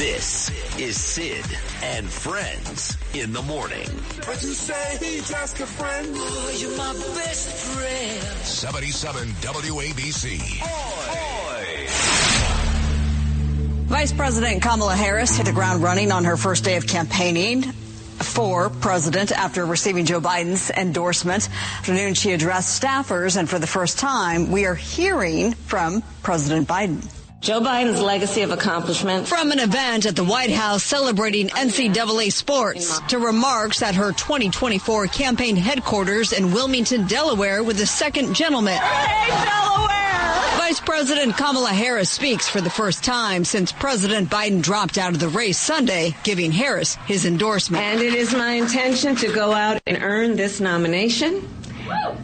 This is Sid and Friends in the morning. But you say he's just a friend. Oh, you're my best friend. 77 WABC. Oi. Vice President Kamala Harris hit the ground running on her first day of campaigning for president after receiving Joe Biden's endorsement. Afternoon, she addressed staffers, and for the first time, we are hearing from President Biden. Joe Biden's legacy of accomplishment. From an event at the White House celebrating NCAA sports to remarks at her 2024 campaign headquarters in Wilmington, Delaware with the second gentleman. Hey, Delaware! Vice President Kamala Harris speaks for the first time since President Biden dropped out of the race Sunday, giving Harris his endorsement. And it is my intention to go out and earn this nomination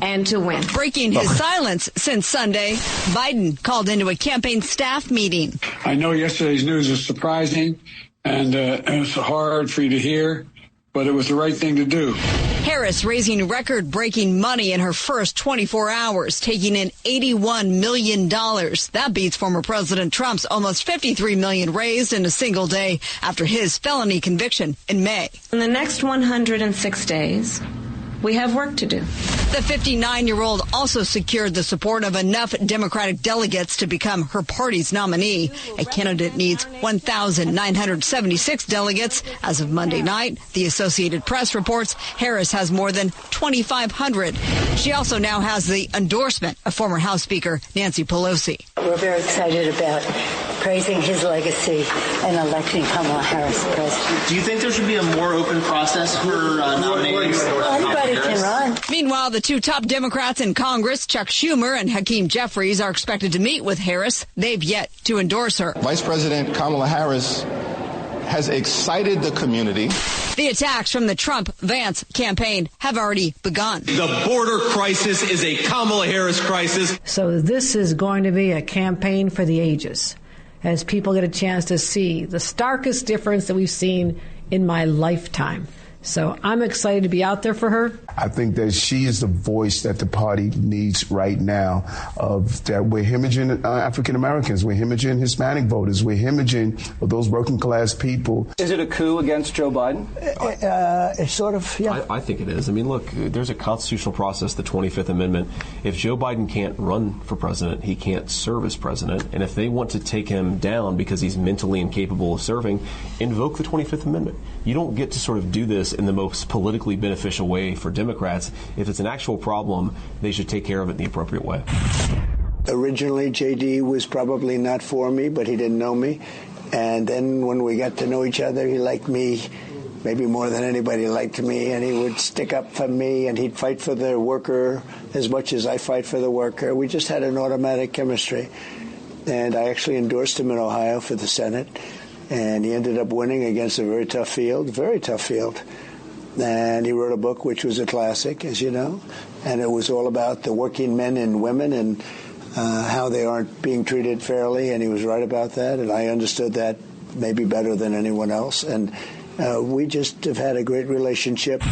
and to win. Breaking his silence since Sunday, Biden called into a campaign staff meeting. I know yesterday's news was surprising and it was hard for you to hear, but it was the right thing to do. Harris raising record-breaking money in her first 24 hours, taking in $81 million. That beats former President Trump's almost $53 million raised in a single day after his felony conviction in May. In the next 106 days, we have work to do. The 59-year-old also secured the support of enough Democratic delegates to become her party's nominee. A candidate needs 1,976 delegates. As of Monday night, the Associated Press reports Harris has more than 2,500. She also now has the endorsement of former House Speaker Nancy Pelosi. We're very excited about praising his legacy and electing Kamala Harris president. Do you think there should be a more open process for nominating? Anybody can run. Meanwhile, the two top Democrats in Congress, Chuck Schumer and Hakeem Jeffries, are expected to meet with Harris. They've yet to endorse her. Vice President Kamala Harris has excited the community. The attacks from the Trump-Vance campaign have already begun. The border crisis is a Kamala Harris crisis. So this is going to be a campaign for the ages, as people get a chance to see the starkest difference that we've seen in my lifetime. So I'm excited to be out there for her. I think that she is the voice that the party needs right now, of that we're hemorrhaging African Americans, we're hemorrhaging Hispanic voters, we're hemorrhaging those working class people. Is it a coup against Joe Biden? It's sort of, yeah. I think it is. I mean, look, there's a constitutional process, the 25th Amendment. If Joe Biden can't run for president, he can't serve as president. And if they want to take him down because he's mentally incapable of serving, invoke the 25th Amendment. You don't get to sort of do this in the most politically beneficial way for Democrats. If it's an actual problem, they should take care of it in the appropriate way. Originally, J.D. was probably not for me, but he didn't know me. And then when we got to know each other, he liked me maybe more than anybody liked me, and he would stick up for me, and he'd fight for the worker as much as I fight for the worker. We just had an automatic chemistry. And I actually endorsed him in Ohio for the Senate. And he ended up winning against a very tough field. And he wrote a book which was a classic, as you know. And it was all about the working men and women and how they aren't being treated fairly. And he was right about that. And I understood that maybe better than anyone else. And we just have had a great relationship.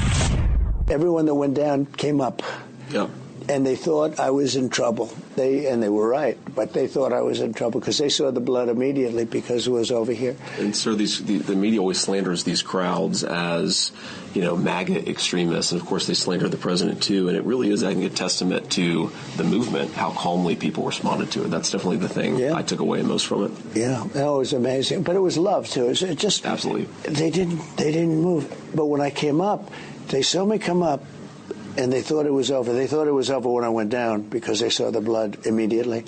Everyone that went down came up. Yeah. And they thought I was in trouble. They were right, but they thought I was in trouble because they saw the blood immediately because it was over here. And so the media always slanders these crowds as, MAGA extremists. And, of course, they slander the president, too. And it really is, I think, a testament to the movement, how calmly people responded to it. That's definitely the thing I took away most from it. Yeah, that was amazing. But it was love, too. It just absolutely. They didn't move. But when I came up, they saw me come up. And they thought it was over. They thought it was over when I went down because they saw the blood immediately.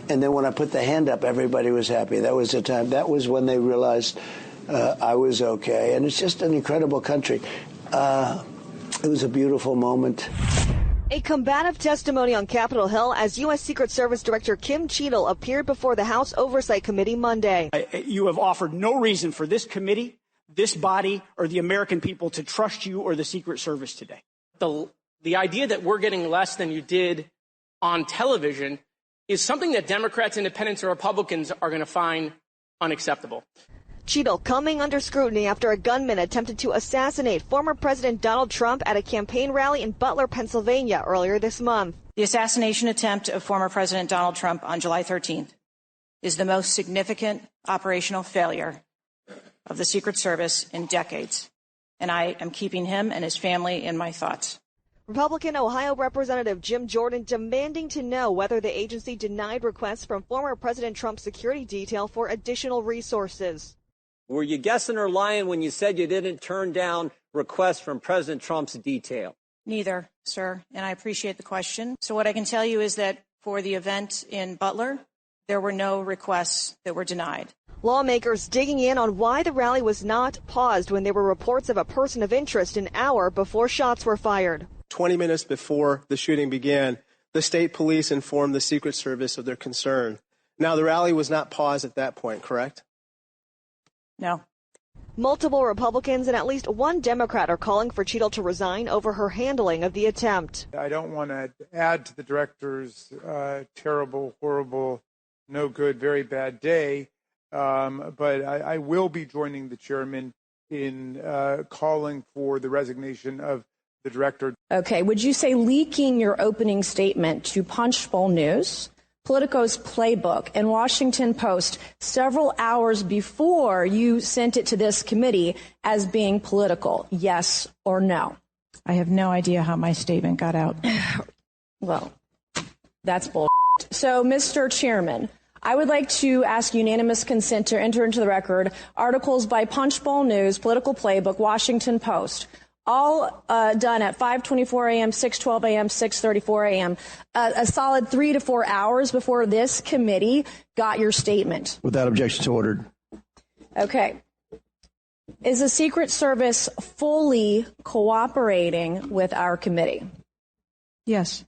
And then when I put the hand up, everybody was happy. That was the time. That was when they realized I was okay. And it's just an incredible country. It was a beautiful moment. A combative testimony on Capitol Hill as U.S. Secret Service Director Kim Cheatle appeared before the House Oversight Committee Monday. You have offered no reason for this committee, this body, or the American people to trust you or the Secret Service today. The idea that we're getting less than you did on television is something that Democrats, independents, or Republicans are going to find unacceptable. Cheatle coming under scrutiny after a gunman attempted to assassinate former President Donald Trump at a campaign rally in Butler, Pennsylvania earlier this month. The assassination attempt of former President Donald Trump on July 13th is the most significant operational failure of the Secret Service in decades, and I am keeping him and his family in my thoughts. Republican Ohio Representative Jim Jordan demanding to know whether the agency denied requests from former President Trump's security detail for additional resources. Were you guessing or lying when you said you didn't turn down requests from President Trump's detail? Neither, sir, and I appreciate the question. So what I can tell you is that for the event in Butler, there were no requests that were denied. Lawmakers digging in on why the rally was not paused when there were reports of a person of interest an hour before shots were fired. 20 minutes before the shooting began, the state police informed the Secret Service of their concern. Now, the rally was not paused at that point, correct? No. Multiple Republicans and at least one Democrat are calling for Cheatle to resign over her handling of the attempt. I don't want to add to the director's terrible, horrible, no good, very bad day, but I will be joining the chairman in calling for the resignation of the director. Okay. Would you say leaking your opening statement to Punchbowl News, Politico's Playbook, and Washington Post several hours before you sent it to this committee as being political? Yes or no? I have no idea how my statement got out. Well, that's bull. So, Mr. Chairman, I would like to ask unanimous consent to enter into the record articles by Punchbowl News, Political Playbook, Washington Post, all done at 5:24 a.m., 6:12 a.m., 6:34 a.m., a solid 3 to 4 hours before this committee got your statement. Without objection to ordered. Okay. Is the Secret Service fully cooperating with our committee? Yes.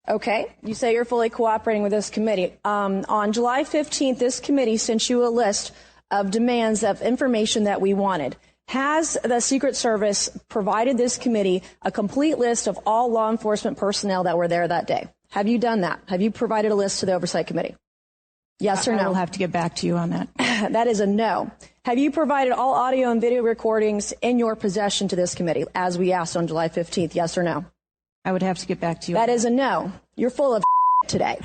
Okay. You say you're fully cooperating with this committee. On July 15th, this committee sent you a list of demands of information that we wanted. Has the Secret Service provided this committee a complete list of all law enforcement personnel that were there that day? Have you done that? Have you provided a list to the Oversight Committee? Yes or no? I will have to get back to you on that. That is a no. Have you provided all audio and video recordings in your possession to this committee, as we asked on July 15th? Yes or no? I would have to get back to you. That is a no. You're full of today.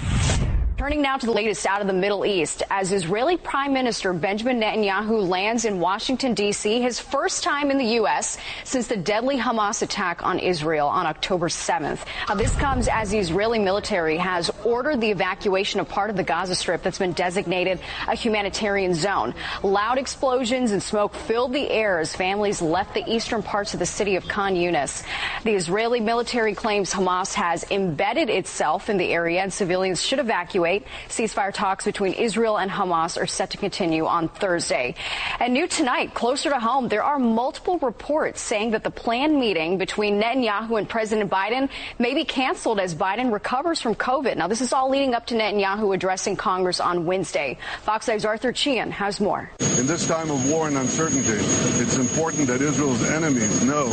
Turning now to the latest out of the Middle East, as Israeli Prime Minister Benjamin Netanyahu lands in Washington, D.C., his first time in the U.S. since the deadly Hamas attack on Israel on October 7th. This comes as the Israeli military has ordered the evacuation of part of the Gaza Strip that's been designated a humanitarian zone. Loud explosions and smoke filled the air as families left the eastern parts of the city of Khan Yunis. The Israeli military claims Hamas has embedded itself in the area and civilians should evacuate. Ceasefire talks between Israel and Hamas are set to continue on Thursday. And new tonight, closer to home, there are multiple reports saying that the planned meeting between Netanyahu and President Biden may be canceled as Biden recovers from COVID. Now, this is all leading up to Netanyahu addressing Congress on Wednesday. Fox 5's Arthur Chian has more. In this time of war and uncertainty, it's important that Israel's enemies know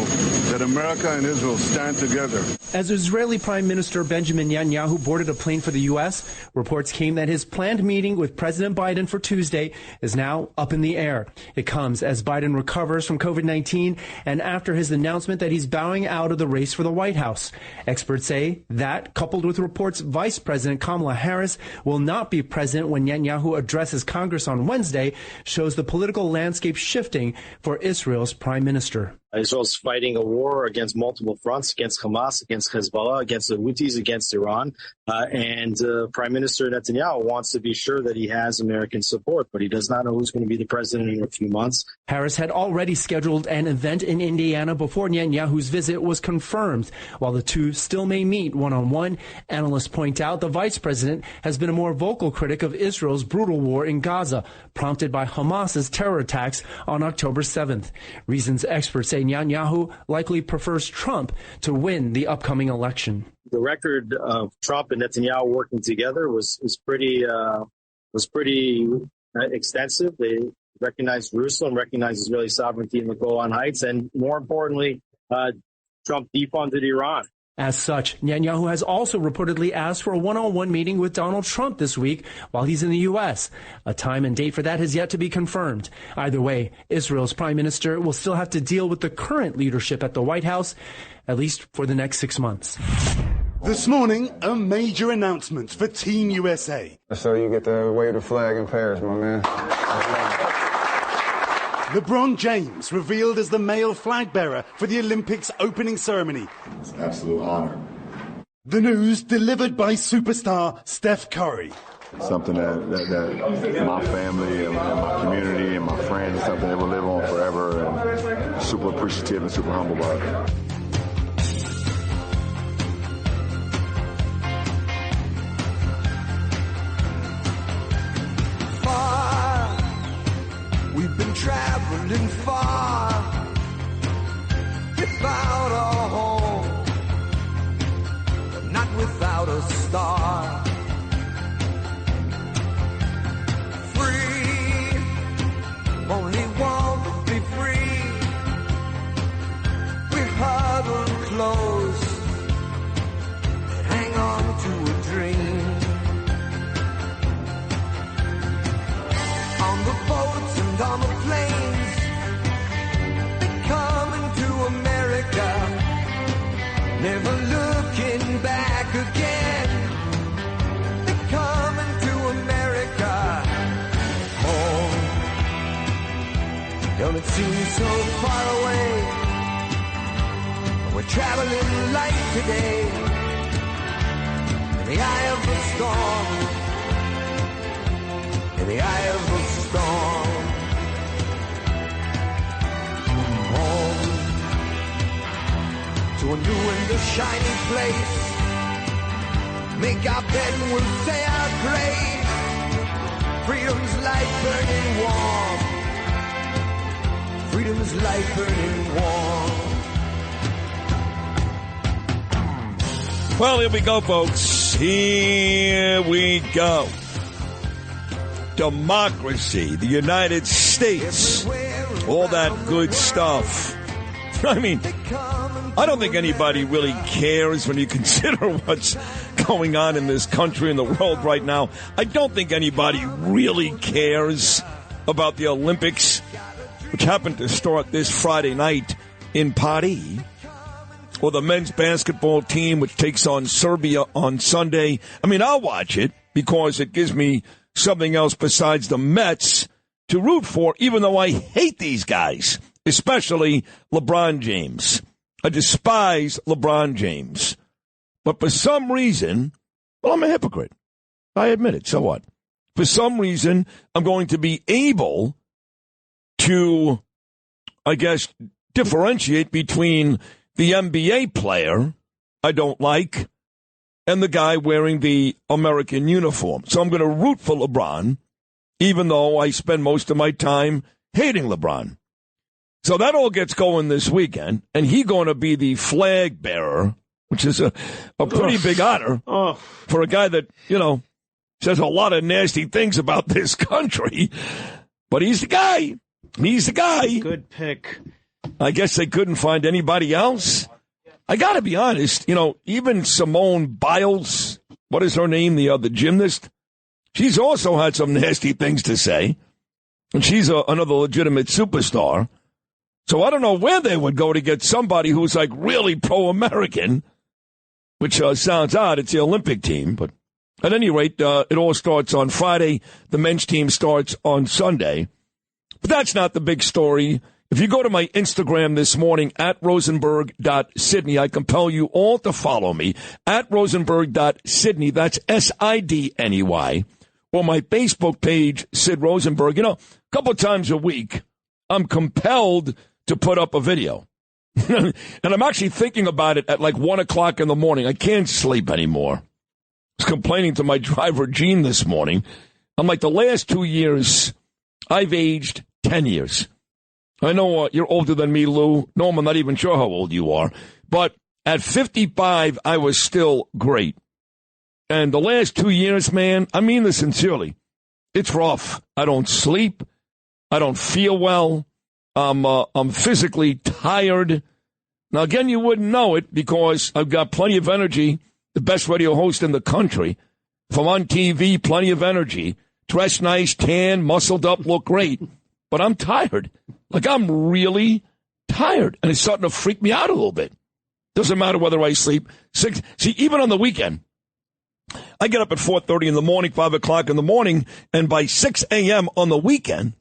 that America and Israel stand together. As Israeli Prime Minister Benjamin Netanyahu boarded a plane for the U.S., reports came that his planned meeting with President Biden for Tuesday is now up in the air. It comes as Biden recovers from COVID-19 and after his announcement that he's bowing out of the race for the White House. Experts say that, coupled with reports Vice President Kamala Harris will not be present when Netanyahu addresses Congress on Wednesday, shows the political landscape shifting for Israel's prime minister. Israel's fighting a war against multiple fronts, against Hamas, against Hezbollah, against the Houthis, against Iran. And Prime Minister Netanyahu wants to be sure that he has American support, but he does not know who's going to be the president in a few months. Harris had already scheduled an event in Indiana before Netanyahu's visit was confirmed. While the two still may meet one-on-one, analysts point out the vice president has been a more vocal critic of Israel's brutal war in Gaza, prompted by Hamas's terror attacks on October 7th. Reasons experts say Netanyahu likely prefers Trump to win the upcoming election. The record of Trump and Netanyahu working together was pretty extensive. They recognized Jerusalem, recognized Israeli sovereignty in the Golan Heights, and more importantly, Trump defunded Iran. As such, Netanyahu has also reportedly asked for a one-on-one meeting with Donald Trump this week while he's in the U.S. A time and date for that has yet to be confirmed. Either way, Israel's prime minister will still have to deal with the current leadership at the White House, at least for the next 6 months. This morning, a major announcement for Team USA. So you get to wave the flag in Paris, my man. LeBron James revealed as the male flag bearer for the Olympics opening ceremony. It's an absolute honor. The news delivered by superstar Steph Curry. Something that my family and my community and my friends, is something that will live on forever, and super appreciative and super humble about it. We've been traveling far without a home, but not without a star. Free, only want to be free. We huddle close and hang on to a dream. On the boats and on the planes, they're coming to America, never looking back again. They're coming to America, home. Don't it seem so far away? We're traveling light today, in the eye of the storm. In the eye of the storm, home to a new and a shiny place. Make our bed and we'll say our grace. Freedom's light burning warm. Freedom's light burning warm. Well, here we go, folks. Here we go. Democracy, the United States, all that good stuff. I mean, I don't think anybody really cares when you consider what's going on in this country and the world right now. I don't think anybody really cares about the Olympics, which happened to start this Friday night in Paris, or the men's basketball team, which takes on Serbia on Sunday. I mean, I'll watch it because it gives me something else besides the Mets to root for, even though I hate these guys, especially LeBron James. I despise LeBron James. But for some reason, well, I'm a hypocrite. I admit it. So what? For some reason, I'm going to be able to, I guess, differentiate between the NBA player I don't like and the guy wearing the American uniform. So I'm going to root for LeBron, even though I spend most of my time hating LeBron. So that all gets going this weekend, and he's going to be the flag bearer, which is a pretty big honor for a guy that, says a lot of nasty things about this country. But he's the guy. He's the guy. Good pick. I guess they couldn't find anybody else. I got to be honest, even Simone Biles, what is her name, the gymnast? She's also had some nasty things to say, and she's another legitimate superstar. So I don't know where they would go to get somebody who's like really pro-American, which sounds odd. It's the Olympic team, but at any rate, it all starts on Friday. The men's team starts on Sunday. But that's not the big story. If you go to my Instagram this morning, at Rosenberg.Sydney, I compel you all to follow me, at Rosenberg.Sydney, that's Sidney, or my Facebook page, Sid Rosenberg. A couple of times a week, I'm compelled to put up a video. And I'm actually thinking about it at like 1 o'clock in the morning. I can't sleep anymore. I was complaining to my driver, Gene, this morning. I'm like, the last 2 years, I've aged 10 years. I know you're older than me, Lou. No, I'm not even sure how old you are. But at 55, I was still great. And the last 2 years, man, I mean this sincerely. It's rough. I don't sleep. I don't feel well. I'm physically tired. Now, again, you wouldn't know it because I've got plenty of energy, the best radio host in the country. If I'm on TV, plenty of energy. Dress nice, tan, muscled up, look great. But I'm tired. Like, I'm really tired. And it's starting to freak me out a little bit. Doesn't matter whether I sleep 6. See, even on the weekend, I get up at 4:30 in the morning, 5 o'clock in the morning, and by 6 a.m. on the weekend,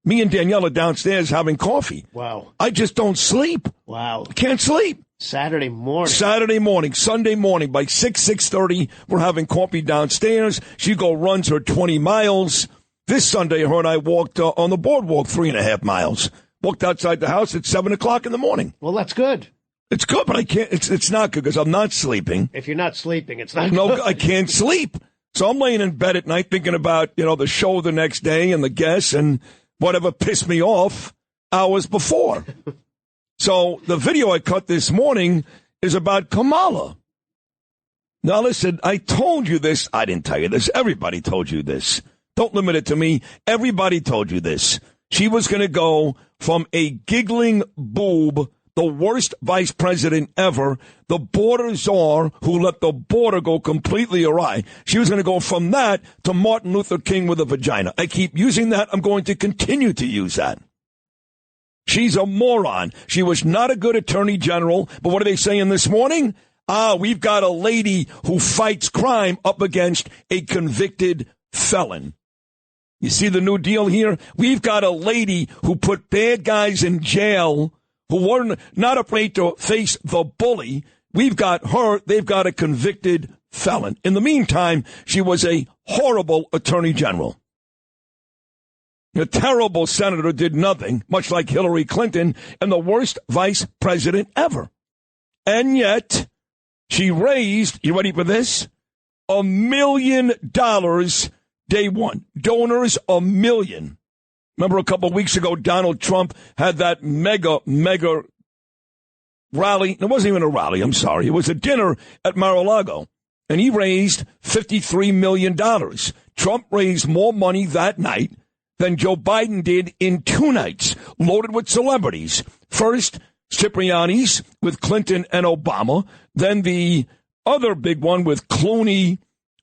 Me and Danielle are downstairs having coffee. Wow. I just don't sleep. Wow. Can't sleep. Saturday morning, Sunday morning, by 6:30, we're having coffee downstairs. She runs her 20 miles. This Sunday, her and I walked on the boardwalk 3.5 miles. Walked outside the house at 7 o'clock in the morning. Well, that's good. It's good, but I can't. It's not good because I'm not sleeping. If you're not sleeping, it's not good. No, I can't sleep. So I'm laying in bed at night thinking about, the show the next day and the guests and whatever pissed me off hours before. So the video I cut this morning is about Kamala. Now, listen, I told you this. I didn't tell you this. Everybody told you this. Don't limit it to me. Everybody told you this. She was going to go from a giggling boob, the worst vice president ever, the border czar who let the border go completely awry. She was going to go from that to Martin Luther King with a vagina. I keep using that. I'm going to continue to use that. She's a moron. She was not a good attorney general. But what are they saying this morning? We've got a lady who fights crime up against a convicted felon. You see the new deal here? We've got a lady who put bad guys in jail who were not afraid to face the bully. We've got her. They've got a convicted felon. In the meantime, she was a horrible attorney general. A terrible senator did nothing, much like Hillary Clinton, and the worst vice president ever. And yet, she raised, you ready for this? $1 million day one. Donors, $1 million. Remember a couple of weeks ago, Donald Trump had that mega rally. It wasn't even a rally, I'm sorry. It was a dinner at Mar-a-Lago. And he raised $53 million. Trump raised more money that night than Joe Biden did in 2 nights, loaded with celebrities. First, Cipriani's with Clinton and Obama. Then the other big one with Clooney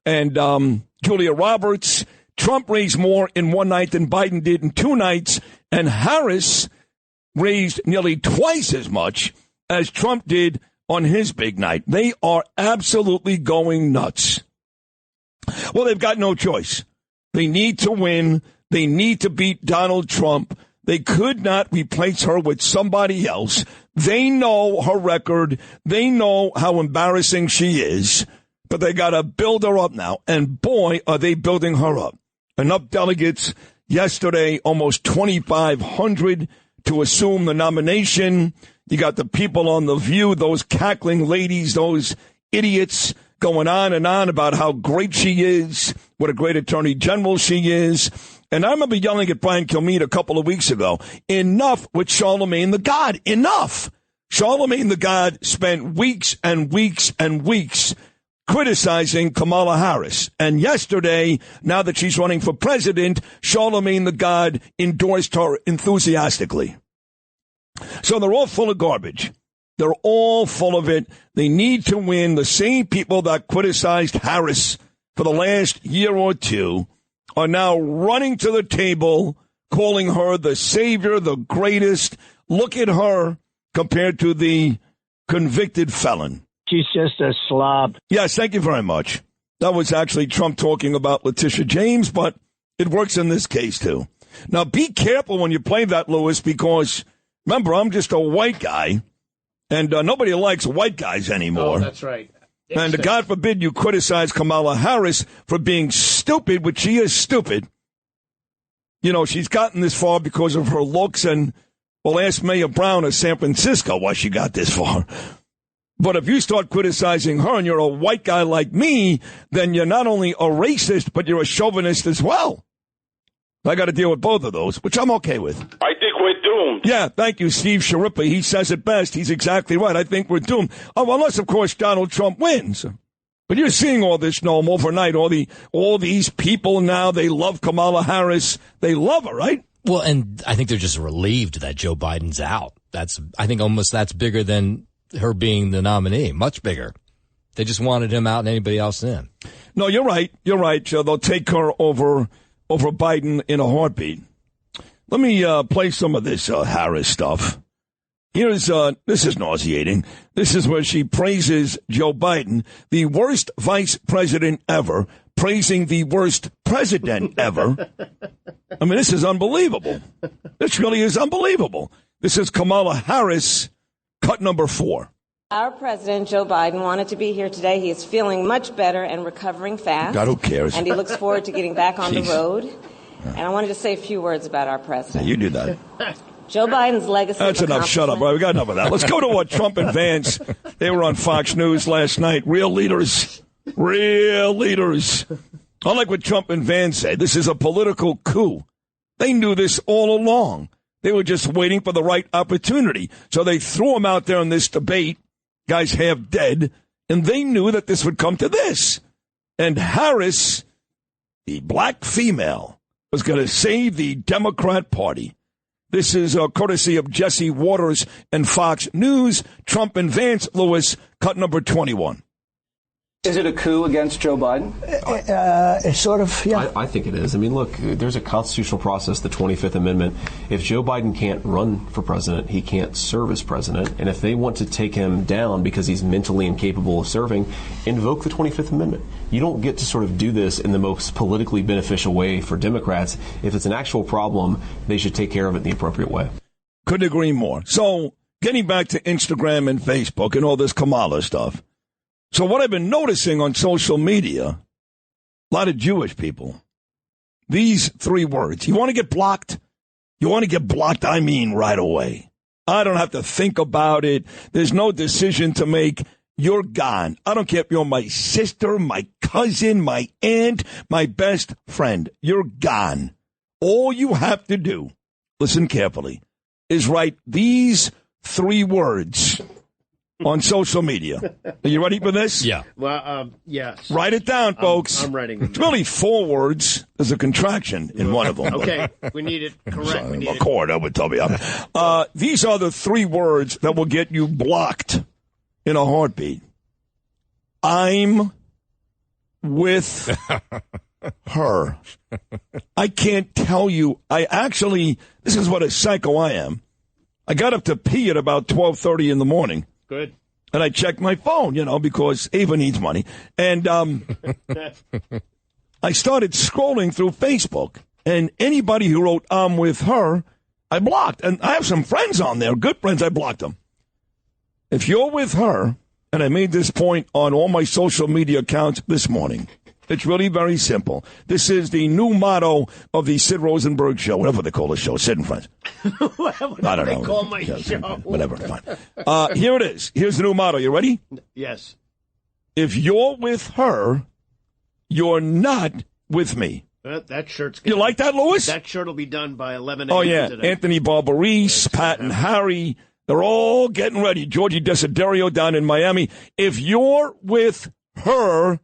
and Julia Roberts. Trump raised more in 1 night than Biden did in 2 nights. And Harris raised nearly twice as much as Trump did on his big night. They are absolutely going nuts. Well, they've got no choice. They need to win. They need to beat Donald Trump. They could not replace her with somebody else. They know her record. They know how embarrassing she is. But they got to build her up now. And boy, are they building her up. Enough delegates yesterday, almost 2,500 to assume the nomination. You got the people on The View, those cackling ladies, those idiots going on and on about how great she is, what a great attorney general she is. And I remember yelling at Brian Kilmeade a couple of weeks ago, enough with Charlemagne the God, enough. Charlemagne the God spent weeks and weeks and weeks criticizing Kamala Harris. And yesterday, now that she's running for president, Charlemagne the God endorsed her enthusiastically. So they're all full of garbage. They're all full of it. They need to win. The same people that criticized Harris for the last year or two are now running to the table, calling her the savior, the greatest. Look at her compared to the convicted felon. She's just a slob. Yes, thank you very much. That was actually Trump talking about Letitia James, but it works in this case, too. Now, be careful when you play that, Lewis, because, remember, I'm just a white guy, and nobody likes white guys anymore. Oh, that's right. And God forbid you criticize Kamala Harris for being stupid, which she is stupid. You know, she's gotten this far because of her looks, and, well, ask Mayor Brown of San Francisco why she got this far. But if you start criticizing her and you're a white guy like me, then you're not only a racist, but you're a chauvinist as well. I got to deal with both of those, which I'm okay with. I think we're doomed. Yeah, thank you, Steve Sharippa. He says it best. He's exactly right. I think we're doomed. Oh, unless, of course, Donald Trump wins. But you're seeing all this, Noam, overnight. All these people now, they love Kamala Harris. They love her, right? Well, and I think they're just relieved that Joe Biden's out. I think almost that's bigger than her being the nominee. Much bigger. They just wanted him out and anybody else in. No, you're right. You're right. They'll take her over Biden in a heartbeat. Let me play some of this Harris stuff. This is nauseating. This is where she praises Joe Biden, the worst vice president ever, praising the worst president ever. I mean, this is unbelievable. This really is unbelievable. This is Kamala Harris, cut number 4. Our president, Joe Biden, wanted to be here today. He is feeling much better and recovering fast. God, who cares? And he looks forward to getting back on the road. And I wanted to say a few words about our president. Yeah, you do that. Joe Biden's legacy. That's enough. Shut up. All right, we got enough of that. Let's go to what Trump and Vance. They were on Fox News last night. Real leaders. Real leaders. Unlike what Trump and Vance said, this is a political coup. They knew this all along. They were just waiting for the right opportunity. So they threw him out there in this debate, guys half dead, and they knew that this would come to this. And Harris, the black female, was going to save the Democrat Party. This is courtesy of Jesse Waters and Fox News. Trump and Vance, Lewis, cut number 21. Is it a coup against Joe Biden? Sort of, yeah. I think it is. I mean, look, there's a constitutional process, the 25th Amendment. If Joe Biden can't run for president, he can't serve as president. And if they want to take him down because he's mentally incapable of serving, invoke the 25th Amendment. You don't get to sort of do this in the most politically beneficial way for Democrats. If it's an actual problem, they should take care of it in the appropriate way. Couldn't agree more. So, getting back to Instagram and Facebook and all this Kamala stuff. So what I've been noticing on social media, a lot of Jewish people, these 3 words. You want to get blocked? You want to get blocked, I mean, right away. I don't have to think about it. There's no decision to make. You're gone. I don't care if you're my sister, my cousin, my aunt, my best friend. You're gone. All you have to do, listen carefully, is write these 3 words on social media. Are you ready for this? Yeah. Well, yes. Write it down, folks. I'm writing them. It's really 4 words. There's a contraction in one of them. Okay, we need it correct. We need a chord, I would tell me. These are the 3 words that will get you blocked in a heartbeat. I'm with her. I can't tell you. This is what a psycho I am. I got up to pee at about 12:30 in the morning. Good. And I checked my phone, because Ava needs money. And I started scrolling through Facebook. And anybody who wrote, I'm with her, I blocked. And I have some friends on there, good friends, I blocked them. If you're with her, and I made this point on all my social media accounts this morning, it's really very simple. This is the new motto of the Sid Rosenberg show, whatever they call the show, Sid and Friends. I don't know. They call my show. Whatever, fine. Here it is. Here's the new motto. You ready? Yes. If you're with her, you're not with me. That shirt's good. You like that, Lewis? That shirt will be done by 11 a.m. Oh, yeah. today. Anthony Barbarese, Pat and Harry, they're all getting ready. Georgie Desiderio down in Miami. If you're with her,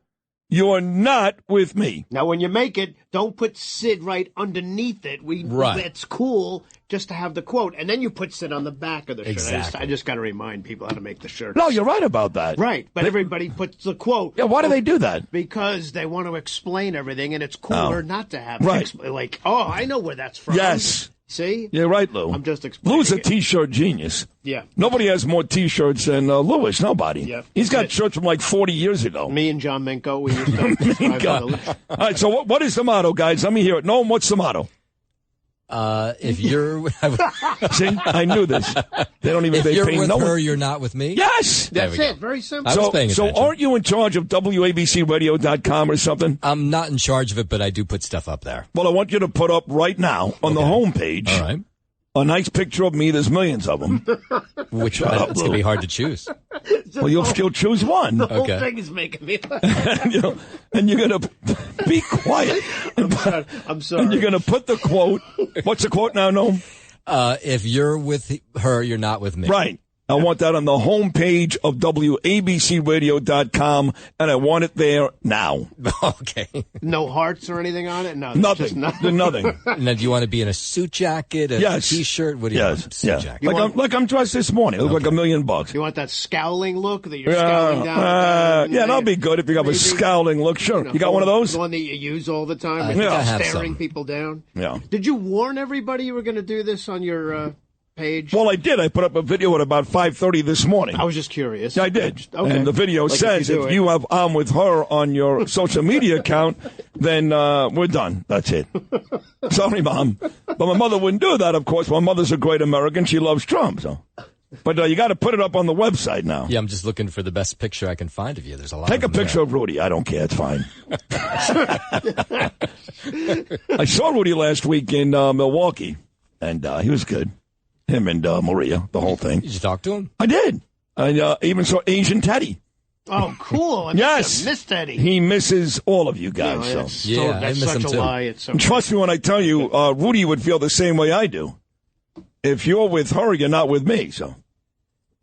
you're not with me. Now, when you make it, don't put Sid right underneath it. Right. It's cool just to have the quote. And then you put Sid on the back of the shirt. Exactly. I just got to remind people how to make the shirt. No, you're right about that. Right. But everybody puts the quote. Yeah, why do they do that? Because they want to explain everything, and it's cooler not to have right. I know where that's from. Yes. See? You're right, Lou. I'm just explaining. Lou's a T-shirt genius. Yeah. Nobody has more T-shirts than Lewis. Nobody. Yeah. He's got shirts from like 40 years ago. Me and John Minko, we used to. All right, so what is the motto, guys? Let me hear it. Noam, what's the motto? If you're... See, I knew this. They don't even... If you're with her, you're not with me? Yes! That's it. Very simple. I was paying So attention. aren't you in charge of WABCRadio.com or something? I'm not in charge of it, but I do put stuff up there. Well, I want you to put up right now on the homepage... All right. A nice picture of me. There's millions of them. Which one? It's going to be hard to choose. Well, you'll choose one. The whole thing is making me laugh. and you're going to be quiet. I'm sorry. And you're going to put the quote. What's the quote now, Noam? If you're with her, you're not with me. Right. I want that on the homepage of WABCRadio.com, and I want it there now. Okay. No hearts or anything on it? No. Nothing. Nothing. Now, do you want to be in a suit jacket, a T-shirt? What do you want? Suit jacket. Like I'm dressed this morning. I look like $1 million. You want that scowling look that you're scowling down? That'll be good if you have a scowling look. Sure. You got one of those? The one that you use all the time? I think I have staring some. people down? Yeah. Did you warn everybody you were going to do this on your page? Well, I did. I put up a video at about 5:30 this morning. I was just curious. Yeah, I did. Okay. And the video Like says if you have I'm with her on your social media account, then we're done. That's it. Sorry, Mom. But my mother wouldn't do that, of course. My mother's a great American. She loves Trump. So. But you got to put it up on the website now. Yeah, I'm just looking for the best picture I can find of you. There's a lot. Take of a picture of Rudy. I don't care. It's fine. I saw Rudy last week in Milwaukee, and he was good. Him and Maria, the whole thing. Did you talk to him? I did. I even saw Asian Teddy. Oh, cool. Yes. Miss Teddy. He misses all of you guys. That's such a lie. It's so trust me when I tell you, Rudy would feel the same way I do. If you're with her, you're not with me. So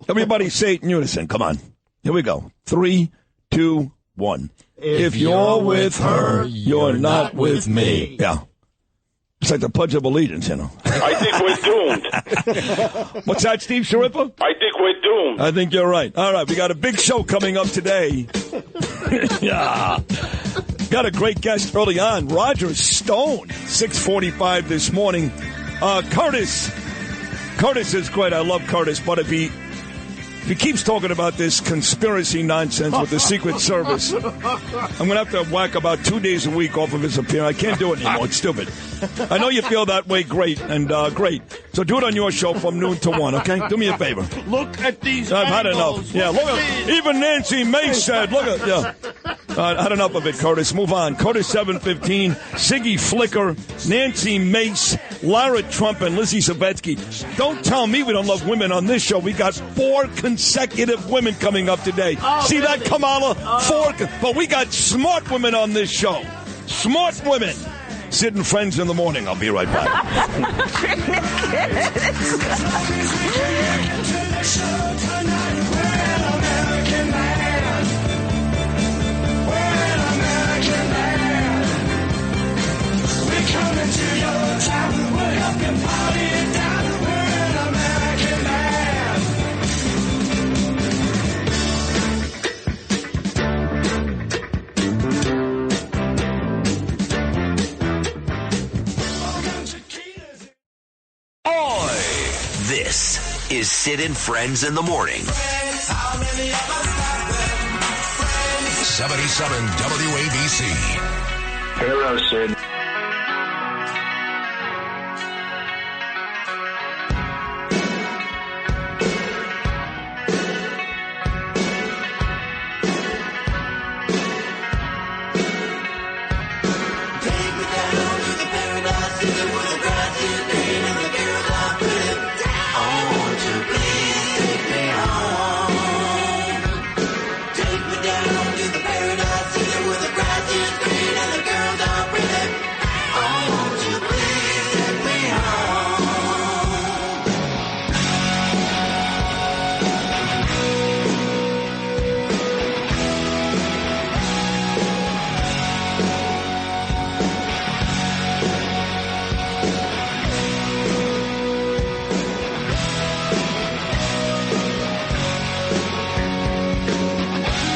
everybody say it in unison. Come on. Here we go. 3, 2, 1. If you're with her, you're not with me. Yeah. It's like the Pledge of Allegiance, you know. I think we're doomed. What's that, Steve Shariffa? I think we're doomed. I think you're right. All right, we got a big show coming up today. Yeah. Got a great guest early on, Roger Stone, 6:45 this morning. Curtis is great. I love Curtis, but if he keeps talking about this conspiracy nonsense with the Secret Service, I'm going to have to whack about 2 days a week off of his appearance. I can't do it anymore. It's stupid. I know you feel that way. Great. Great. So do it on your show from noon to 1, okay? Do me a favor. Look at these I've had angles. enough. Yeah, look at even Nancy Mace said, look at, yeah. I had enough of it, Curtis. Move on. Curtis 715, Siggy Flicker, Nancy Mace, Lara Trump, and Lizzy Savetsky. Don't tell me we don't love women on this show. We got 4 consecutive women coming up today. See that, Kamala? 4. But we got smart women on this show. Smart women. Sid and Friends in the morning. I'll be right back. Coming to your town, we'll help you party it down. We're an American man. Oi! This is Sid and Friends in the morning. 77 WABC. Hello, Sid.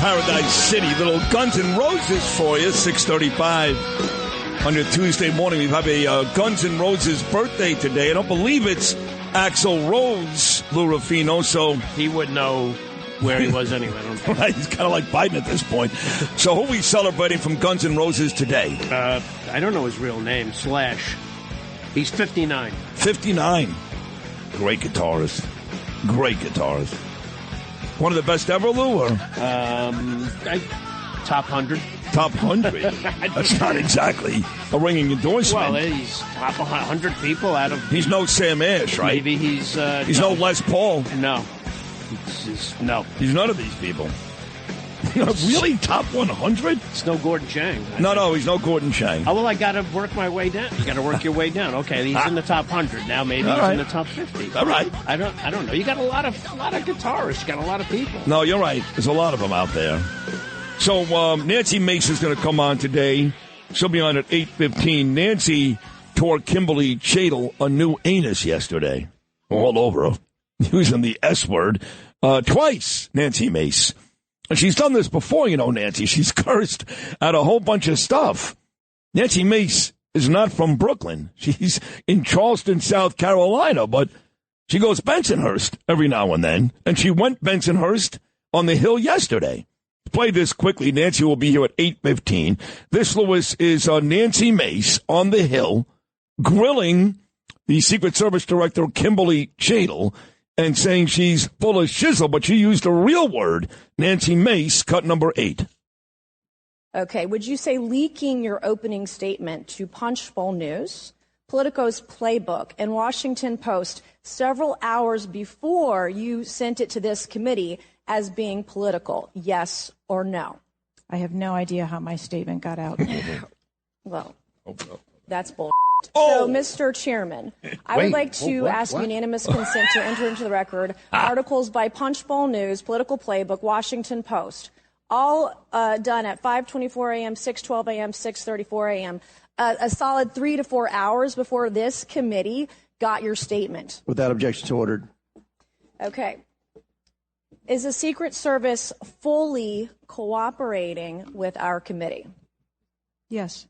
Paradise City, little Guns N' Roses for you, 6:35 on your Tuesday morning. We have a Guns N' Roses birthday today. I don't believe it's Axl Rose, Lou Ruffino, so he would know where he was anyway. Right, he's kind of like Biden at this point. So who are we celebrating from Guns N' Roses today? I don't know his real name, Slash. He's 59. 59. Great guitarist. Great guitarist. One of the best ever, Lou? Or? Top 100. Top 100? That's not exactly a ringing endorsement. Well, he's top 100 people out of... He's no Sam Ash, right? Maybe he's... he's no Les Paul. No. No. He's none of these people. Really? Top 100? It's no Gordon Chang. No, he's no Gordon Chang. Oh, well, I got to work my way down. You got to work your way down. Okay, he's in the top 100. Now maybe he's in the top 50. All right. I don't know. You got a lot of guitarists. You got a lot of people. No, you're right. There's a lot of them out there. So Nancy Mace is going to come on today. She'll be on at 8:15. Nancy tore Kimberly Cheatle a new anus yesterday. All over her. Using the S word twice, Nancy Mace. And she's done this before, you know, Nancy. She's cursed at a whole bunch of stuff. Nancy Mace is not from Brooklyn. She's in Charleston, South Carolina. But She goes Bensonhurst every now and then, and she went Bensonhurst on the Hill yesterday. Play this quickly. Nancy will be here at 8:15. This, Lewis, is Nancy Mace on the Hill grilling the Secret Service Director, Kimberly Cheatle, and saying she's full of shizzle, but she used a real word. Nancy Mace, cut number 8. Okay. Would you say leaking your opening statement to Punchbowl News, Politico's Playbook, and Washington Post several hours before you sent it to this committee as being political? Yes or no? I have no idea how my statement got out. Well, that's bull. So, Mr. Chairman, I would like to ask unanimous consent to enter into the record articles by Punchbowl News, Political Playbook, Washington Post, all done at 5:24 a.m., 6:12 a.m., 6:34 a.m., a solid 3 to 4 hours before this committee got your statement. Without objection, so ordered. Okay. Is the Secret Service fully cooperating with our committee? Yes.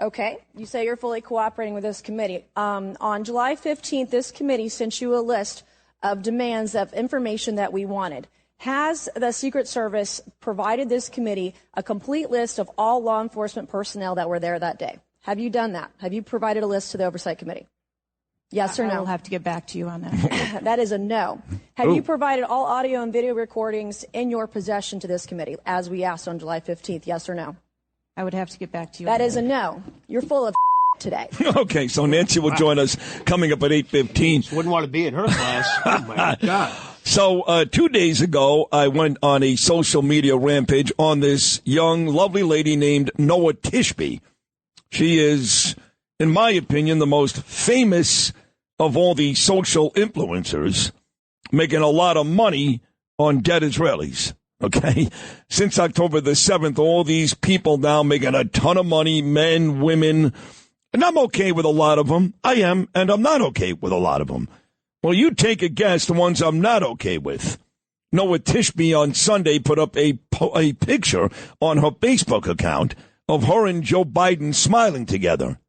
Okay. You say you're fully cooperating with this committee. On July 15th, this committee sent you a list of demands of information that we wanted. Has the Secret Service provided this committee a complete list of all law enforcement personnel that were there that day? Have you done that? Have you provided a list to the Oversight Committee? Yes or no? I will have to get back to you on that. That is a no. Have you provided all audio and video recordings in your possession to this committee, as we asked on July 15th? Yes or no? I would have to get back to you. That is a no. You're full of today. Okay, so Nancy will join us coming up at 8:15. Wouldn't want to be in her class. Oh, my God. So 2 days ago, I went on a social media rampage on this young, lovely lady named Noah Tishby. She is, in my opinion, the most famous of all the social influencers, making a lot of money on dead Israelis. Okay? Since October the 7th, all these people now making a ton of money, men, women. And I'm okay with a lot of them. I am, and I'm not okay with a lot of them. Well, you take a guess the ones I'm not okay with. Noah Tishby on Sunday put up a picture on her Facebook account of her and Joe Biden smiling together.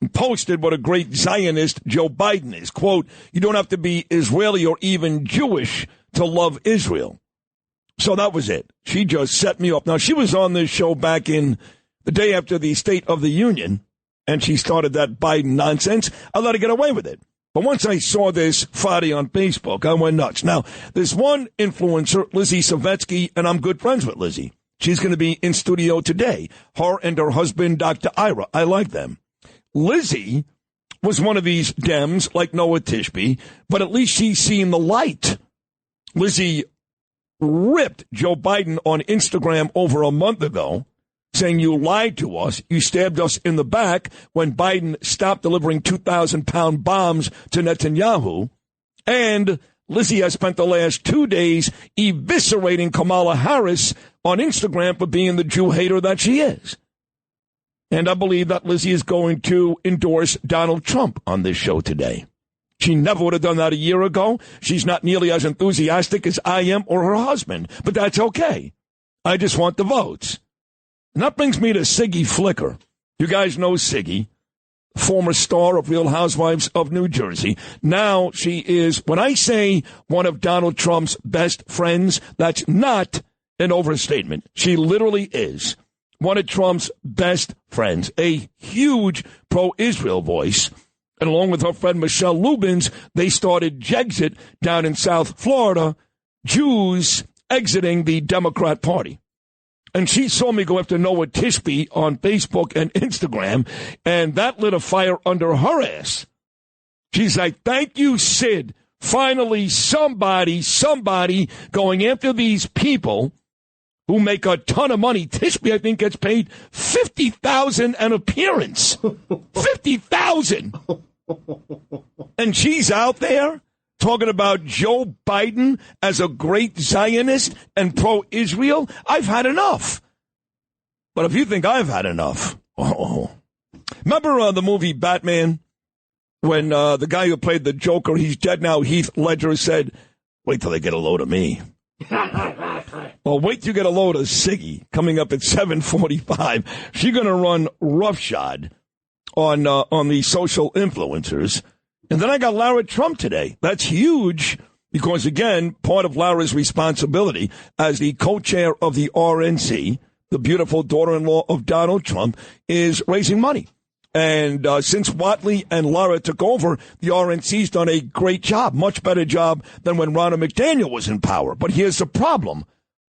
And posted what a great Zionist Joe Biden is. Quote, you don't have to be Israeli or even Jewish to love Israel. So that was it. She just set me up. Now, she was on this show back in the day after the State of the Union, and she started that Biden nonsense. I let her get away with it. But once I saw this Friday on Facebook, I went nuts. Now, there's one influencer, Lizzy Savetsky, and I'm good friends with Lizzy. She's going to be in studio today. Her and her husband, Dr. Ira. I like them. Lizzy was one of these Dems, like Noah Tishby, but at least she's seen the light. Lizzy ripped Joe Biden on Instagram over a month ago, saying you lied to us, you stabbed us in the back when Biden stopped delivering 2,000-pound bombs to Netanyahu. And Lizzy has spent the last 2 days eviscerating Kamala Harris on Instagram for being the Jew hater that she is. And I believe that Lizzy is going to endorse Donald Trump on this show today. She never would have done that a year ago. She's not nearly as enthusiastic as I am or her husband, but that's okay. I just want the votes. And that brings me to Siggy Flicker. You guys know Siggy, former star of Real Housewives of New Jersey. Now she is, when I say one of Donald Trump's best friends, that's not an overstatement. She literally is one of Trump's best friends, a huge pro-Israel voice. And along with her friend Michelle Lubins, they started Jexit down in South Florida, Jews exiting the Democrat Party. And she saw me go after Noah Tishby on Facebook and Instagram, and that lit a fire under her ass. She's like, thank you, Sid. Finally, somebody going after these people who make a ton of money. Tishby, I think, gets paid $50,000 an appearance. $50,000. And she's out there talking about Joe Biden as a great Zionist and pro-Israel. I've had enough. But if you think I've had enough, remember the movie Batman? When the guy who played the Joker, he's dead now, Heath Ledger, said, wait till they get a load of me. Well, wait till you get a load of Siggy coming up at 7:45. She's going to run roughshod on the social influencers. And then I got Lara Trump today. That's huge because, again, part of Lara's responsibility as the co-chair of the RNC, the beautiful daughter-in-law of Donald Trump, is raising money. And since Whatley and Lara took over, the RNC's done a great job, much better job than when Ronna McDaniel was in power. But here's the problem.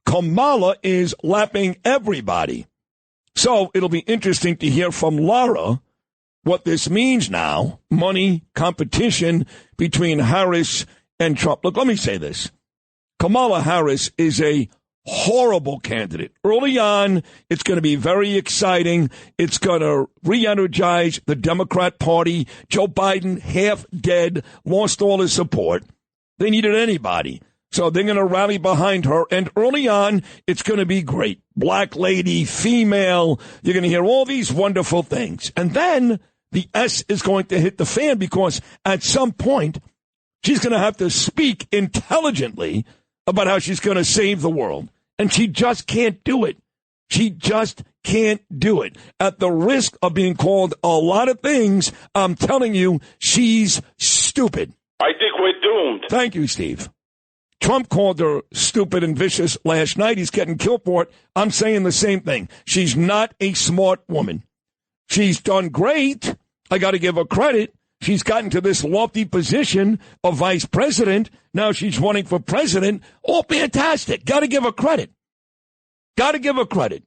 Kamala is lapping everybody. So it'll be interesting to hear from Lara what this means now, money, competition between Harris and Trump. Look, let me say this. Kamala Harris is a horrible candidate. Early on, it's going to be very exciting. It's going to re-energize the Democrat Party. Joe Biden, half dead, lost all his support. They needed anybody. So they're going to rally behind her. And early on, it's going to be great. Black lady, female. You're going to hear all these wonderful things. And then the S is going to hit the fan because at some point, she's going to have to speak intelligently about how she's going to save the world. And she just can't do it. She just can't do it. At the risk of being called a lot of things, I'm telling you, she's stupid. I think we're doomed. Thank you, Steve. Trump called her stupid and vicious last night. He's getting killed for it. I'm saying the same thing. She's not a smart woman. She's done great. I got to give her credit. She's gotten to this lofty position of vice president. Now she's running for president. All fantastic. Got to give her credit. Got to give her credit.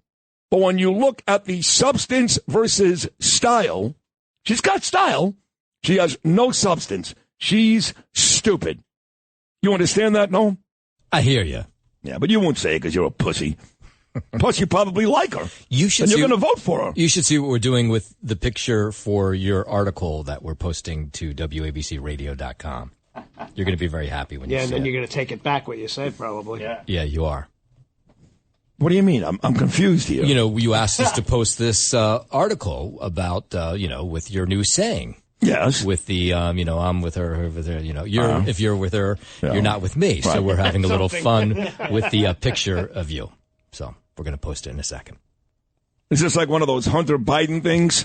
But when you look at the substance versus style, she's got style. She has no substance. She's stupid. You understand that, no? I hear you. Yeah, but you won't say it because you're a pussy. Plus, you probably like her. You should. And you're going to vote for her. You should see what we're doing with the picture for your article that we're posting to WABCRadio.com. You're going to be very happy when you see it. Yeah, and then you're going to take it back what you said, probably. Yeah, you are. What do you mean? I'm confused here. You know, you asked us to post this article about, with your new saying. Yes. With the, I'm with her, with her, if you're with her, you're not with me. Right. So we're having a little fun with the picture of you. So we're going to post it in a second. Is this like one of those Hunter Biden things?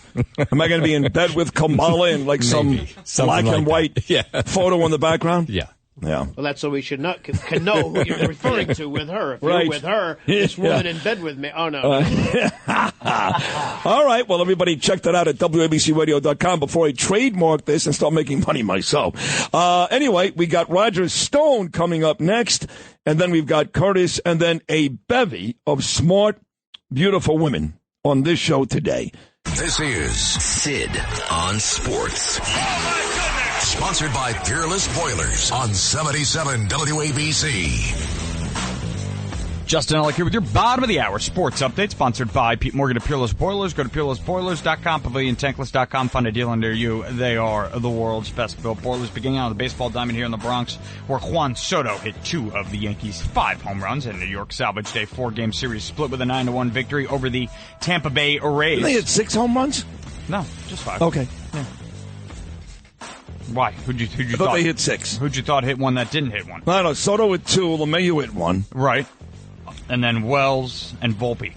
Am I going to be in bed with Kamala in like some black and white photo in the background? Yeah. Yeah. Well, that's so we should not can know who you're referring to with her. If you're with her, this woman in bed with me. Oh, no. All right. Well, everybody check that out at WABCRadio.com before I trademark this and start making money myself. Anyway, we got Roger Stone coming up next, and then we've got Curtis, and then a bevy of smart, beautiful women on this show today. This is Sid on Sports. Sponsored by Peerless Boilers on 77 WABC. Justin Ellick here with your bottom of the hour sports update, sponsored by Pete Morgan of Peerless Boilers. Go to peerlessboilers.com, paviliontankless.com, find a dealer near you. They are the world's best built boilers. Beginning on the baseball diamond here in the Bronx, where Juan Soto hit 2 of the Yankees' 5 home runs in New York Salvage Day 4-game series split with a 9-1 victory over the Tampa Bay Rays. They hit 6 home runs? No, just 5. Okay. Yeah. Why? Who'd you I thought they hit 6. Who'd you thought hit one that didn't hit one? I don't know. Soto hit 2. LeMahieu hit 1. Right. And then Wells and Volpe.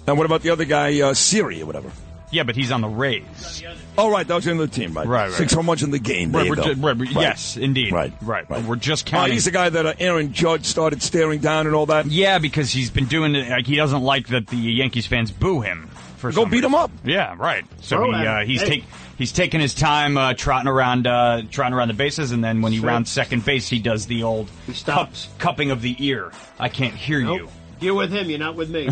And what about the other guy, Siri or whatever? Yeah, but he's on the Rays. Oh, right. That was in the team, right? Right. 6 home runs in the game. There you go. Yes, indeed. Right. We're just counting. He's the guy that Aaron Judge started staring down and all that? Yeah, because he's been doing it. Like, he doesn't like that the Yankees fans boo him. Go beat him up. Yeah, right. So he's taking his time trotting around the bases, and then when he rounds second base, he does the old cupping of the ear. I can't hear you. You're with him. You're not with me.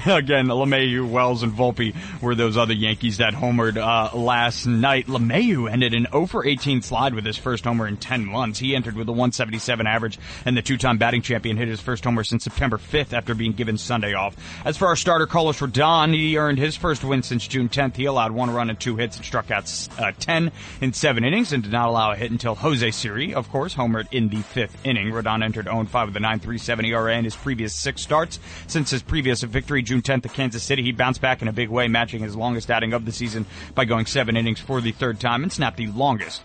Again, LeMahieu, Wells, and Volpe were those other Yankees that homered last night. LeMahieu ended an 0-for-18 slide with his first homer in 10 months. He entered with a 177 average, and the 2-time batting champion hit his first homer since September 5th after being given Sunday off. As for our starter, Carlos Rodon, he earned his first win since June 10th. He allowed 1 run and 2 hits and struck out 10 in 7 innings and did not allow a hit until Jose Siri, of course, homered in the 5th inning. Rodon entered 0-5 with a 9.37 ERA in his previous 6 starts. Since his previous victory, June 10th at Kansas City, he bounced back in a big way, matching his longest outing of the season by going 7 innings for the 3rd time and snapped the longest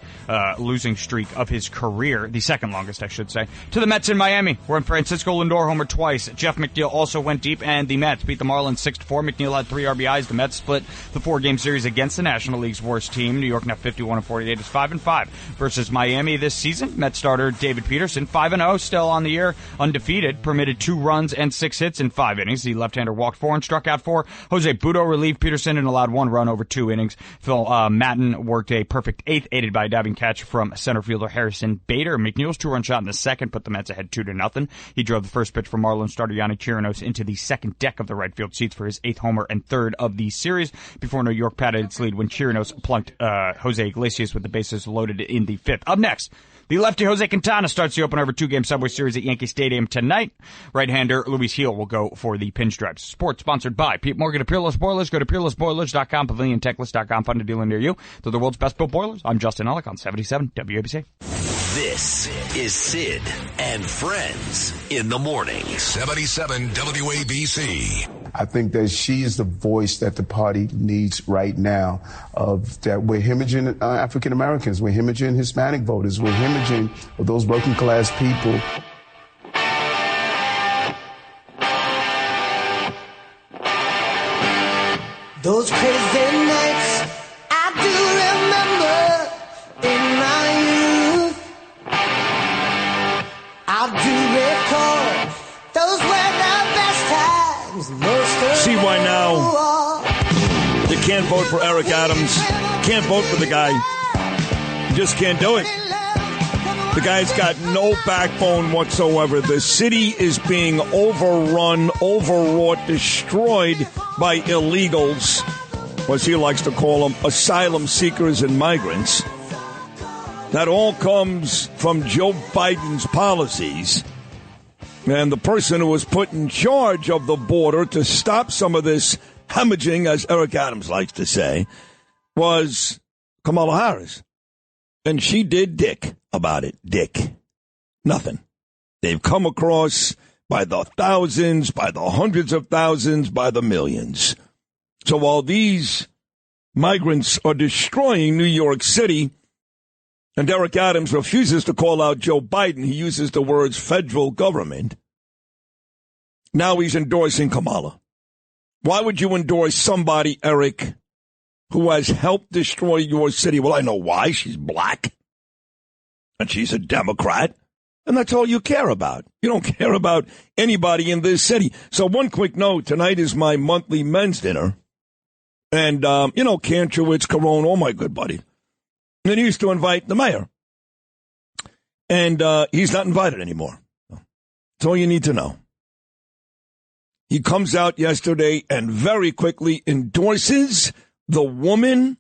losing streak of his career, the 2nd longest, I should say, to the Mets in Miami, where Francisco Lindor homered twice. Jeff McNeil also went deep, and the Mets beat the Marlins 6-4. McNeil had 3 RBIs. The Mets split the 4-game series against the National League's worst team. New York now 51-48 is 5-5 versus Miami this season. Mets starter David Peterson, 5-0, still on the year, undefeated, permitted 2 runs and 6 hits in 5 innings. The left-hander walked 4 and struck out 4. Jose Butto relieved Peterson and allowed 1 run over 2 innings. Phil Matten worked a perfect 8th, aided by a diving catch from center fielder Harrison Bader. McNeil's 2-run shot in the 2nd put the Mets ahead 2-0. He drove the first pitch from Marlins starter Yanni Chirinos into the 2nd deck of the right field seats for his 8th homer and 3rd of the series before New York padded its lead when Chirinos plunked Jose Iglesias with the bases loaded in the 5th. Up next, the lefty Jose Quintana starts the opener of a 2-game Subway Series at Yankee Stadium tonight. Right-hander Luis Gil will go for the pinstripes. Sports sponsored by Pete Morgan of Peerless Boilers. Go to peerlessboilers.com, PavilionTechless.com. Fund a dealer near you. They're the world's best built boilers. I'm Justin Ellick on 77 WABC. This is Sid and Friends in the morning. 77 WABC. I think that she is the voice that the party needs right now. Of that we're hemorrhaging African Americans, we're hemorrhaging Hispanic voters, we're hemorrhaging those working class people. Those crazy nights I do remember in my youth. I do recall those were the best times. See why now you can't vote for Eric Adams, can't vote for the guy. You just can't do it. The guy's got no backbone whatsoever. The city is being overrun, overwrought, destroyed by illegals, as he likes to call them, asylum seekers and migrants. That all comes from Joe Biden's policies. And the person who was put in charge of the border to stop some of this hemorrhaging, as Eric Adams likes to say, was Kamala Harris. And she did dick about it. Dick. Nothing. They've come across by the thousands, by the hundreds of thousands, by the millions. So while these migrants are destroying New York City, and Eric Adams refuses to call out Joe Biden, he uses the words federal government, now he's endorsing Kamala. Why would you endorse somebody, Eric, who has helped destroy your city? Well, I know why. She's black, and she's a Democrat, and that's all you care about. You don't care about anybody in this city. So one quick note, tonight is my monthly men's dinner, and, Kantrowitz, Carone, all my good buddy. And then he used to invite the mayor, and he's not invited anymore. That's all you need to know. He comes out yesterday and very quickly endorses the woman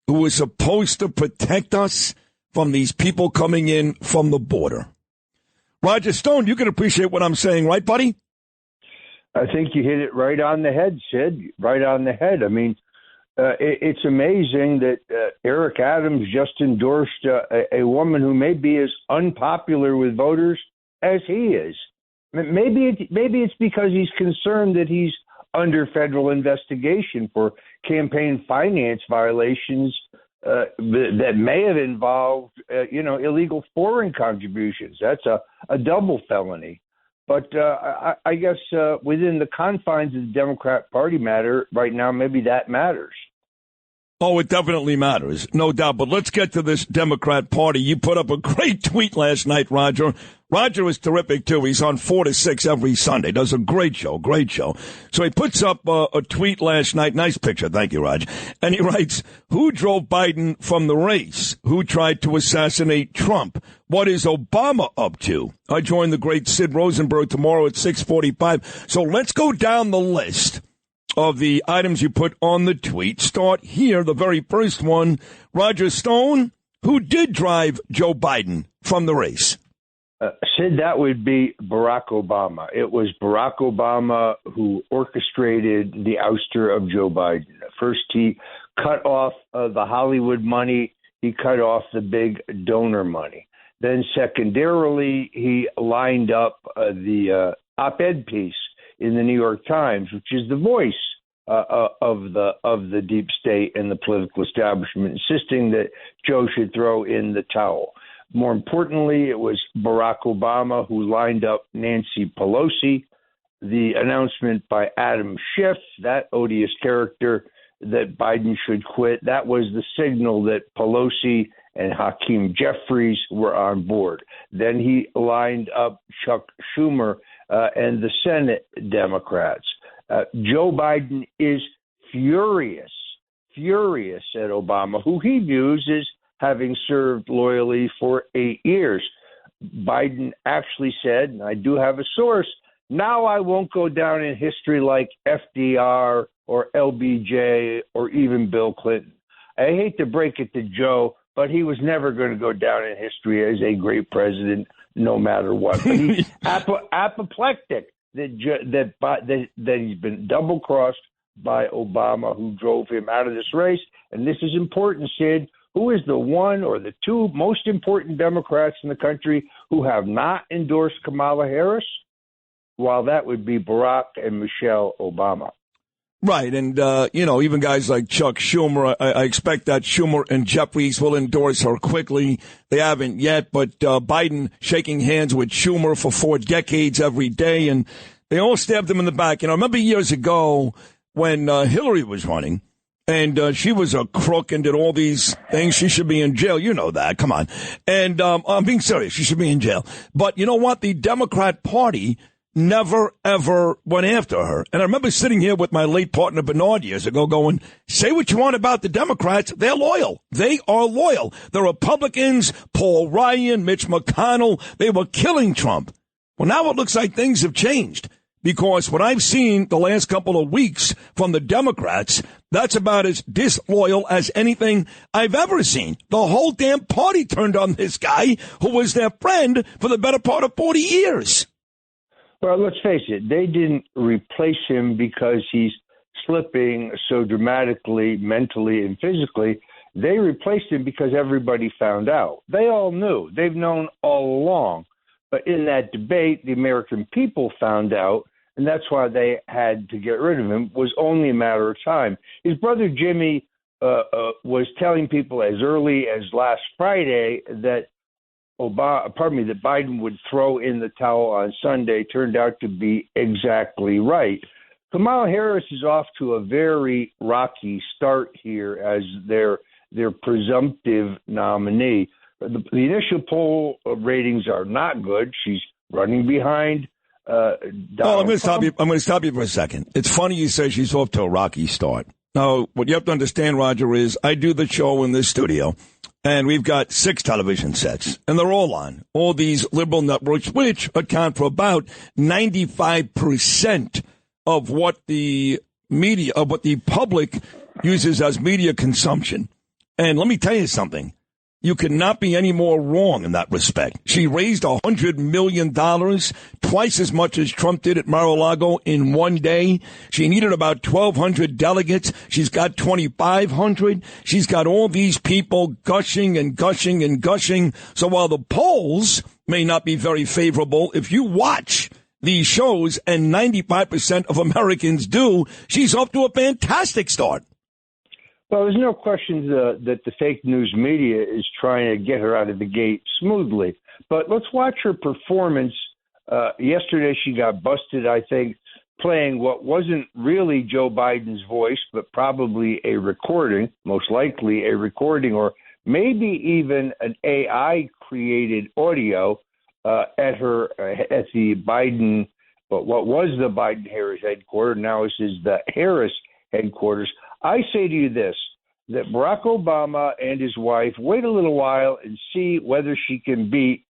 who was supposed to protect us from these people coming in from the border. Roger Stone, you can appreciate what I'm saying, right, buddy? I think you hit it right on the head, Sid. Right on the head. I mean, it's amazing that Eric Adams just endorsed a woman who may be as unpopular with voters as he is. Maybe it's because he's concerned that he's under federal investigation for campaign finance violations that may have involved, illegal foreign contributions. That's a double felony. But I guess within the confines of the Democrat Party matter right now, maybe that matters. Oh, it definitely matters, no doubt. But let's get to this Democrat Party. You put up a great tweet last night, Roger. Roger is terrific, too. He's on 4 to 6 every Sunday. Does a great show, great show. So he puts up a tweet last night. Nice picture. Thank you, Roger. And he writes, who drove Biden from the race? Who tried to assassinate Trump? What is Obama up to? I join the great Sid Rosenberg tomorrow at 6:45. So let's go down the list of the items you put on the tweet. Start here, the very first one. Roger Stone, who did drive Joe Biden from the race? Sid, that would be Barack Obama. It was Barack Obama who orchestrated the ouster of Joe Biden. First, he cut off the Hollywood money. He cut off the big donor money. Then secondarily, he lined up the op-ed piece in the New York Times, which is the voice of the deep state and the political establishment, insisting that Joe should throw in the towel. More importantly, it was Barack Obama who lined up Nancy Pelosi. The announcement by Adam Schiff, that odious character, that Biden should quit, that was the signal that Pelosi and Hakeem Jeffries were on board. Then he lined up Chuck Schumer and the Senate Democrats. Joe Biden is furious at Obama, who he views as having served loyally for 8 years. Biden actually said, and I do have a source, now I won't go down in history like FDR or LBJ or even Bill Clinton. I hate to break it to Joe, but he was never going to go down in history as a great president, no matter what. But he's apoplectic that he's been double-crossed by Obama, who drove him out of this race. And this is important, Sid. Who is the one or the two most important Democrats in the country who have not endorsed Kamala Harris? Well, that would be Barack and Michelle Obama. Right, and, even guys like Chuck Schumer, I expect that Schumer and Jeffries will endorse her quickly. They haven't yet, but Biden shaking hands with Schumer for 4 decades every day, and they all stabbed him in the back. I remember years ago when Hillary was running, and she was a crook and did all these things. She should be in jail. You know that. Come on. And I'm being serious. She should be in jail. But you know what? The Democrat Party never, ever went after her. And I remember sitting here with my late partner Bernard years ago going, say what you want about the Democrats. They're loyal. They are loyal. The Republicans, Paul Ryan, Mitch McConnell, they were killing Trump. Well, now it looks like things have changed. Because what I've seen the last couple of weeks from the Democrats, that's about as disloyal as anything I've ever seen. The whole damn party turned on this guy who was their friend for the better part of 40 years. Well, let's face it. They didn't replace him because he's slipping so dramatically, mentally and physically. They replaced him because everybody found out. They all knew. They've known all along. But in that debate, the American people found out, and that's why they had to get rid of him. It was only a matter of time. His brother Jimmy was telling people as early as last Friday that that Biden would throw in the towel on Sunday. Turned out to be exactly right. Kamala Harris is off to a very rocky start here as their presumptive nominee. The initial poll ratings are not good. She's running behind Donald I'm going to Trump. stop you. I'm going to stop you for a second. It's funny you say she's off to a rocky start. Now, what you have to understand, Roger, is I do the show in this studio, and we've got 6 television sets, and they're all on. All these liberal networks, which account for about 95% of what the media, of what the public uses as media consumption. And let me tell you something. You cannot be any more wrong in that respect. She raised $100 million, twice as much as Trump did at Mar-a-Lago in one day. She needed about 1,200 delegates. She's got 2,500. She's got all these people gushing and gushing and gushing. So while the polls may not be very favorable, if you watch these shows, and 95% of Americans do, she's off to a fantastic start. Well, there's no question that the fake news media is trying to get her out of the gate smoothly. But let's watch her performance. Yesterday, she got busted, I think, playing what wasn't really Joe Biden's voice, but probably a recording, most likely a recording, or maybe even an AI-created audio at the Biden, what was the Biden-Harris headquarters. Now this is the Harris headquarters. I say to you this, that Barack Obama and his wife wait a little while and see whether she can beat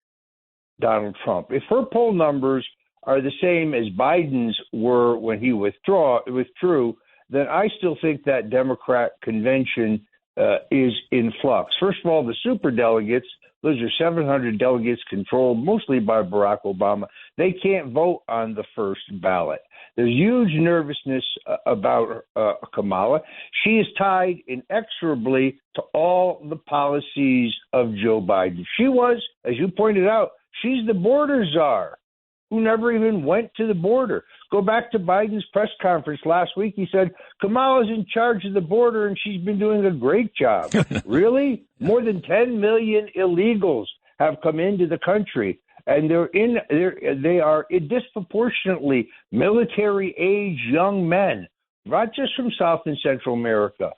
Donald Trump. If her poll numbers are the same as Biden's were when he withdrew, then I still think that Democrat convention is in flux. First of all, the superdelegates, Those are 700 delegates controlled mostly by Barack Obama. They can't vote on the first ballot. There's huge nervousness about Kamala. She is tied inexorably to all the policies of Joe Biden. She was, as you pointed out, she's the border czar who never even went to the border. Go back to Biden's press conference last week. He said, Kamala's in charge of the border and she's been doing a great job. Really? More than 10 million illegals have come into the country, and they are disproportionately military-age young men, not just from South and Central America,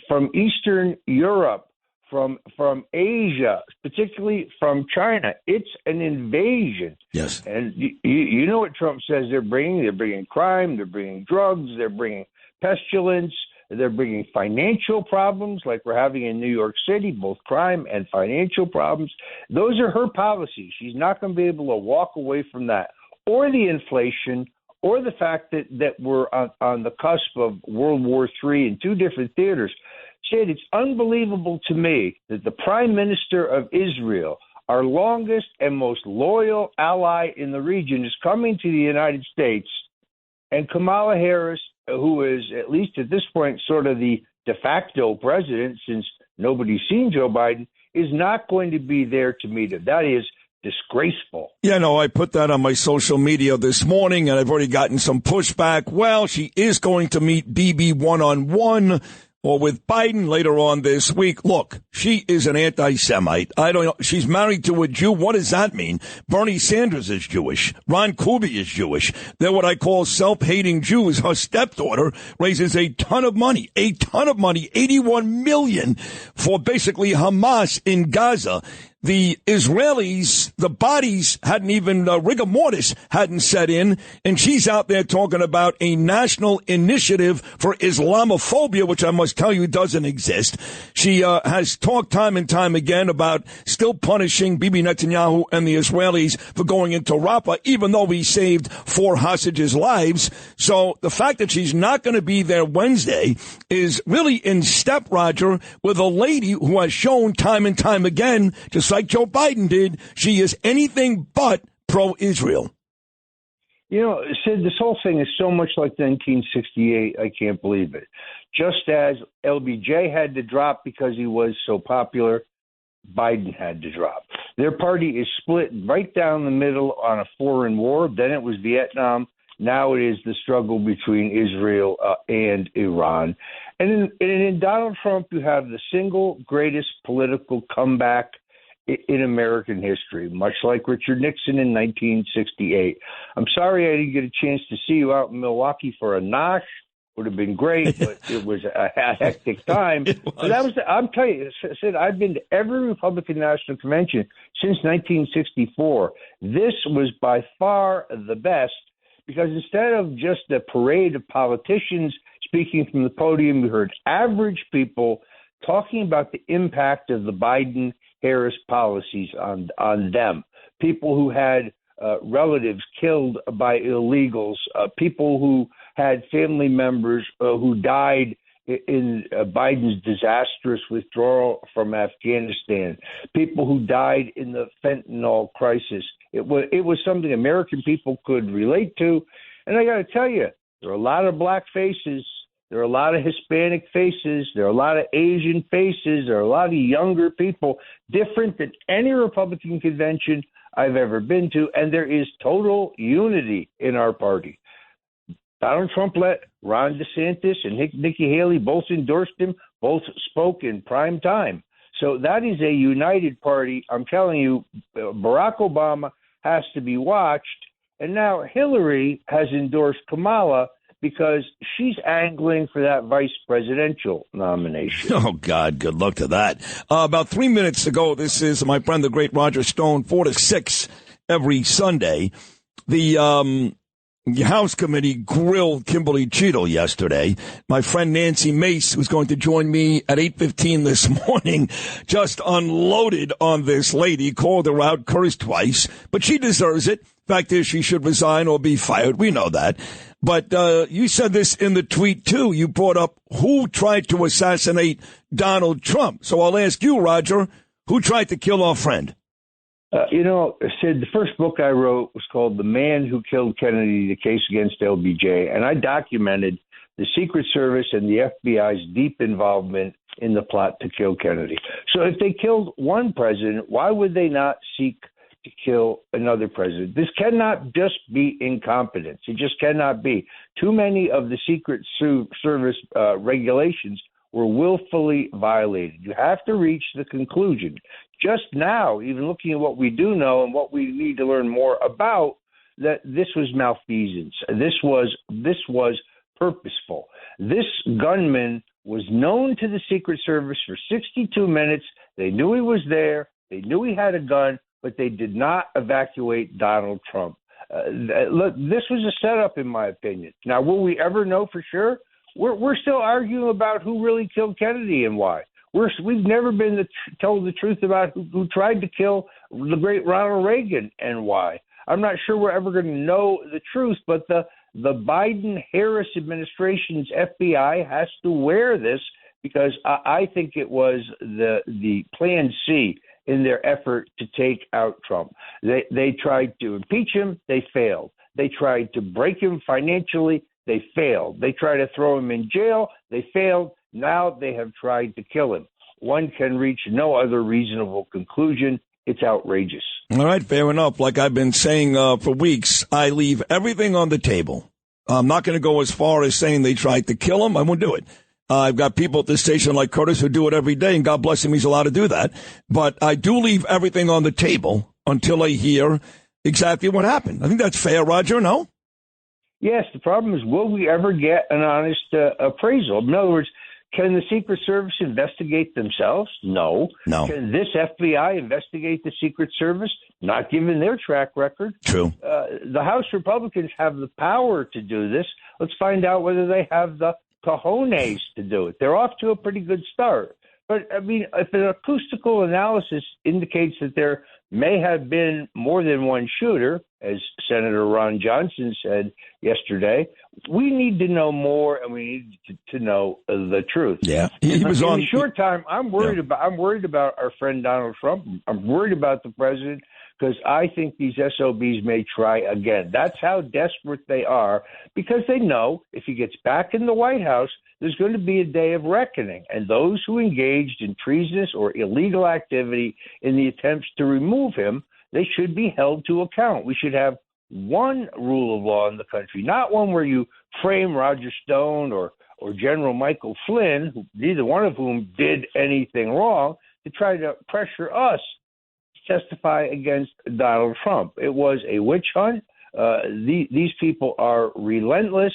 from Eastern Europe, from Asia, particularly from China. It's an invasion. Yes. And you know what Trump says they're bringing? They're bringing crime, they're bringing drugs, they're bringing pestilence, they're bringing financial problems like we're having in New York City, both crime and financial problems. Those are her policies. She's not going to be able to walk away from that, or the inflation, or the fact that we're on the cusp of World War III in two different theaters. Sid, it's unbelievable to me that the Prime Minister of Israel, our longest and most loyal ally in the region, is coming to the United States, and Kamala Harris, who is, at least at this point, sort of the de facto president, since nobody's seen Joe Biden, is not going to be there to meet him. That is disgraceful. Yeah, no, I put that on my social media this morning, and I've already gotten some pushback. Well, she is going to meet Bibi one-on-one or with Biden later on this week. Look, she is an anti-Semite. I don't know. She's married to a Jew. What does that mean? Bernie Sanders is Jewish. Ron Kuby is Jewish. They're what I call self-hating Jews. Her stepdaughter raises a ton of money, $81 million for basically Hamas in Gaza. The Israelis, the bodies hadn't even, rigor mortis hadn't set in, and she's out there talking about a national initiative for Islamophobia, which I must tell you doesn't exist. She has talked time and time again about still punishing Bibi Netanyahu and the Israelis for going into Rafah, even though we saved 4 hostages' lives. So the fact that she's not going to be there Wednesday is really in step, Roger, with a lady who has shown time and time again, just like Joe Biden did, she is anything but pro-Israel. You know, Sid, this whole thing is so much like 1968, I can't believe it. Just as LBJ had to drop because he was so popular, Biden had to drop. Their party is split right down the middle on a foreign war. Then it was Vietnam. Now it is the struggle between Israel and Iran. And in Donald Trump, you have the single greatest political comeback in American history, much like Richard Nixon in 1968. I'm sorry I didn't get a chance to see you out in Milwaukee for a nosh. Would have been great, but it was a hectic time. But I'm telling you, Sid, I've been to every Republican National Convention since 1964. This was by far the best, because instead of just a parade of politicians speaking from the podium, we heard average people talking about the impact of the Biden-Harris policies on them, people who had relatives killed by illegals, people who had family members who died in Biden's disastrous withdrawal from Afghanistan, people who died in the fentanyl crisis. It was something American people could relate to. And I got to tell you, there are a lot of black faces. There are a lot of Hispanic faces. There are a lot of Asian faces. There are a lot of younger people, different than any Republican convention I've ever been to. And there is total unity in our party. Donald Trump let Ron DeSantis and Nikki Haley both endorsed him, both spoke in prime time. So that is a united party. I'm telling you, Barack Obama has to be watched. And now Hillary has endorsed Kamala because she's angling for that vice presidential nomination. Oh, God, good luck to that. About 3 minutes ago, this is my friend, the great Roger Stone, 4 to 6 every Sunday. The House Committee grilled Kimberly Cheatle yesterday. My friend Nancy Mace, who's going to join me at 8:15 this morning, just unloaded on this lady, called her out, cursed twice, but she deserves it. Fact is, she should resign or be fired. We know that. But you said this in the tweet, too. You brought up who tried to assassinate Donald Trump. So I'll ask you, Roger, Who tried to kill our friend? Sid, the first book I wrote was called The Man Who Killed Kennedy, The Case Against LBJ, and I documented the Secret Service and the FBI's deep involvement in the plot to kill Kennedy. So if they killed one president, why would they not seek to kill another president? This cannot just be incompetence. It just cannot be. Too many of the Secret Service regulations were willfully violated. You have to reach the conclusion. Just now, even looking at what we do know and what we need to learn more about, that this was malfeasance. This was purposeful. This gunman was known to the Secret Service for 62 minutes. They knew he was there. They knew he had a gun, but they did not evacuate Donald Trump. Look, this was a setup, in my opinion. Now, will we ever know for sure? We're still arguing about who really killed Kennedy and why. We've never been told the truth about who tried to kill the great Ronald Reagan and why. I'm not sure we're ever going to know the truth, but the Biden-Harris administration's FBI has to wear this because I think it was the plan C in their effort to take out Trump. They tried to impeach him. They failed. They tried to break him financially. They failed. They tried to throw him in jail. They failed. Now they have tried to kill him. One can reach no other reasonable conclusion. It's outrageous. All right, fair enough. Like I've been saying for weeks, I leave everything on the table. I'm not going to go as far as saying they tried to kill him. I won't do it. I've got people at this station like Curtis who do it every day, and God bless him, he's allowed to do that. But I do leave everything on the table until I hear exactly what happened. I think that's fair, Roger, no? Yes, the problem is, will we ever get an honest appraisal? In other words, can the Secret Service investigate themselves? No. Can this FBI investigate the Secret Service? Not given their track record. True. The House Republicans have the power to do this. Let's find out whether they have the cojones to do it. They're off to a pretty good start. But, I mean, if an acoustical analysis indicates that there may have been more than one shooter, as Senator Ron Johnson said yesterday, we need to know more, and we need to know the truth. Yeah, he was in a short time. I'm worried about our friend Donald Trump. I'm worried about the president because I think these SOBs may try again. That's how desperate they are, because they know if he gets back in the White House, there's going to be a day of reckoning, and those who engaged in treasonous or illegal activity in the attempts to remove him, they should be held to account. We should have one rule of law in the country, not one where you frame Roger Stone or General Michael Flynn, neither one of whom did anything wrong, to try to pressure us to testify against Donald Trump. It was a witch hunt. These people are relentless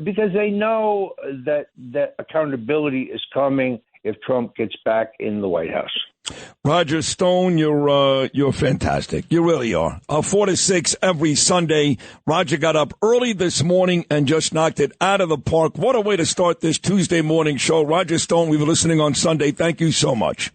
because they know that accountability is coming if Trump gets back in the White House. Roger Stone, you're fantastic. You really are. 4 to 6 every Sunday. Roger got up early this morning and just knocked it out of the park. What a way to start this Tuesday morning show. Roger Stone, we were listening on Sunday. Thank you so much.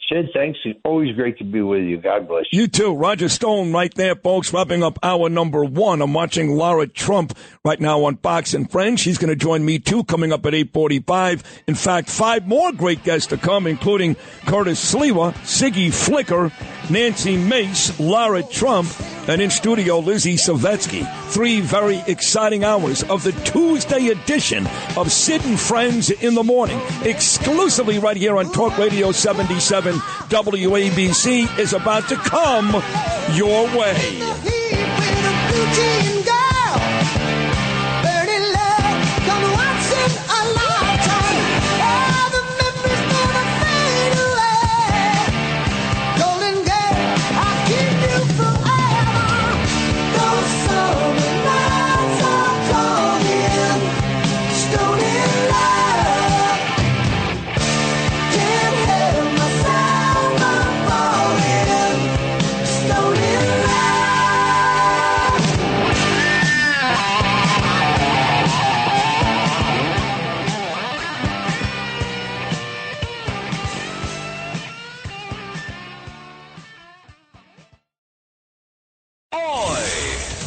Sid, thanks. It's always great to be with you. God bless you. You too. Roger Stone right there, folks, wrapping up hour number 1. I'm watching Lara Trump right now on Fox and Friends. She's going to join me, too, coming up at 8:45. In fact, 5 more great guests to come, including Curtis Sliwa, Siggy Flicker, Nancy Mace, Lara Trump, and in studio, Lizzy Savetsky. 3 very exciting hours of the Tuesday edition of Sid and Friends in the Morning, exclusively right here on Talk Radio 77. WABC is about to come your way.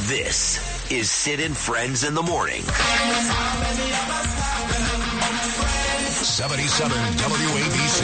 This is Sid and Friends in the Morning. 77 WABC.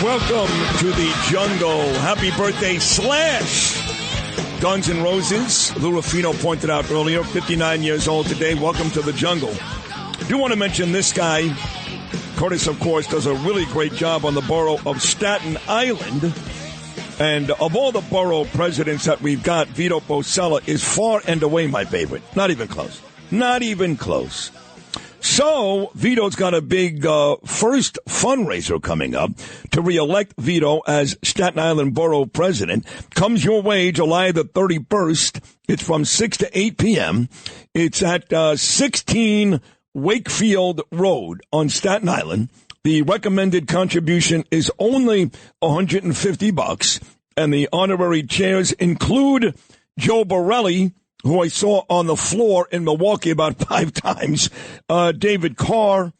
Welcome to the jungle. Happy birthday, Slash. Guns N' Roses. Lou Rufino pointed out earlier, 59 years old today. Welcome to the jungle. I do want to mention this guy. Curtis, of course, does a really great job on the borough of Staten Island. And of all the borough presidents that we've got, Vito Fossella is far and away my favorite. Not even close. Not even close. So, Vito's got a big first fundraiser coming up to reelect Vito as Staten Island Borough President. Comes your way July the 31st. It's from 6 to 8 p.m. It's at 16 Wakefield Road on Staten Island. The recommended contribution is only $150, and the honorary chairs include Joe Borelli, who I saw on the floor in Milwaukee about 5 times, David Carr,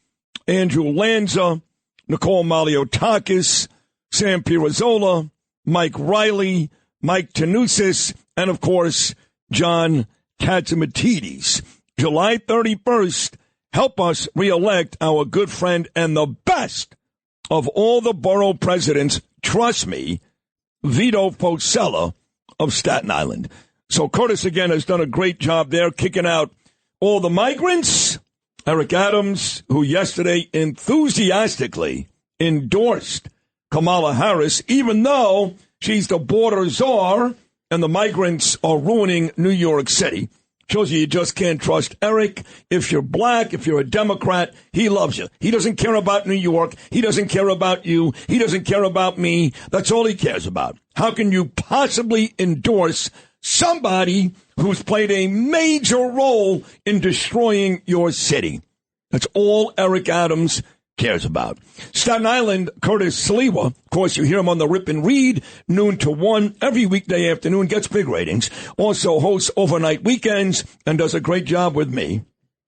Andrew Lanza, Nicole Maliotakis, Sam Pirazzolla, Mike Riley, Mike Tanusis, and, of course, John Katsimatidis. July 31st, help us reelect our good friend and the best of all the borough presidents, trust me, Vito Fossella of Staten Island. So Curtis, again, has done a great job there, kicking out all the migrants. Eric Adams, who yesterday enthusiastically endorsed Kamala Harris, even though she's the border czar and the migrants are ruining New York City. Shows you just can't trust Eric. If you're black, if you're a Democrat, he loves you. He doesn't care about New York. He doesn't care about you. He doesn't care about me. That's all he cares about. How can you possibly endorse somebody who's played a major role in destroying your city? That's all Eric Adams cares about. Staten Island, Curtis Sliwa, of course, you hear him on the Rip and Read, noon to 1, every weekday afternoon, gets big ratings. Also hosts overnight weekends and does a great job with me.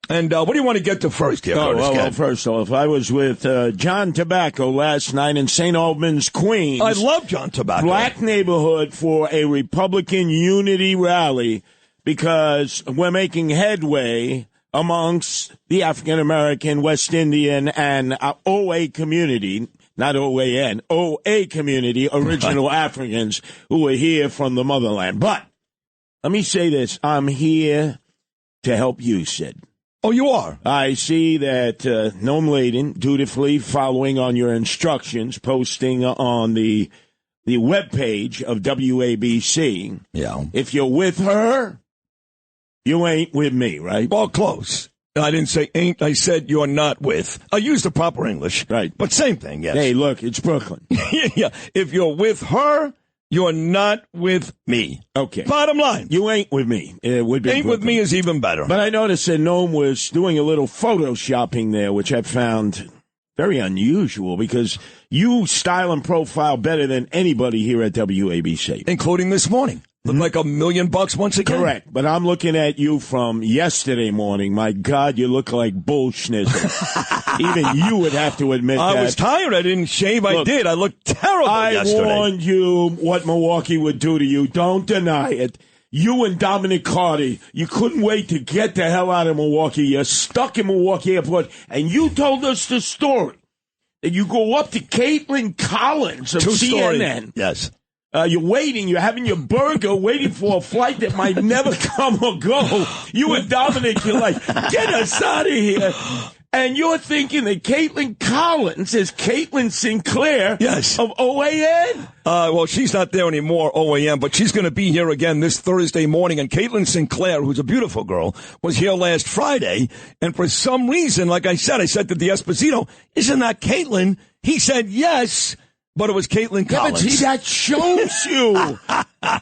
And what do you want to get to first here, Curtis? Well, first off, I was with John Tobacco last night in St. Albans, Queens. I love John Tobacco. Black neighborhood for a Republican unity rally because we're making headway amongst the African-American, West Indian, and OA community, not OAN, OA community, original Africans who are here from the motherland. But let me say this. I'm here to help you, Sid. Oh, you are? I see that Noam Laden, dutifully following on your instructions, posting on the webpage of WABC. Yeah. If you're with her, you ain't with me, right? Well, close. I didn't say ain't. I said you're not with. I used the proper English. Right. But same thing, yes. Hey, look, it's Brooklyn. Yeah. If you're with her, you're not with me. Okay. Bottom line. You ain't with me. It would be ain't Brooklyn. with me is even better. But I noticed that Noam was doing a little photoshopping there, which I found very unusual because you style and profile better than anybody here at WABC. Including this morning. Look like $1 million once again. Correct. But I'm looking at you from yesterday morning. My God, you look like bull schnizzle. Even you would have to admit that. I was tired. I didn't shave. I did. I looked terrible yesterday. I warned you what Milwaukee would do to you. Don't deny it. You and Dominic Carter, you couldn't wait to get the hell out of Milwaukee. You're stuck in Milwaukee Airport. And you told us the story. That you go up to Caitlin Collins of CNN. Yes. You're waiting. You're having your burger, waiting for a flight that might never come or go. You and Dominic, you're like, get us out of here. And you're thinking that Caitlin Collins is Caitlin Sinclair of OAN? Well, she's not there anymore, OAN, but she's going to be here again this Thursday morning. And Caitlin Sinclair, who's a beautiful girl, was here last Friday. And for some reason, like I said to D'Esposito, isn't that Caitlin? He said yes. But it was Caitlin Collins. Yeah, but see, that shows you.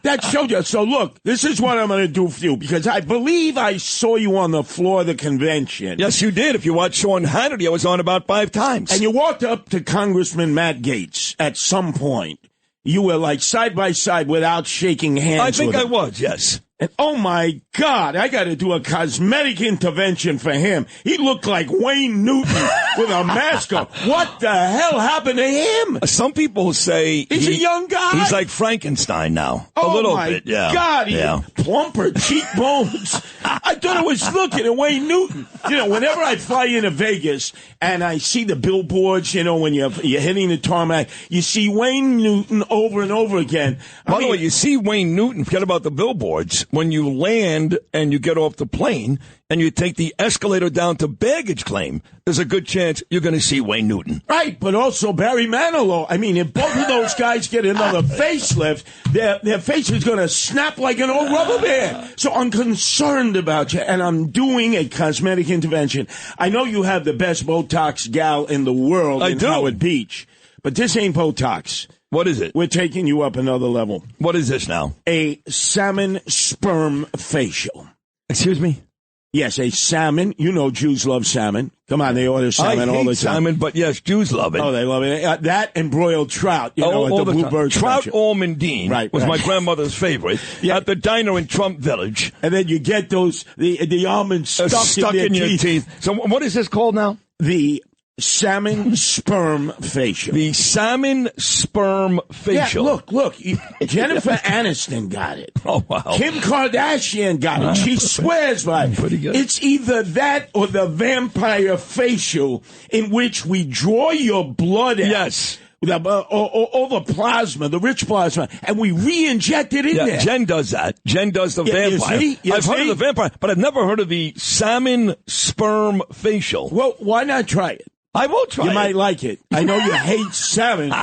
That showed you. So, look, this is what I'm going to do for you, because I believe I saw you on the floor of the convention. Yes, you did. If you watched Sean Hannity, I was on about 5 times. And you walked up to Congressman Matt Gaetz at some point. You were, like, side by side without shaking hands I think with him. I was, yes. And oh my God, I got to do a cosmetic intervention for him. He looked like Wayne Newton with a mask on. What the hell happened to him? Some people say he's a young guy. He's like Frankenstein now. Oh a little my bit, yeah. God, he had plumper cheekbones. I thought I was looking at Wayne Newton. You know, whenever I fly into Vegas and I see the billboards, you know, when you're hitting the tarmac, you see Wayne Newton over and over again. By the way, you see Wayne Newton, forget about the billboards, when you land and you get off the plane and you take the escalator down to baggage claim, there's a good chance you're going to see Wayne Newton. Right, but also Barry Manilow. I mean, if both of those guys get another facelift, their face is going to snap like an old rubber band. So I'm concerned about you, and I'm doing a cosmetic intervention. I know you have the best Botox gal in the world in Howard Beach, but this ain't Botox. What is it? We're taking you up another level. What is this now? A salmon sperm facial. Excuse me? Yes, a salmon. You know Jews love salmon. Come on, they order salmon all the time. I hate salmon, but yes, Jews love it. Oh, they love it. That and broiled trout, you know, at the Bluebird Trout special. almondine was my grandmother's favorite at the diner in Trump Village. And then you get those, the almonds stuck in your teeth. So what is this called now? The salmon sperm facial. The salmon sperm facial. Yeah, look. Jennifer Aniston got it. Oh, wow. Kim Kardashian got it. She swears by it. Pretty good. It's either that or the vampire facial in which we draw your blood out. Yes. All the plasma, the rich plasma, and we re-inject it in there. Jen does that. Jen does the vampire. I've heard of the vampire, but I've never heard of the salmon sperm facial. Well, why not try it? I will try it. You might like it. I know you hate salmon,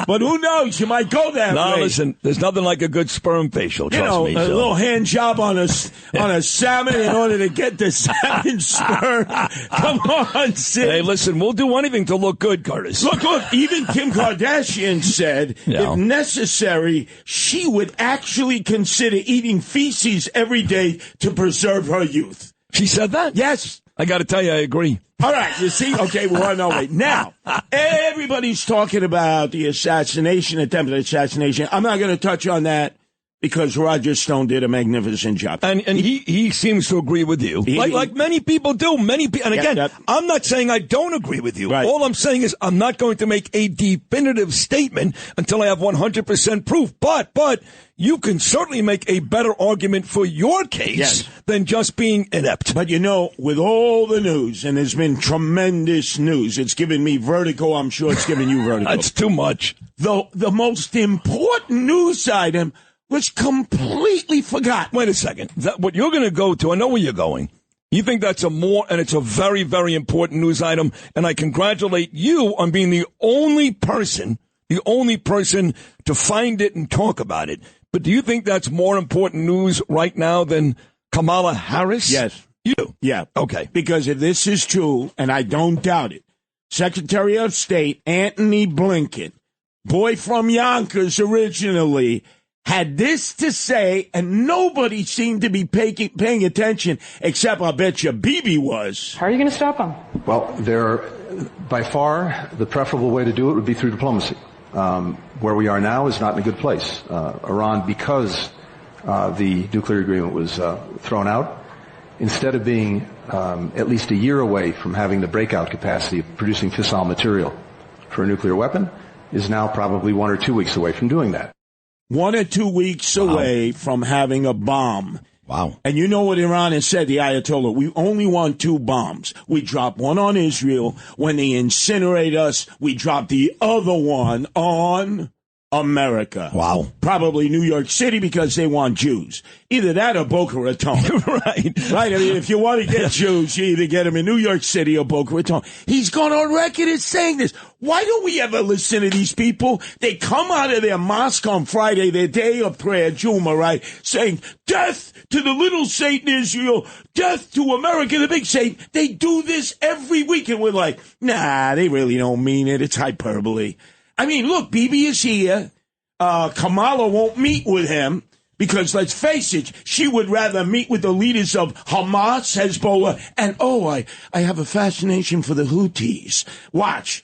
but who knows? You might go that way. No, listen, there's nothing like a good sperm facial, trust me. A little hand job on a salmon in order to get the salmon sperm. Come on, Sid. Hey, listen, we'll do anything to look good, Curtis. Look, even Kim Kardashian said, if necessary, she would actually consider eating feces every day to preserve her youth. She said that? Yes. I got to tell you, I agree. All right, you see? Okay, we're on our way. Now, everybody's talking about the attempted assassination. I'm not going to touch on that because Roger Stone did a magnificent job. And he seems to agree with you. Like many people do. And again, I'm not saying I don't agree with you. Right. All I'm saying is I'm not going to make a definitive statement until I have 100% proof. But you can certainly make a better argument for your case than just being inept. But you know, with all the news, and there's been tremendous news, it's given me vertigo. I'm sure it's given you vertigo. That's too much. The most important news item was completely forgotten. Wait a second. What you're going to go to, I know where you're going. You think that's it's a very, very important news item, and I congratulate you on being the only person to find it and talk about it. But do you think that's more important news right now than Kamala Harris? Yes. You do? Yeah. Okay. Because if this is true, and I don't doubt it, Secretary of State Antony Blinken, boy from Yonkers originally, had this to say, and nobody seemed to be paying attention, except I bet you Bibi was. How are you going to stop him? Well, by far, the preferable way to do it would be through diplomacy. Where we are now is not in a good place. Iran, because the nuclear agreement was thrown out, instead of being at least a year away from having the breakout capacity of producing fissile material for a nuclear weapon, is now probably 1 or 2 weeks away from doing that. 1 or 2 weeks away from having a bomb. Wow. And you know what Iran has said, the Ayatollah? We only want 2 bombs. We drop one on Israel. When they incinerate us, we drop the other one on America. Wow. Probably New York City because they want Jews. Either that or Boca Raton. Right. I mean, if you want to get Jews, you either get them in New York City or Boca Raton. He's gone on record as saying this. Why don't we ever listen to these people? They come out of their mosque on Friday, their day of prayer, Juma, right, saying, death to the little Satan Israel, death to America, the big Satan. They do this every week, and we're like, nah, they really don't mean it. It's hyperbole. I mean, look, Bibi is here. Kamala won't meet with him because, let's face it, she would rather meet with the leaders of Hamas, Hezbollah, and, I have a fascination for the Houthis. Watch.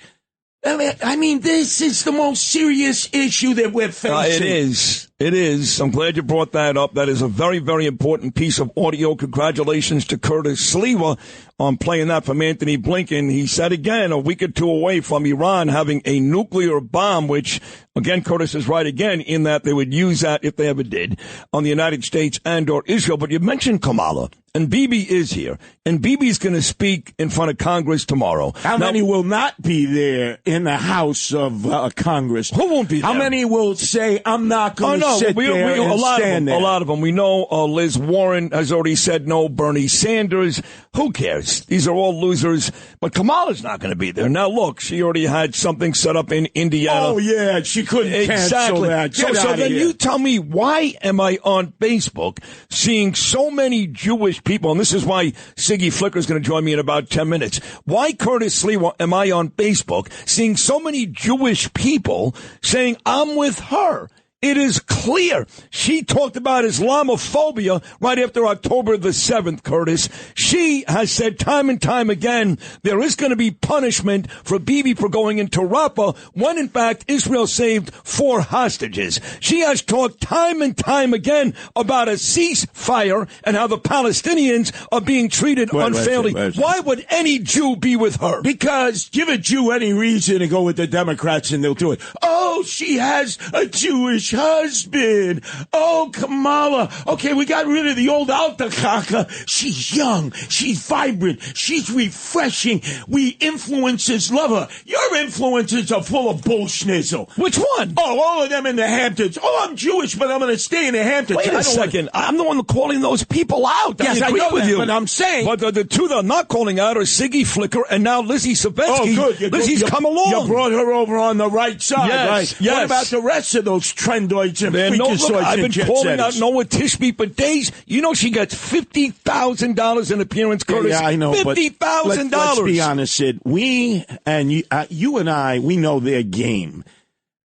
I mean, this is the most serious issue that we're facing. It is. It is. I'm glad you brought that up. That is a very, very important piece of audio. Congratulations to Curtis Sliwa on playing that from Anthony Blinken. He said again, a week or two away from Iran having a nuclear bomb, which, again, Curtis is right again in that they would use that, if they ever did, on the United States and or Israel. But you mentioned Kamala, and Bibi is here, and Bibi's going to speak in front of Congress tomorrow. How many will not be there in the House of Congress? Who won't be there? How many will say, I'm not going to sit there and stand there? A lot of them. We know Liz Warren has already said no. Bernie Sanders. Who cares? These are all losers. But Kamala's not going to be there. Now, look, she already had something set up in Indiana. Oh, yeah, she couldn't cancel that. So then you tell me, why am I on Facebook seeing so many Jewish people, and this is why Siggy Flicker is going to join me in about 10 minutes. Why, Curtis Sliwa, am I on Facebook seeing so many Jewish people saying I'm with her? It is clear. She talked about Islamophobia right after October the 7th, Curtis. She has said time and time again there is going to be punishment for Bibi for going into Rafah when, in fact, Israel saved 4 hostages. She has talked time and time again about a ceasefire and how the Palestinians are being treated unfairly. Why would any Jew be with her? Because give a Jew any reason to go with the Democrats and they'll do it. Oh, she has a Jewish husband. Oh, Kamala. Okay, we got rid of the old Alta Kaka. She's young. She's vibrant. She's refreshing. We influencers love her. Your influencers are full of bullschnizzle. Which one? Oh, all of them in the Hamptons. Oh, I'm Jewish, but I'm going to stay in the Hamptons. Wait a second. I'm the one calling those people out. Yes, I know with that, but I'm saying. But the two that are not calling out are Siggy Flicker and now Lizzy Savetsky. Oh, good. Lizzy's come along. You brought her over on the right side, right? Yes. What about the rest of those trendoids and freakazoids I've been and calling out Noah Tishby for days. You know she gets $50,000 in appearance, Curtis. Yeah, I know. $50,000. Let's be honest, Sid. We and you and I, we know their game.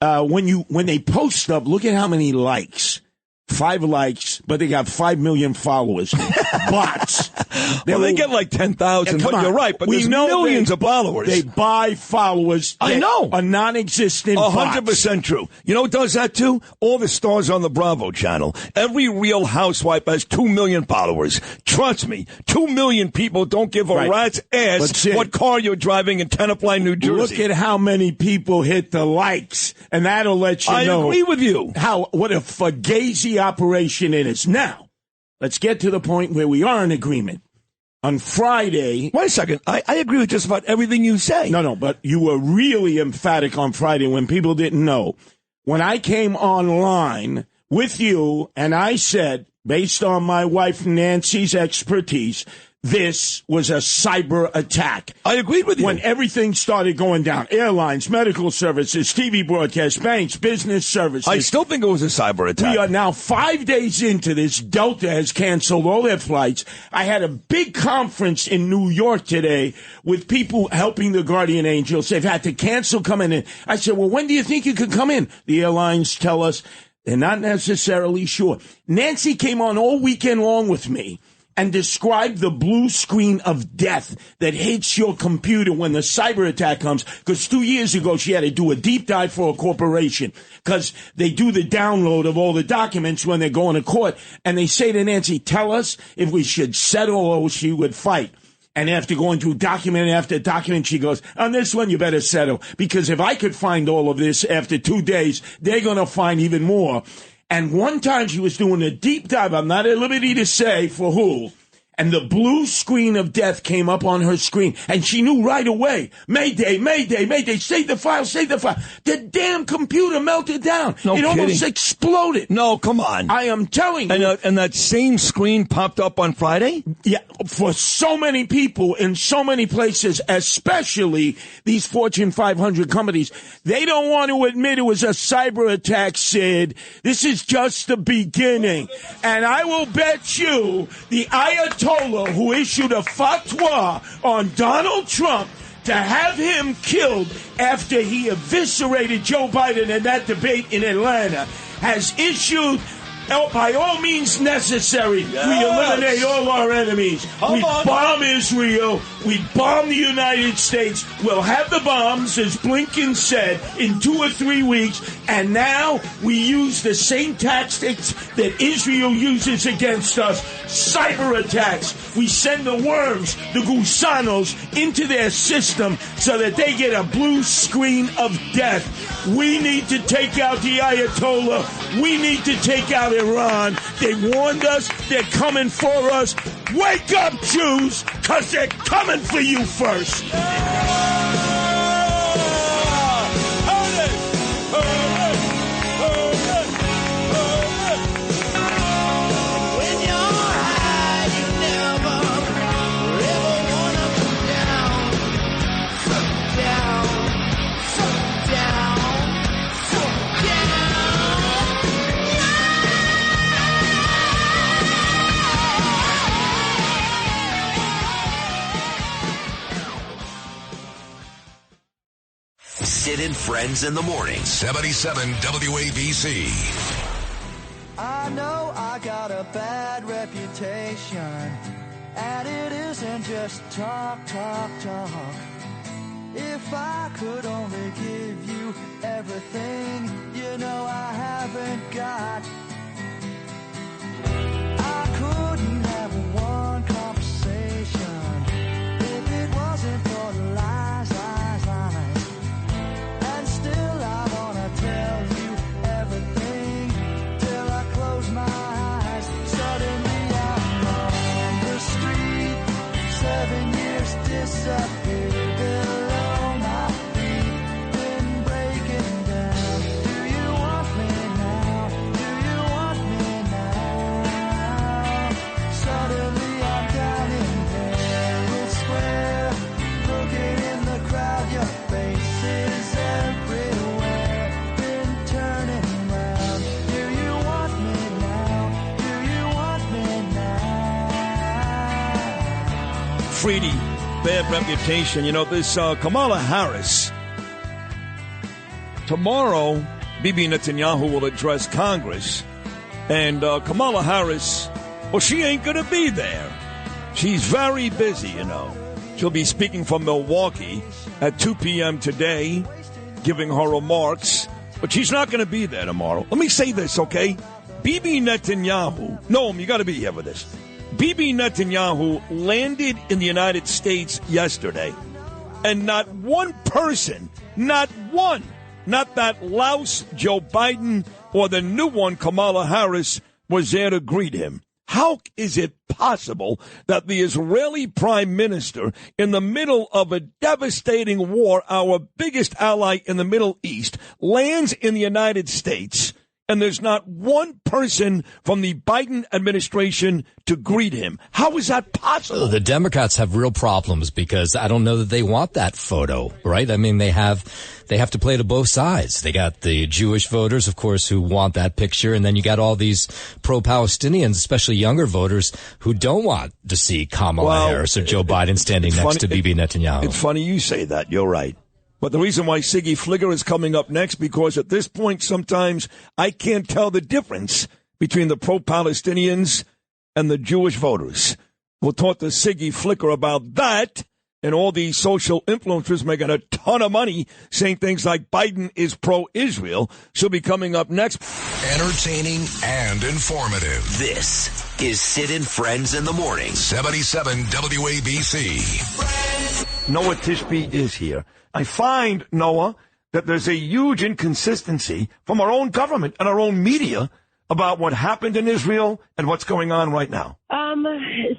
When they post up, look at how many likes. 5 likes, but they got 5 million followers. Bots. They get like 10,000, but you're right. But there's millions of followers. They buy followers. I know. A non-existent 100% true. You know what does that too? All the stars on the Bravo channel. Every Real Housewife has 2 million followers. Trust me, 2 million people don't give a rat's ass what car you're driving in Tenafly, New Jersey. Look at how many people hit the likes, and that'll let you know. I agree with you. What a fugazi operation it is. Now, let's get to the point where we are in agreement. On Friday... Wait a second. I agree with just about everything you say. No, but you were really emphatic on Friday when people didn't know. When I came online with you and I said, based on my wife Nancy's expertise, this was a cyber attack. I agreed with you. When everything started going down, airlines, medical services, TV broadcasts, banks, business services. I still think it was a cyber attack. We are now 5 days into this. Delta has canceled all their flights. I had a big conference in New York today with people helping the Guardian Angels. They've had to cancel coming in. I said, well, when do you think you could come in? The airlines tell us they're not necessarily sure. Nancy came on all weekend long with me and describe the blue screen of death that hits your computer when the cyber attack comes. Because 2 years ago, she had to do a deep dive for a corporation because they do the download of all the documents when they're going to court. And they say to Nancy, tell us if we should settle or she would fight. And after going through document after document, she goes, on this one, you better settle. Because if I could find all of this after 2 days, they're going to find even more. And one time she was doing a deep dive, I'm not at liberty to say for who, and the blue screen of death came up on her screen, and she knew right away, Mayday, Mayday, Mayday, save the file, save the file. The damn computer melted down. No kidding. Almost exploded. No, come on. I am telling you. And that same screen popped up on Friday? Yeah, for so many people in so many places, especially these Fortune 500 companies, they don't want to admit it was a cyber attack, Sid. This is just the beginning. And I will bet you the Ayatollah who issued a fatwa on Donald Trump to have him killed after he eviscerated Joe Biden in that debate in Atlanta has issued by all means necessary, yes. we eliminate all our enemies. We bomb Israel. We bomb the United States. We'll have the bombs, as Blinken said, in 2 or 3 weeks. And now we use the same tactics that Israel uses against us, cyber attacks. We send the worms, the gusanos, into their system so that they get a blue screen of death. We need to take out the Ayatollah. We need to take out Iran. They warned us. They're coming for us. Wake up, Jews, because they're coming for you first. Sid and Friends in the morning. 77 WABC. I know I got a bad reputation, and it isn't just talk. If I could only give you everything, you know I haven't got. I couldn't have one conversation if it wasn't for the lies. And still I wanna tell you everything till I close my eyes. Suddenly I'm on the street, 7 years disappeared below my feet, been breaking down. Do you want me now? Do you want me now? Suddenly I'm down in Herald Square, looking in the crowd, your face is everywhere, been turning round. Do you want me now? Do you want me now? Freedy, bad reputation. You know, this Kamala Harris, tomorrow, Bibi Netanyahu will address Congress. And Kamala Harris, well, she ain't going to be there. She's very busy, you know. She'll be speaking from Milwaukee at 2 p.m. today, giving her remarks. But she's not going to be there tomorrow. Let me say this, okay? Bibi Netanyahu, Noam, you got to be here for this. Bibi Netanyahu landed in the United States yesterday, and not one person, not one, not that louse Joe Biden or the new one Kamala Harris was there to greet him. How is it possible that the Israeli prime minister, in the middle of a devastating war, our biggest ally in the Middle East, lands in the United States, and there's not one person from the Biden administration to greet him? How is that possible? The Democrats have real problems because I don't know that they want that photo, right? I mean, they have to play to both sides. They got the Jewish voters, of course, who want that picture, and then you got all these pro-Palestinians, especially younger voters, who don't want to see Kamala Harris or Joe Biden standing next to Bibi Netanyahu. It's funny you say that. You're right. But the reason why Siggy Flicker is coming up next, because at this point, sometimes I can't tell the difference between the pro-Palestinians and the Jewish voters. We'll talk to Siggy Flicker about that, and all these social influencers making a ton of money saying things like Biden is pro-Israel. She'll be coming up next. Entertaining and informative. This is Sid and Friends in the morning. 77 WABC. Noah Tishby is here. I find, Noah, that there's a huge inconsistency from our own government and our own media about what happened in Israel and what's going on right now.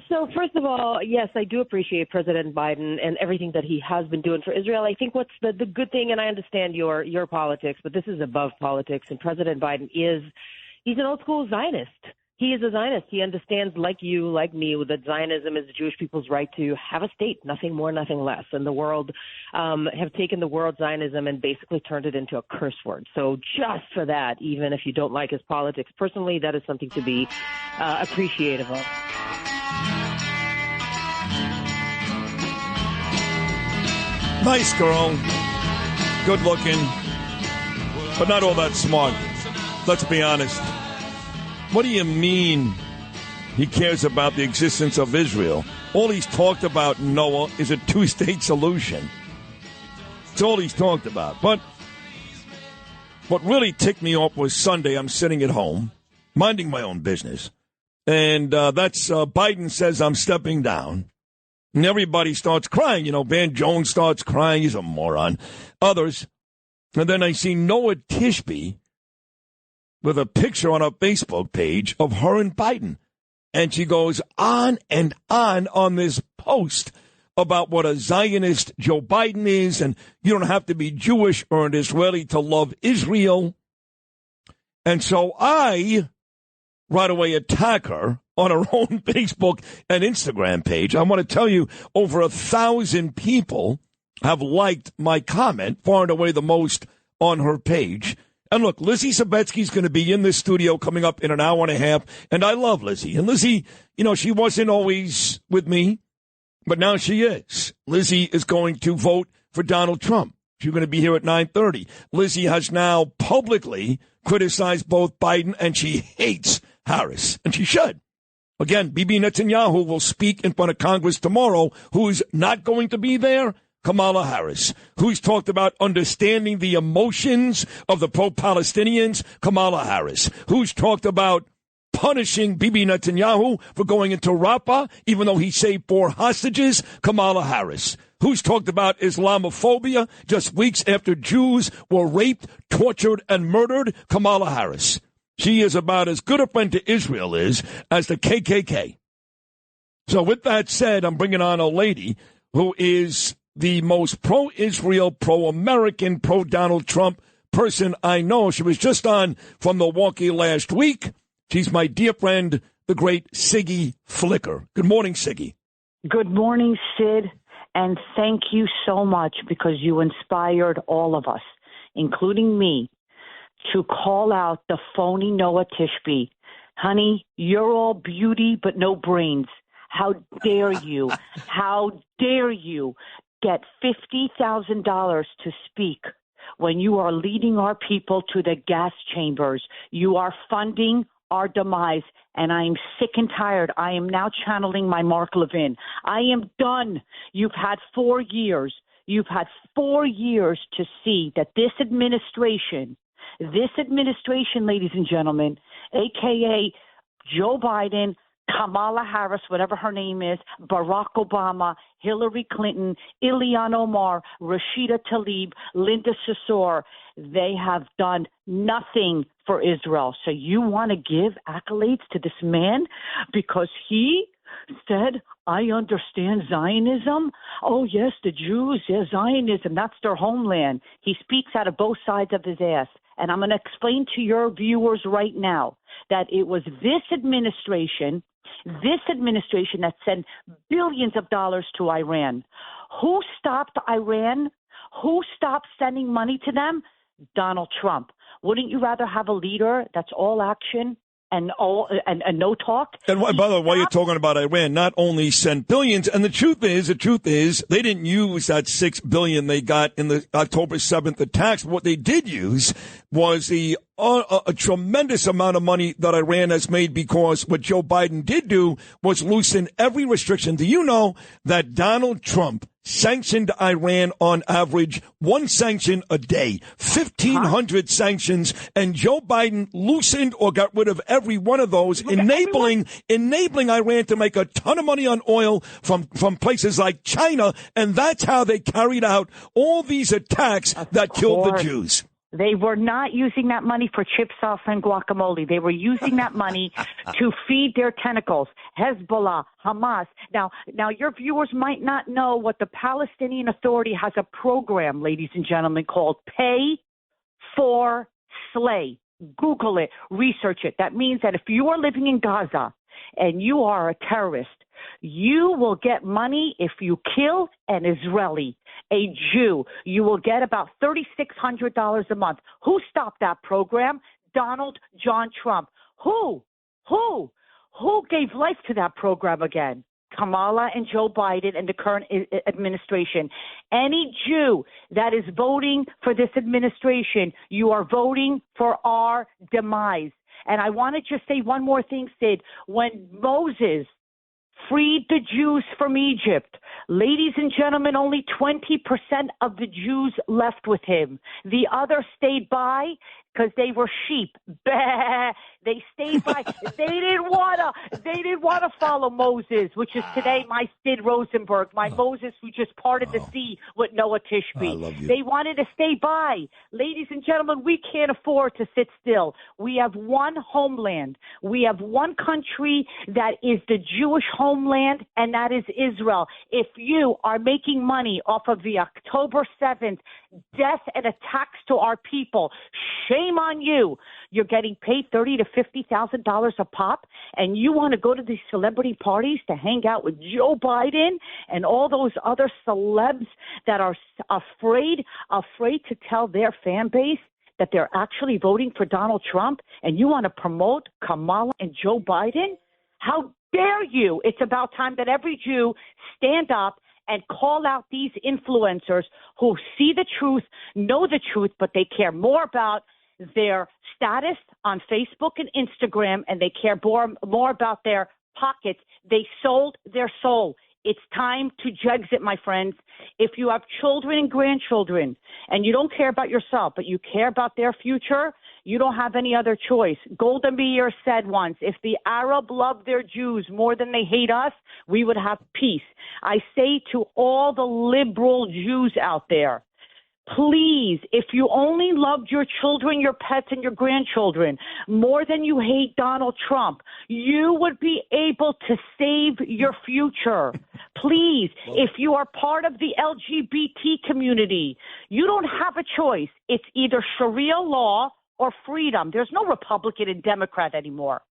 So first of all, yes, I do appreciate President Biden and everything that he has been doing for Israel. I think what's the good thing, and I understand your politics, but this is above politics, and President Biden he's an old school Zionist. He is a Zionist. He understands, like you, like me, that Zionism is the Jewish people's right to have a state, nothing more, nothing less. And the world have taken the word Zionism and basically turned it into a curse word. So just for that, even if you don't like his politics, personally, that is something to be appreciative of. Nice girl, good looking, but not all that smart. Let's be honest. What do you mean he cares about the existence of Israel? All he's talked about, Noah, is a two-state solution. That's all he's talked about. But what really ticked me off was Sunday. I'm sitting at home, minding my own business. And that's Biden says I'm stepping down. And everybody starts crying. You know, Van Jones starts crying. He's a moron. Others. And then I see Noah Tishby with a picture on her Facebook page of her and Biden. And she goes on and on this post about what a Zionist Joe Biden is, and you don't have to be Jewish or an Israeli to love Israel. And so I right away attack her on her own Facebook and Instagram page. I want to tell you, over 1,000 people have liked my comment, far and away the most on her page. And look, Lizzy Savetsky is going to be in this studio coming up in an hour and a half, and I love Lizzy. And Lizzy, you know, she wasn't always with me, but now she is. Lizzy is going to vote for Donald Trump. She's going to be here at 9:30. Lizzy has now publicly criticized both Biden, and she hates Harris, and she should. Again, Bibi Netanyahu will speak in front of Congress tomorrow. Who's not going to be there? Kamala Harris. Who's talked about understanding the emotions of the pro-Palestinians? Kamala Harris. Who's talked about punishing Bibi Netanyahu for going into Rafah, even though he saved 4 hostages? Kamala Harris. Who's talked about Islamophobia just weeks after Jews were raped, tortured, and murdered? Kamala Harris. She is about as good a friend to Israel is as the KKK. So with that said, I'm bringing on a lady who is the most pro-Israel, pro-American, pro-Donald Trump person I know. She was just on from Milwaukee last week. She's my dear friend, the great Siggy Flicker. Good morning, Siggy. Good morning, Sid, and thank you so much because you inspired all of us, including me, to call out the phony Noah Tishby. Honey, you're all beauty but no brains. How dare you? How dare you get $50,000 to speak when you are leading our people to the gas chambers? You are funding our demise, and I am sick and tired. I am now channeling my Mark Levin. I am done. You've had 4 years. You've had 4 years to see that this administration, ladies and gentlemen, a.k.a. Joe Biden, Kamala Harris, whatever her name is, Barack Obama, Hillary Clinton, Ilhan Omar, Rashida Tlaib, Linda Sarsour, they have done nothing for Israel. So you want to give accolades to this man because he said, I understand Zionism? Oh, yes, the Jews, yeah, Zionism, that's their homeland. He speaks out of both sides of his ass. And I'm going to explain to your viewers right now that it was this administration that sent billions of dollars to Iran. Who stopped Iran? Who stopped sending money to them? Donald Trump. Wouldn't you rather have a leader that's all action and no talk? And by the way, while you're talking about Iran, not only sent billions, and the truth is, they didn't use that $6 billion they got in the October 7th attacks. What they did use was a tremendous amount of money that Iran has made, because what Joe Biden did do was loosen every restriction. Do you know that Donald Trump sanctioned Iran on average 1 sanction a day, 1,500 sanctions, and Joe Biden loosened or got rid of every one of those, enabling Iran to make a ton of money on oil from places like China, and that's how they carried out all these attacks that killed the Jews. They were not using that money for chip sauce and guacamole. They were using that money to feed their tentacles. Hezbollah, Hamas. Now, your viewers might not know what the Palestinian Authority has a program, ladies and gentlemen, called Pay for Slay. Google it, research it. That means that if you are living in Gaza and you are a terrorist, you will get money if you kill an Israeli, a Jew. You will get about $3,600 a month. Who stopped that program? Donald John Trump. Who gave life to that program again? Kamala and Joe Biden and the current administration. Any Jew that is voting for this administration, you are voting for our demise. And I want to just say one more thing, Sid. When Moses freed the Jews from Egypt, ladies and gentlemen, only 20% of the Jews left with him. The others stayed by because they were sheep. Bah! They stayed by. They didn't wanna follow Moses, which is today my Sid Rosenberg, my Moses who just parted the sea with Noah Tishby. I love you. They wanted to stay by. Ladies and gentlemen, we can't afford to sit still. We have one homeland. We have one country that is the Jewish homeland, and that is Israel. If you are making money off of the October 7th death and attacks to our people, shame on you. You're getting paid $30,000 to $50,000 a pop, and you want to go to these celebrity parties to hang out with Joe Biden and all those other celebs that are afraid to tell their fan base that they're actually voting for Donald Trump, and you want to promote Kamala and Joe Biden? How dare you? It's about time that every Jew stand up and call out these influencers who see the truth, know the truth, but they care more about their status on Facebook and Instagram, and they care more about their pockets. They sold their soul. It's time to Jexit, my friends. If you have children and grandchildren and you don't care about yourself, but you care about their future, you don't have any other choice. Golda Meir said once, if the Arab loved their Jews more than they hate us, we would have peace. I say to all the liberal Jews out there, please, if you only loved your children, your pets, and your grandchildren more than you hate Donald Trump, you would be able to save your future. Please, if you are part of the LGBT community, you don't have a choice. It's either Sharia law or freedom. There's no Republican and Democrat anymore.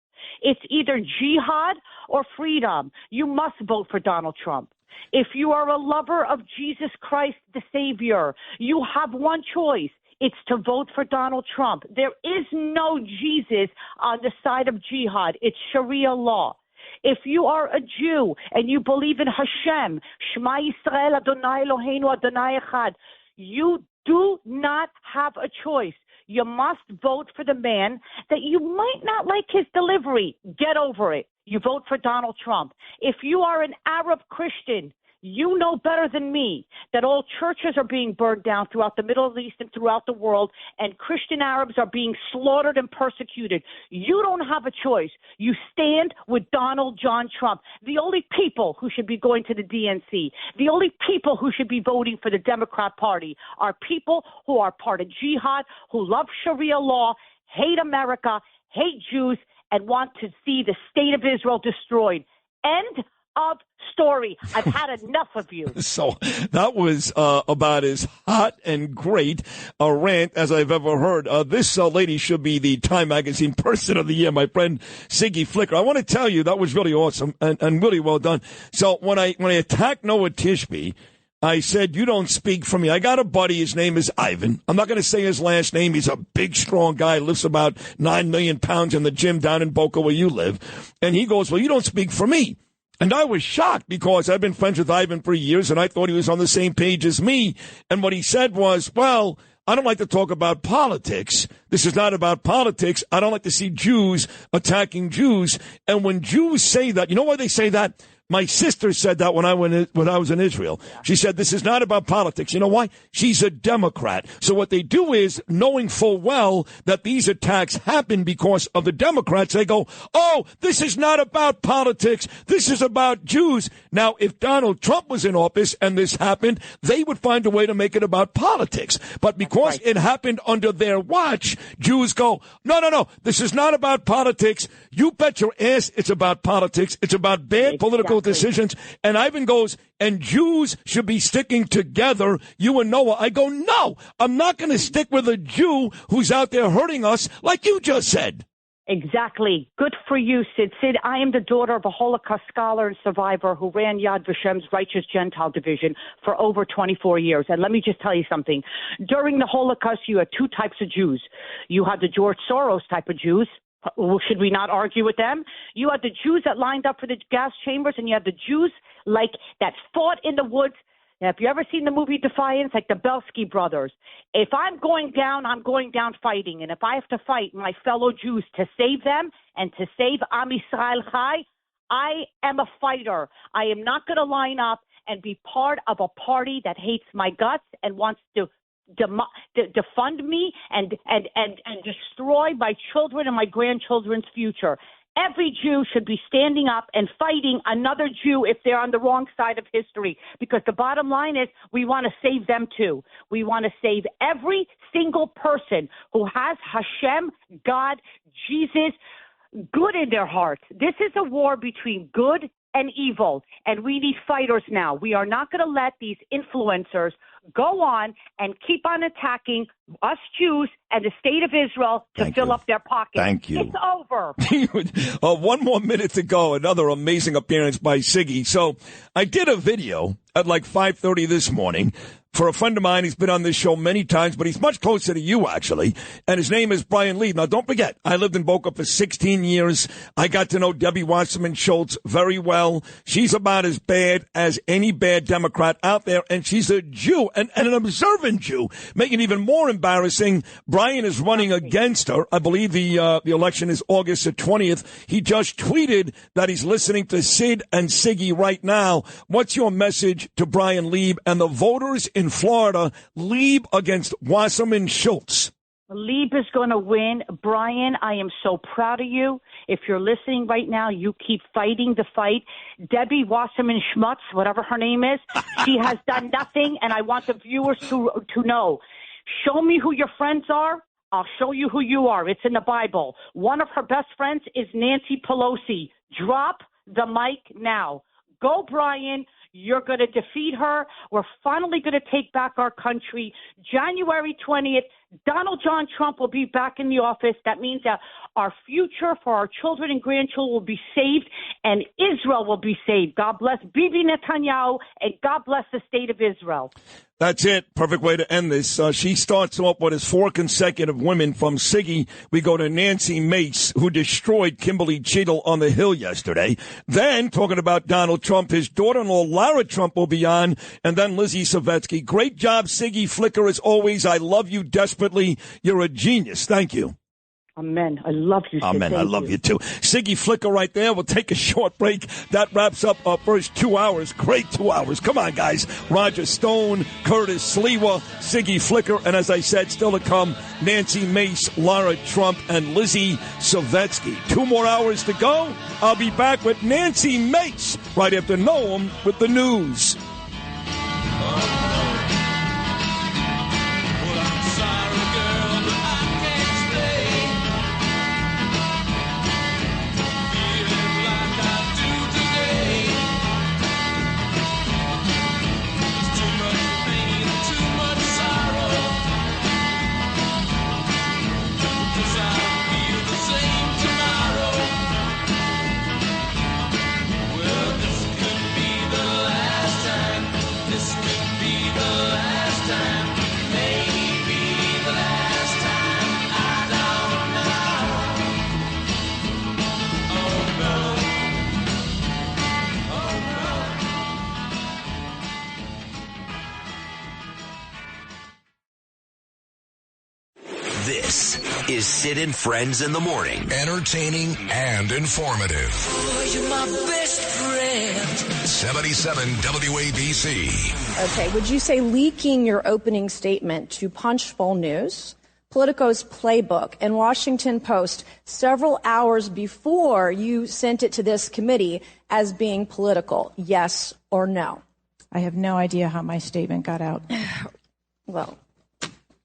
It's either jihad or freedom. You must vote for Donald Trump. If you are a lover of Jesus Christ, the Savior, you have one choice. It's to vote for Donald Trump. There is no Jesus on the side of jihad. It's Sharia law. If you are a Jew and you believe in Hashem, Shema Yisrael, Adonai Eloheinu, Adonai Echad, you do not have a choice. You must vote for the man that you might not like his delivery. Get over it. You vote for Donald Trump. If you are an Arab Christian, you know better than me that all churches are being burned down throughout the Middle East and throughout the world, and Christian Arabs are being slaughtered and persecuted. You don't have a choice. You stand with Donald John Trump. The only people who should be going to the DNC, the only people who should be voting for the Democrat Party are people who are part of jihad, who love Sharia law, hate America, hate Jews, and want to see the state of Israel destroyed. End of story. I've had enough of you. So that was about as hot and great a rant as I've ever heard. This lady should be the Time Magazine Person of the Year, my friend Siggy Flicker. I want to tell you that was really awesome and really well done. So when I attacked Noah Tishby, I said, you don't speak for me. I got a buddy. His name is Ivan. I'm not going to say his last name. He's a big, strong guy. Lifts about 9 million pounds in the gym down in Boca where you live. And he goes, well, you don't speak for me. And I was shocked because I've been friends with Ivan for years, and I thought he was on the same page as me. And what he said was, well, I don't like to talk about politics. This is not about politics. I don't like to see Jews attacking Jews. And when Jews say that, you know why they say that? My sister said that when I was in Israel. She said, this is not about politics. You know why? She's a Democrat. So what they do is, knowing full well that these attacks happen because of the Democrats, they go, oh, this is not about politics. This is about Jews. Now, if Donald Trump was in office and this happened, they would find a way to make it about politics. But because it happened under their watch, Jews go, no, this is not about politics. You bet your ass it's about politics. It's about bad political decisions. And Ivan goes, and Jews should be sticking together, you and Noah. I go, no, I'm not going to stick with a Jew who's out there hurting us like you just said. Exactly. Good for you, Sid. Sid, I am the daughter of a Holocaust scholar and survivor who ran Yad Vashem's Righteous Gentile Division for over 24 years. And let me just tell you something. During the Holocaust, you had two types of Jews. You had the George Soros type of Jews. Should we not argue with them? You had the Jews that lined up for the gas chambers, and you had the Jews like that fought in the woods Now, if you ever seen the movie Defiance, like the Belsky brothers, if I'm going down fighting. And if I have to fight my fellow Jews to save them and to save Am Yisrael Chai, I am a fighter. I am not going to line up and be part of a party that hates my guts and wants to defund me and destroy my children and my grandchildren's future. Every Jew should be standing up and fighting another Jew if they're on the wrong side of history, because the bottom line is we want to save them too. We want to save every single person who has Hashem, God, Jesus, good in their hearts. This is a war between good and evil, and we need fighters now. We are not going to let these influencers go on and keep on attacking us Jews and the state of Israel to fill up their pockets. Thank you. It's over. 1 more minute to go. Another amazing appearance by Siggy. So I did a video at like 5:30 this morning for a friend of mine. He's been on this show many times, but he's much closer to you, actually. And his name is Brian Lee. Now, don't forget, I lived in Boca for 16 years. I got to know Debbie Wasserman Schultz very well. She's about as bad as any bad Democrat out there, and she's a Jew, and an observant Jew. Making it even more embarrassing, Brian is running against her. I believe the election is August the 20th. He just tweeted that he's listening to Sid and Siggy right now. What's your message to Brian Lieb and the voters in Florida? Lieb against Wasserman Schultz. Lieb is going to win. Brian, I am so proud of you. If you're listening right now, you keep fighting the fight. Debbie Wasserman Schmutz, whatever her name is, she has done nothing, and I want the viewers to know. Show me who your friends are. I'll show you who you are. It's in the Bible. One of her best friends is Nancy Pelosi. Drop the mic now. Go, Brian. You're going to defeat her. We're finally going to take back our country. January 20th, Donald John Trump will be back in the office. That means that our future for our children and grandchildren will be saved, and Israel will be saved. God bless Bibi Netanyahu, and God bless the state of Israel. That's it. Perfect way to end this. She starts off with his 4 consecutive women. From Siggy, we go to Nancy Mace, who destroyed Kimberly Cheatle on the Hill yesterday. Then, talking about Donald Trump, his daughter-in-law, Lara Trump, will be on. And then Lizzy Savetsky. Great job, Siggy Flicker, as always. I love you desperately. You're a genius. Thank you. Amen. I love you, Sid. Amen. I love you, too. Siggy Flicker right there. We'll take a short break. That wraps up our first 2 hours. Great 2 hours. Come on, guys. Roger Stone, Curtis Sliwa, Siggy Flicker, and as I said, still to come, Nancy Mace, Lara Trump, and Lizzy Savetsky. 2 more hours to go. I'll be back with Nancy Mace right after Noam with the news. This is Sid and Friends in the Morning. Entertaining and informative. Oh, you're my best friend. 77 WABC. Okay, would you say leaking your opening statement to Punchbowl News, Politico's Playbook, and Washington Post several hours before you sent it to this committee as being political? Yes or no? I have no idea how my statement got out. Well,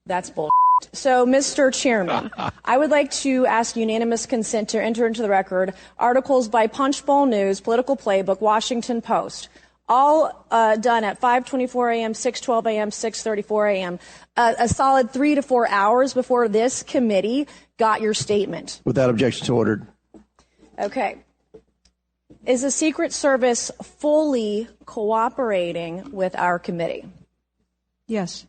that's bull. So, Mr. Chairman, I would like to ask unanimous consent to enter into the record articles by Punchbowl News, Political Playbook, Washington Post, all done at 5:24 a.m., 6:12 a.m., 6:34 a.m., a solid 3 to 4 hours before this committee got your statement. Without objection, so ordered. Okay. Is the Secret Service fully cooperating with our committee? Yes.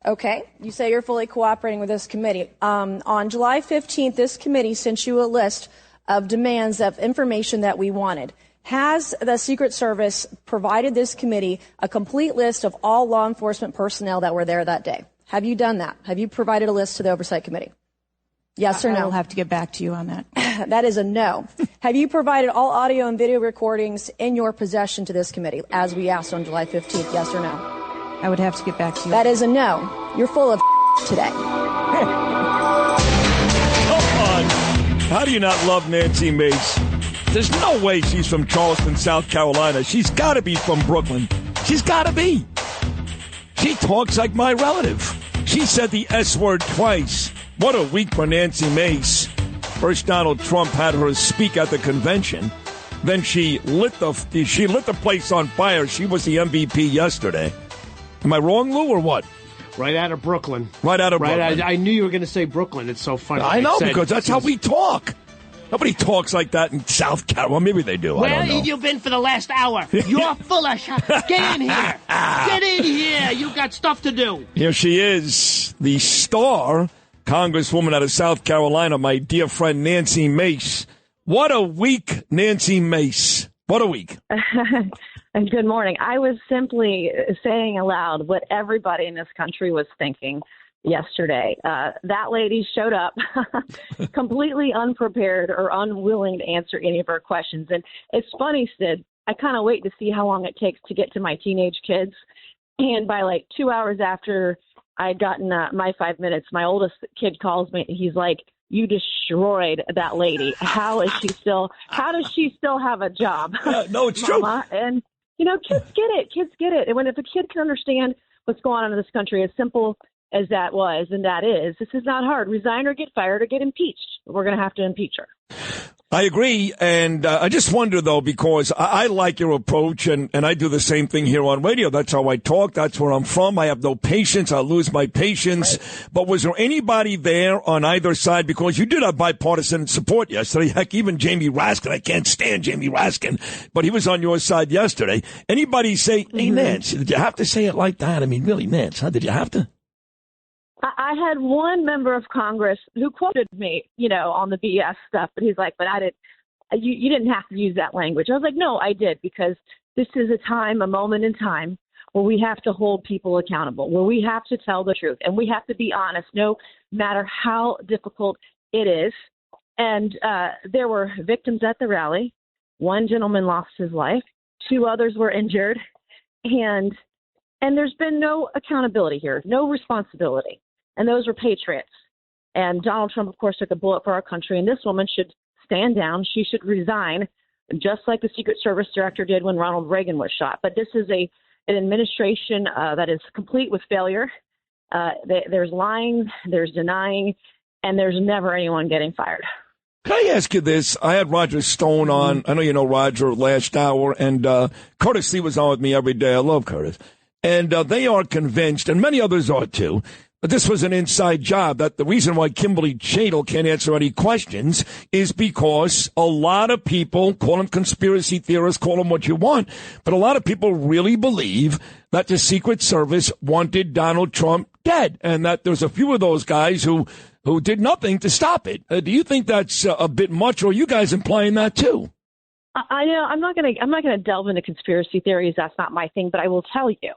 Okay. You say you're fully cooperating with this committee. On July 15th, this committee sent you a list of demands of information that we wanted. Has the Secret Service provided this committee a complete list of all law enforcement personnel that were there that day? Have you done that? Have you provided a list to the Oversight Committee? Yes or no? I will have to get back to you on that. That is a no. Have you provided all audio and video recordings in your possession to this committee, as we asked on July 15th? Yes or no? I would have to get back to you. That is a no. You're full of today. Come on. How do you not love Nancy Mace? There's no way she's from Charleston, South Carolina. She's got to be from Brooklyn. She's got to be. She talks like my relative. She said the S word twice. What a week for Nancy Mace. First, Donald Trump had her speak at the convention. Then she lit the place on fire. She was the MVP yesterday. Am I wrong, Lou, or what? Right out of Brooklyn. Right out of Brooklyn. I knew you were going to say Brooklyn. It's so funny. I know, because that's how we talk. Nobody talks like that in South Carolina. Well, maybe they do. Where I don't know. have you been for the last hour? You're full of shit. Get in here. Get in here. You got stuff to do. Here she is, the star Congresswoman out of South Carolina, my dear friend Nancy Mace. What a week, Nancy Mace. What a week. Good morning. I was simply saying aloud what everybody in this country was thinking yesterday. That lady showed up completely unprepared or unwilling to answer any of her questions. And it's funny, Sid, I kind of wait to see how long it takes to get to my teenage kids. And by like 2 hours after I'd gotten my 5 minutes, my oldest kid calls me and he's like, "You destroyed that lady. How does she still have a job?" No, it's Mama. true. And, kids get it. Kids get it. And if a kid can understand what's going on in this country, as simple as that was, and that is, this is not hard. Resign or get fired or get impeached. We're going to have to impeach her. I agree, and I just wonder, though, because I like your approach, and I do the same thing here on radio. That's how I talk. That's where I'm from. I have no patience. I lose my patience. Right. But was there anybody there on either side? Because you did have bipartisan support yesterday. Heck, even Jamie Raskin. I can't stand Jamie Raskin, but he was on your side yesterday. Anybody say, "Hey, Nance, did you have to say it like that?" I mean, really, Nance, huh? Did you have to? I had one member of Congress who quoted me, on the BS stuff, but he's like, "But I didn't. You didn't have to use that language." I was like, "No, I did, because this is a moment in time where we have to hold people accountable, where we have to tell the truth, and we have to be honest, no matter how difficult it is." And there were victims at the rally. One gentleman lost his life. 2 others were injured, and there's been no accountability here, no responsibility. And those were patriots. And Donald Trump, of course, took a bullet for our country. And this woman should stand down. She should resign, just like the Secret Service director did when Ronald Reagan was shot. But this is an administration that is complete with failure. There's lying, there's denying, and there's never anyone getting fired. Can I ask you this? I had Roger Stone on. I know you know Roger last hour. And Curtis C. was on with me every day. I love Curtis. And they are convinced, and many others are too, but this was an inside job, that the reason why Kimberly Cheatle can't answer any questions is because a lot of people, call them conspiracy theorists, call them what you want, but a lot of people really believe that the Secret Service wanted Donald Trump dead, and that there's a few of those guys who did nothing to stop it. Do you think that's a bit much, or are you guys implying that too? I know I'm not going to delve into conspiracy theories. That's not my thing, but I will tell you,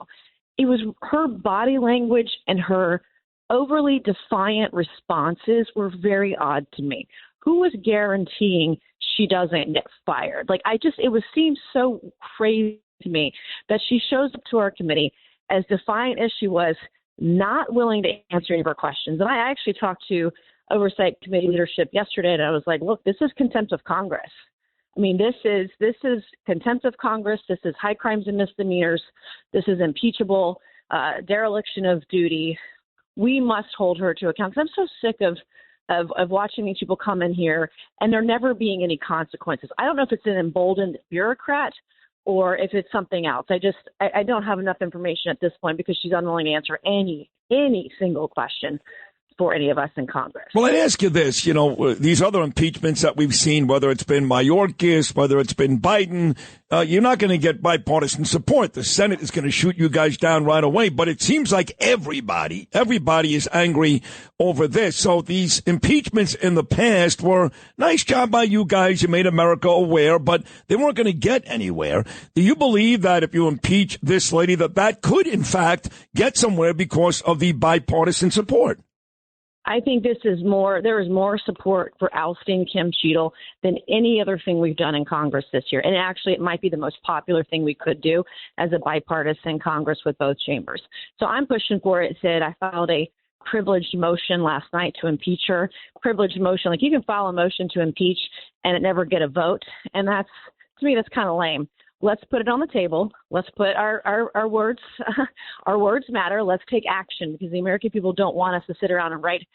it was her body language and her overly defiant responses were very odd to me. Who was guaranteeing she doesn't get fired? It seemed so crazy to me that she shows up to our committee as defiant as she was, not willing to answer any of our questions. And I actually talked to Oversight Committee leadership yesterday, and I was like, look, this is contempt of Congress. I mean, this is contempt of Congress. This is high crimes and misdemeanors. This is impeachable, dereliction of duty. We must hold her to account. 'Cause I'm so sick of watching these people come in here and there never being any consequences. I don't know if it's an emboldened bureaucrat or if it's something else. I don't have enough information at this point because she's unwilling to answer any single question. for any of us in Congress. Well, I'd ask you this, these other impeachments that we've seen, whether it's been Mayorkas, whether it's been Biden, you're not going to get bipartisan support. The Senate is going to shoot you guys down right away. But it seems like everybody is angry over this. So these impeachments in the past were nice job by you guys. You made America aware, but they weren't going to get anywhere. Do you believe that if you impeach this lady, that could, in fact, get somewhere because of the bipartisan support? I think there is more support for ousting Kim Cheatle than any other thing we've done in Congress this year. And actually, it might be the most popular thing we could do as a bipartisan Congress with both chambers. So I'm pushing for it, Sid. I filed a privileged motion last night to impeach her. Privileged motion, like you can file a motion to impeach and it never get a vote. And to me, that's kind of lame. Let's put it on the table. Let's put our words, our words matter. Let's take action because the American people don't want us to sit around and write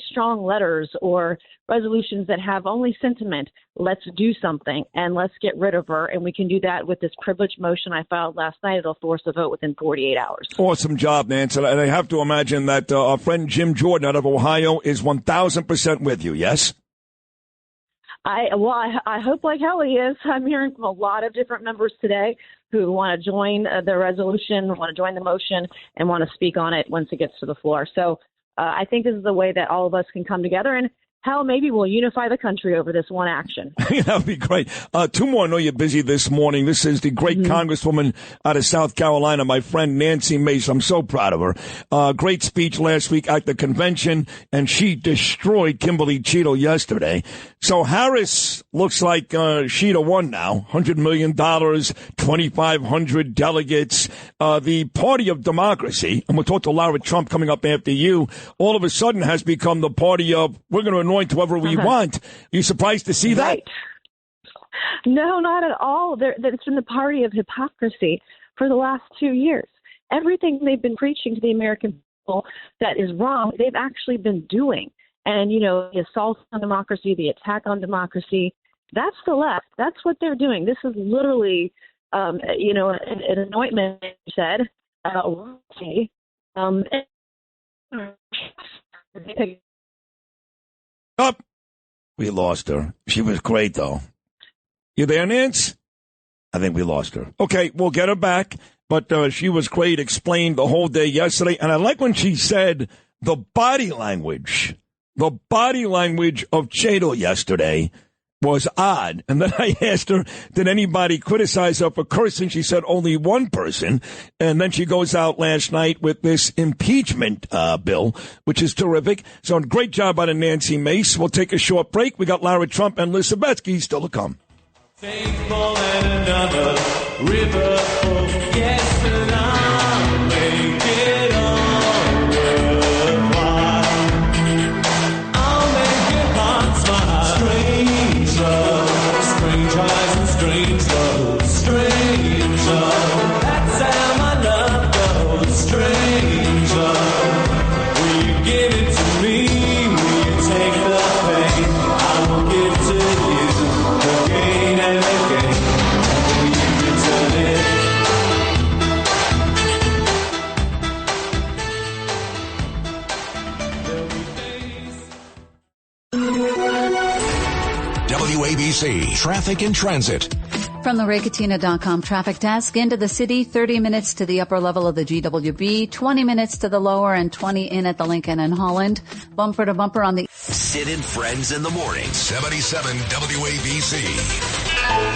strong letters or resolutions that have only sentiment. Let's do something and let's get rid of her. And we can do that with this privileged motion I filed last night. It'll force a vote within 48 hours. Awesome job, Nance. And I have to imagine that our friend Jim Jordan out of Ohio is 1,000% with you, yes? I hope like hell he is. I'm hearing from a lot of different members today who want to join the resolution, want to join the motion, and want to speak on it once it gets to the floor. So I think this is the way that all of us can come together. And hell, maybe we'll unify the country over this one action. That would be great. Two more. I know you're busy this morning. This is the great Congresswoman out of South Carolina, my friend Nancy Mace. I'm so proud of her. Great speech last week at the convention, and she destroyed Kimberly Cheatle yesterday. So Harris looks like she'd have won now. $100 million, 2,500 delegates. The party of democracy, and we'll talk to Lara Trump coming up after you, all of a sudden has become the party of we're going to anoint whoever we want. Are you surprised to see that? Right. No, not at all. It's been the party of hypocrisy for the last 2 years. Everything they've been preaching to the American people that is wrong, they've actually been doing. And, the assault on democracy, the attack on democracy, that's the left. That's what they're doing. This is literally, an anointment, you said. Up. We lost her. She was great, though. You there, Nance? I think we lost her. Okay, we'll get her back. But she was great, explained the whole day yesterday. And I like when she said the body language of Cheatle yesterday was odd. And then I asked her, did anybody criticize her for cursing? She said only one person. And then she goes out last night with this impeachment bill, which is terrific. So great job out of Nancy Mace. We'll take a short break. We got Lara Trump and Liz Savetsky still to come. Faithful and another river full. Yes, and I'll make it all worthwhile. I'll make your heart smile. Strange love, strange eyes and strange love, strange love. That's how my love goes. Strange love. Will you give it to me? Will you take the pain? I will give to you again and again. Will you return it? WABC Traffic and Transit. From the Raycatina.com traffic desk, into the city, 30 minutes to the upper level of the GWB, 20 minutes to the lower, and 20 in at the Lincoln and Holland. Bumper to bumper on the... Sid and Friends in the morning. 77 WABC.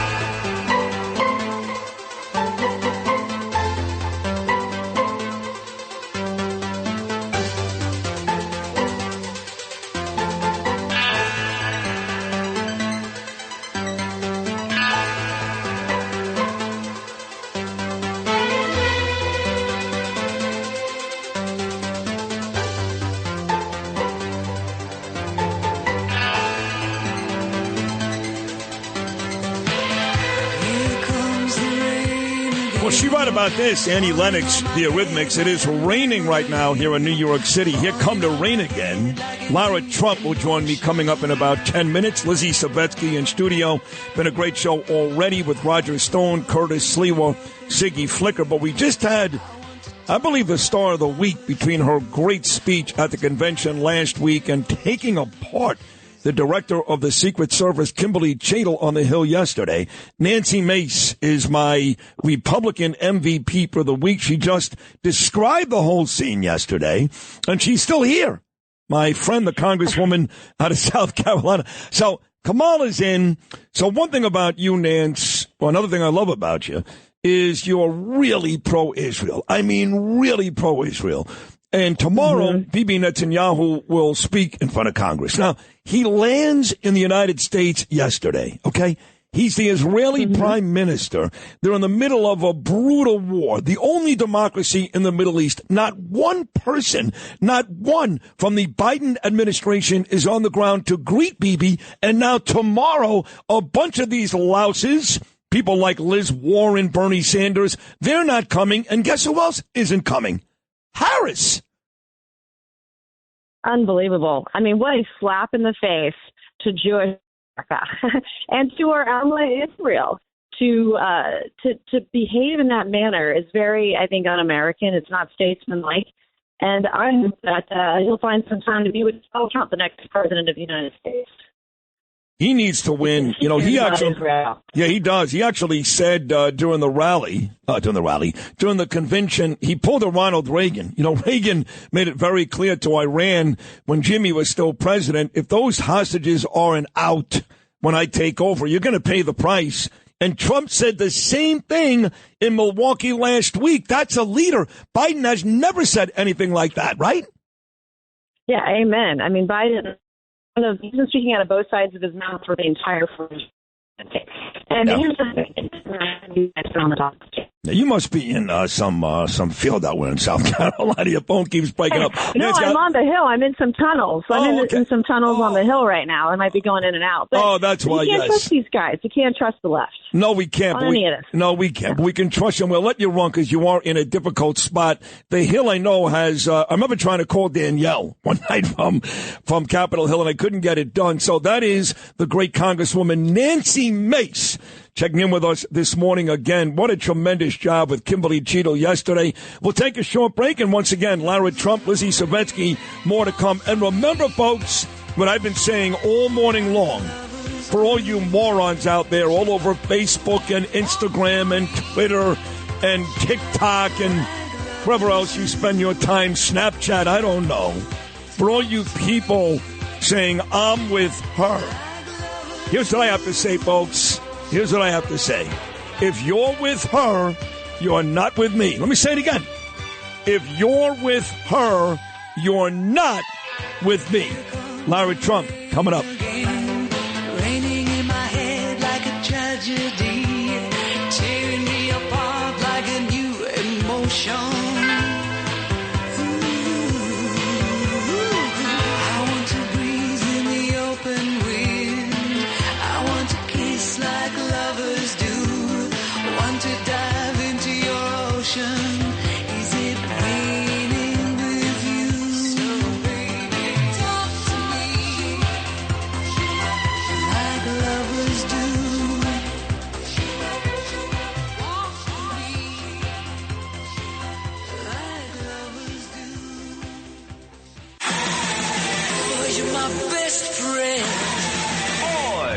Well, she right about this, Annie Lennox, the Eurythmics. It is raining right now here in New York City. Here come the rain again. Lara Trump will join me coming up in about 10 minutes. Lizzy Savetsky in studio. Been a great show already with Roger Stone, Curtis Sliwa, Siggy Flicker. But we just had I believe the star of the week between her great speech at the convention last week and taking apart the director of the Secret Service, Kimberly Cheatle, on the Hill yesterday. Nancy Mace is my Republican MVP for the week. She just described the whole scene yesterday, and she's still here. My friend, the Congresswoman out of South Carolina. So Kamala's in. So one thing about you, Nance, or another thing I love about you, is you're really pro-Israel. I mean, really pro-Israel. And tomorrow, Bibi Netanyahu will speak in front of Congress. Now, he lands in the United States yesterday, okay? He's the Israeli prime minister. They're in the middle of a brutal war, the only democracy in the Middle East. Not one person, not one from the Biden administration is on the ground to greet Bibi. And now tomorrow, a bunch of these louses, people like Liz Warren, Bernie Sanders, they're not coming. And guess who else isn't coming? Harris. Unbelievable. I mean, what a slap in the face to Jewish America and to our ally Israel. To behave in that manner is very, I think, un-American. It's not statesmanlike. And I hope that he'll find some time to be with Donald Trump, the next president of the United States. He needs to win. You know, he actually, yeah, he does. He actually said during the convention, he pulled a Ronald Reagan. You know, Reagan made it very clear to Iran when Jimmy was still president, if those hostages aren't out when I take over, you're going to pay the price. And Trump said the same thing in Milwaukee last week. That's a leader. Biden has never said anything like that, right? Yeah, amen. I mean, Biden, he's been speaking out of both sides of his mouth for the entire first. And here's the thing. On the topic. Now, you must be in some field out there in South Carolina. Your phone keeps breaking up. No, I'm on the hill. I'm in some tunnels. In some tunnels on the hill right now. I might be going in and out. But that's why. You can't trust these guys. You can't trust the left. No, we can't. No, we can't. But we can trust them. We'll let you run because you are in a difficult spot. The Hill, I know, has. I remember trying to call Danielle one night from Capitol Hill, and I couldn't get it done. So that is the great Congresswoman Nancy Mace checking in with us this morning again. What a tremendous job with Kimberly Cheatle yesterday. We'll take a short break, and once again, Lara, Trump, Lizzy, Savetsky, more to come. And remember, folks, what I've been saying all morning long, for all you morons out there all over Facebook and Instagram and Twitter and TikTok and wherever else you spend your time, Snapchat, I don't know. For all you people saying, I'm with her. Here's what I have to say, folks. Here's what I have to say. If you're with her, you're not with me. Let me say it again. If you're with her, you're not with me. Lara Trump, coming up. Raining in my head like a tragedy, tearing me apart like a new emotion. I want to breathe in the open wind. I want to kiss like lovers do. I want to dive into your ocean. Is it raining with you? So baby, talk to me like lovers do. Walk with me like lovers do. Oh, you're my best friend.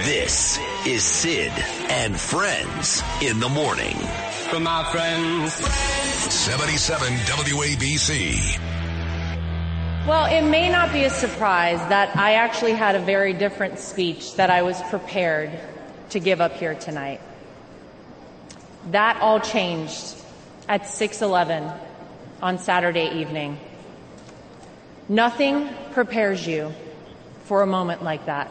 This is Sid and Friends in the morning. From my friends. 77 WABC. Well, it may not be a surprise that I actually had a very different speech that I was prepared to give up here tonight. That all changed at 6:11 on Saturday evening. Nothing prepares you for a moment like that.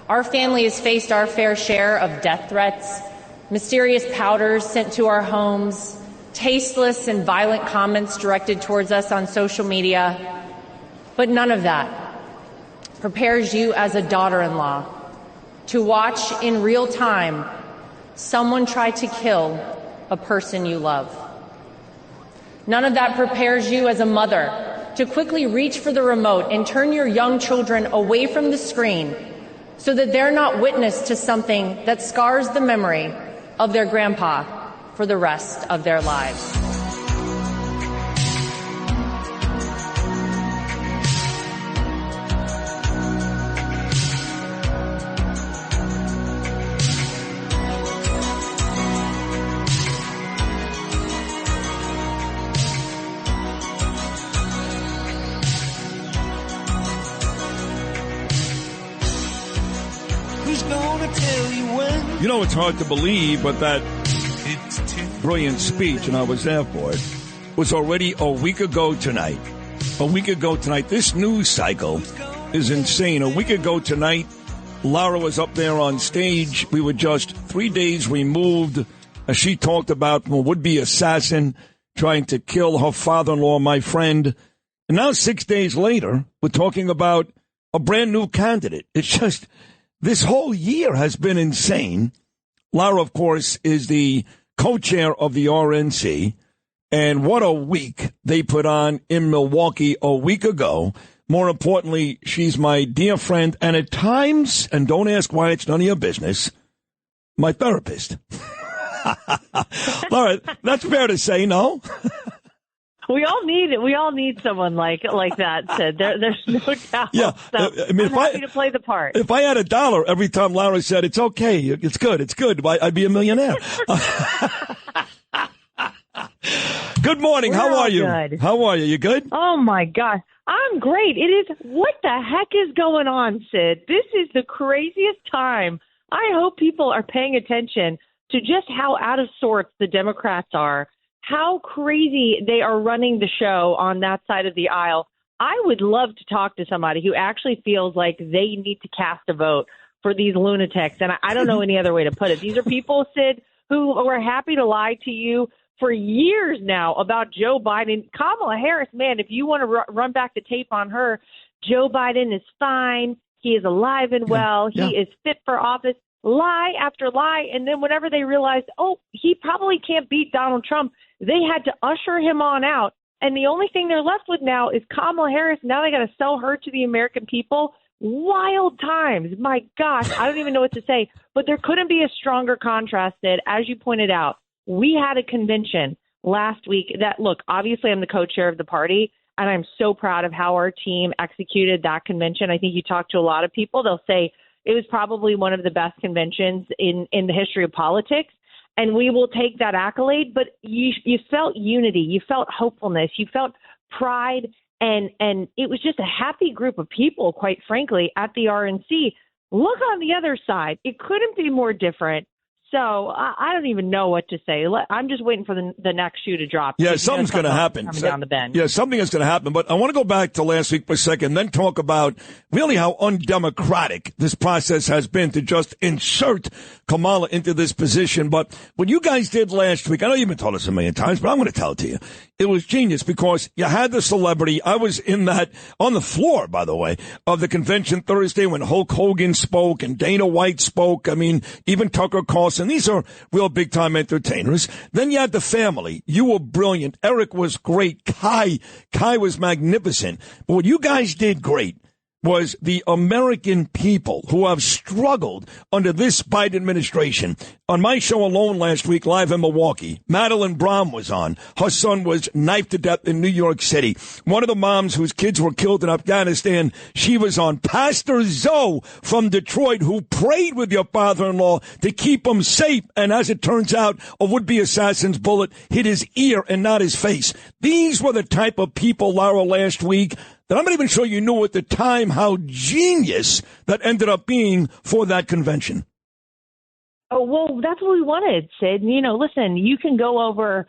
Our family has faced our fair share of death threats, mysterious powders sent to our homes, tasteless and violent comments directed towards us on social media. But none of that prepares you as a daughter-in-law to watch in real time someone try to kill a person you love. None of that prepares you as a mother to quickly reach for the remote and turn your young children away from the screen so that they're not witness to something that scars the memory of their grandpa for the rest of their lives. tell you when. You know, it's hard to believe, but that brilliant speech, and I was there for it, was already a week ago tonight. A week ago tonight. This news cycle is insane. A week ago tonight, Lara was up there on stage. We were just 3 days removed as she talked about a would-be assassin trying to kill her father-in-law, my friend. And now 6 days later, we're talking about a brand new candidate. It's just, this whole year has been insane. Lara, of course, is the co-chair of the RNC. And what a week they put on in Milwaukee a week ago. More importantly, she's my dear friend, and at times, and don't ask why, it's none of your business, my therapist. Lara, that's fair to say, no? We all need it. We all need someone like that, Sid. There's no doubt. Yeah, So I mean, I'm happy to play the part. If I had $1 every time Lara said, it's okay, it's good, I'd be a millionaire. Good morning. How are you? Good. How are you? You good? Oh, my God. I'm great. It is. What the heck is going on, Sid? This is the craziest time. I hope people are paying attention to just how out of sorts the Democrats are, how crazy they are running the show on that side of the aisle. I would love to talk to somebody who actually feels like they need to cast a vote for these lunatics. And I don't know any other way to put it. These are people, Sid, who are happy to lie to you for years now about Joe Biden. Kamala Harris, man, if you want to run back the tape on her, Joe Biden is fine. He is alive and well. He is fit for office. Lie after lie. And then whenever they realized, oh, he probably can't beat Donald Trump, they had to usher him on out. And the only thing they're left with now is Kamala Harris. Now they got to sell her to the American people. Wild times. My gosh, I don't even know what to say. But there couldn't be a stronger contrast, Sid, as you pointed out. We had a convention last week that, look, obviously I'm the co-chair of the party, and I'm so proud of how our team executed that convention. I think you talk to a lot of people, they'll say it was probably one of the best conventions in the history of politics, and we will take that accolade. But you felt unity, you felt hopefulness, you felt pride, and it was just a happy group of people, quite frankly, at the RNC. Look on the other side. It couldn't be more different. So I don't even know what to say. I'm just waiting for the next shoe to drop. Yeah, something's going to happen. Coming down the bend. Yeah, something is going to happen. But I want to go back to last week for a second, then talk about really how undemocratic this process has been to just insert Kamala into this position. But what you guys did last week, I know you've been told us a million times, but I'm going to tell it to you. It was genius because you had the celebrity. I was in that, on the floor, by the way, of the convention Thursday when Hulk Hogan spoke and Dana White spoke. I mean, even Tucker Carlson. These are real big-time entertainers. Then you had the family. You were brilliant. Eric was great. Kai was magnificent. But what you guys did great was the American people who have struggled under this Biden administration. On my show alone last week, live in Milwaukee, Madeline Brown was on. Her son was knifed to death in New York City. One of the moms whose kids were killed in Afghanistan, she was on. Pastor Zoe from Detroit, who prayed with your father-in-law to keep him safe. And as it turns out, a would-be assassin's bullet hit his ear and not his face. These were the type of people, Lara, last week that I'm not even sure you knew at the time how genius that ended up being for that convention. Oh, well, that's what we wanted, Sid. You know, listen, you can go over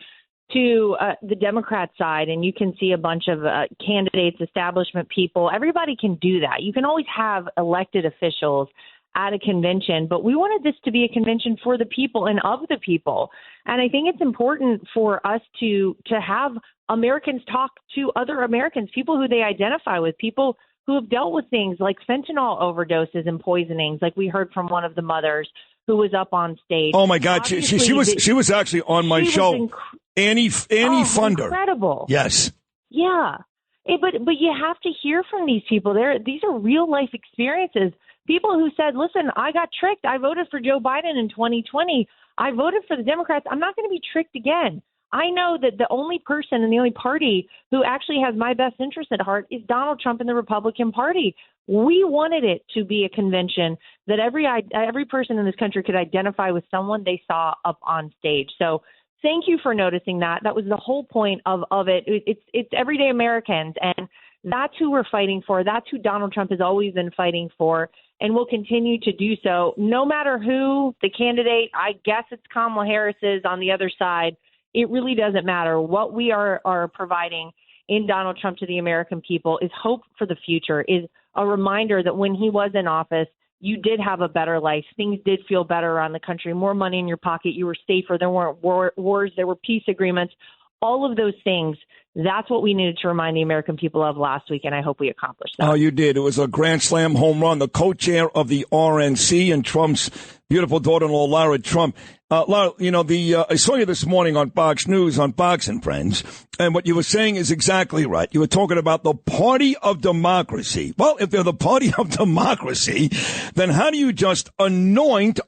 to the Democrat side and you can see a bunch of candidates, establishment people. Everybody can do that. You can always have elected officials at a convention, but we wanted this to be a convention for the people and of the people. And I think it's important for us to have Americans talk to other Americans, people who they identify with, people who have dealt with things like fentanyl overdoses and poisonings, like we heard from one of the mothers who was up on stage. Oh my God, she was actually on my show. Annie Funder. Incredible. Yes. Yeah. But you have to hear from these people. These are real life experiences. People who said, listen, I got tricked. I voted for Joe Biden in 2020. I voted for the Democrats. I'm not going to be tricked again. I know that the only person and the only party who actually has my best interest at heart is Donald Trump and the Republican Party. We wanted it to be a convention that every person in this country could identify with someone they saw up on stage. So thank you for noticing that. That was the whole point of it. It's everyday Americans. And That's who we're fighting for. That's who Donald Trump has always been fighting for and will continue to do so. No matter who the candidate, I guess it's Kamala Harris is on the other side. It really doesn't matter. What we are providing in Donald Trump to the American people is hope for the future, is a reminder that when he was in office, you did have a better life. Things did feel better around the country, more money in your pocket. You were safer. There weren't wars. There were peace agreements. All of those things, that's what we needed to remind the American people of last week, and I hope we accomplished that. Oh, you did. It was a grand slam home run. The co-chair of the RNC and Trump's beautiful daughter-in-law, Lara Trump. Lara, you know, I saw you this morning on Fox News, on Fox and Friends, and what you were saying is exactly right. You were talking about the party of democracy. Well, if they're the party of democracy, then how do you just anoint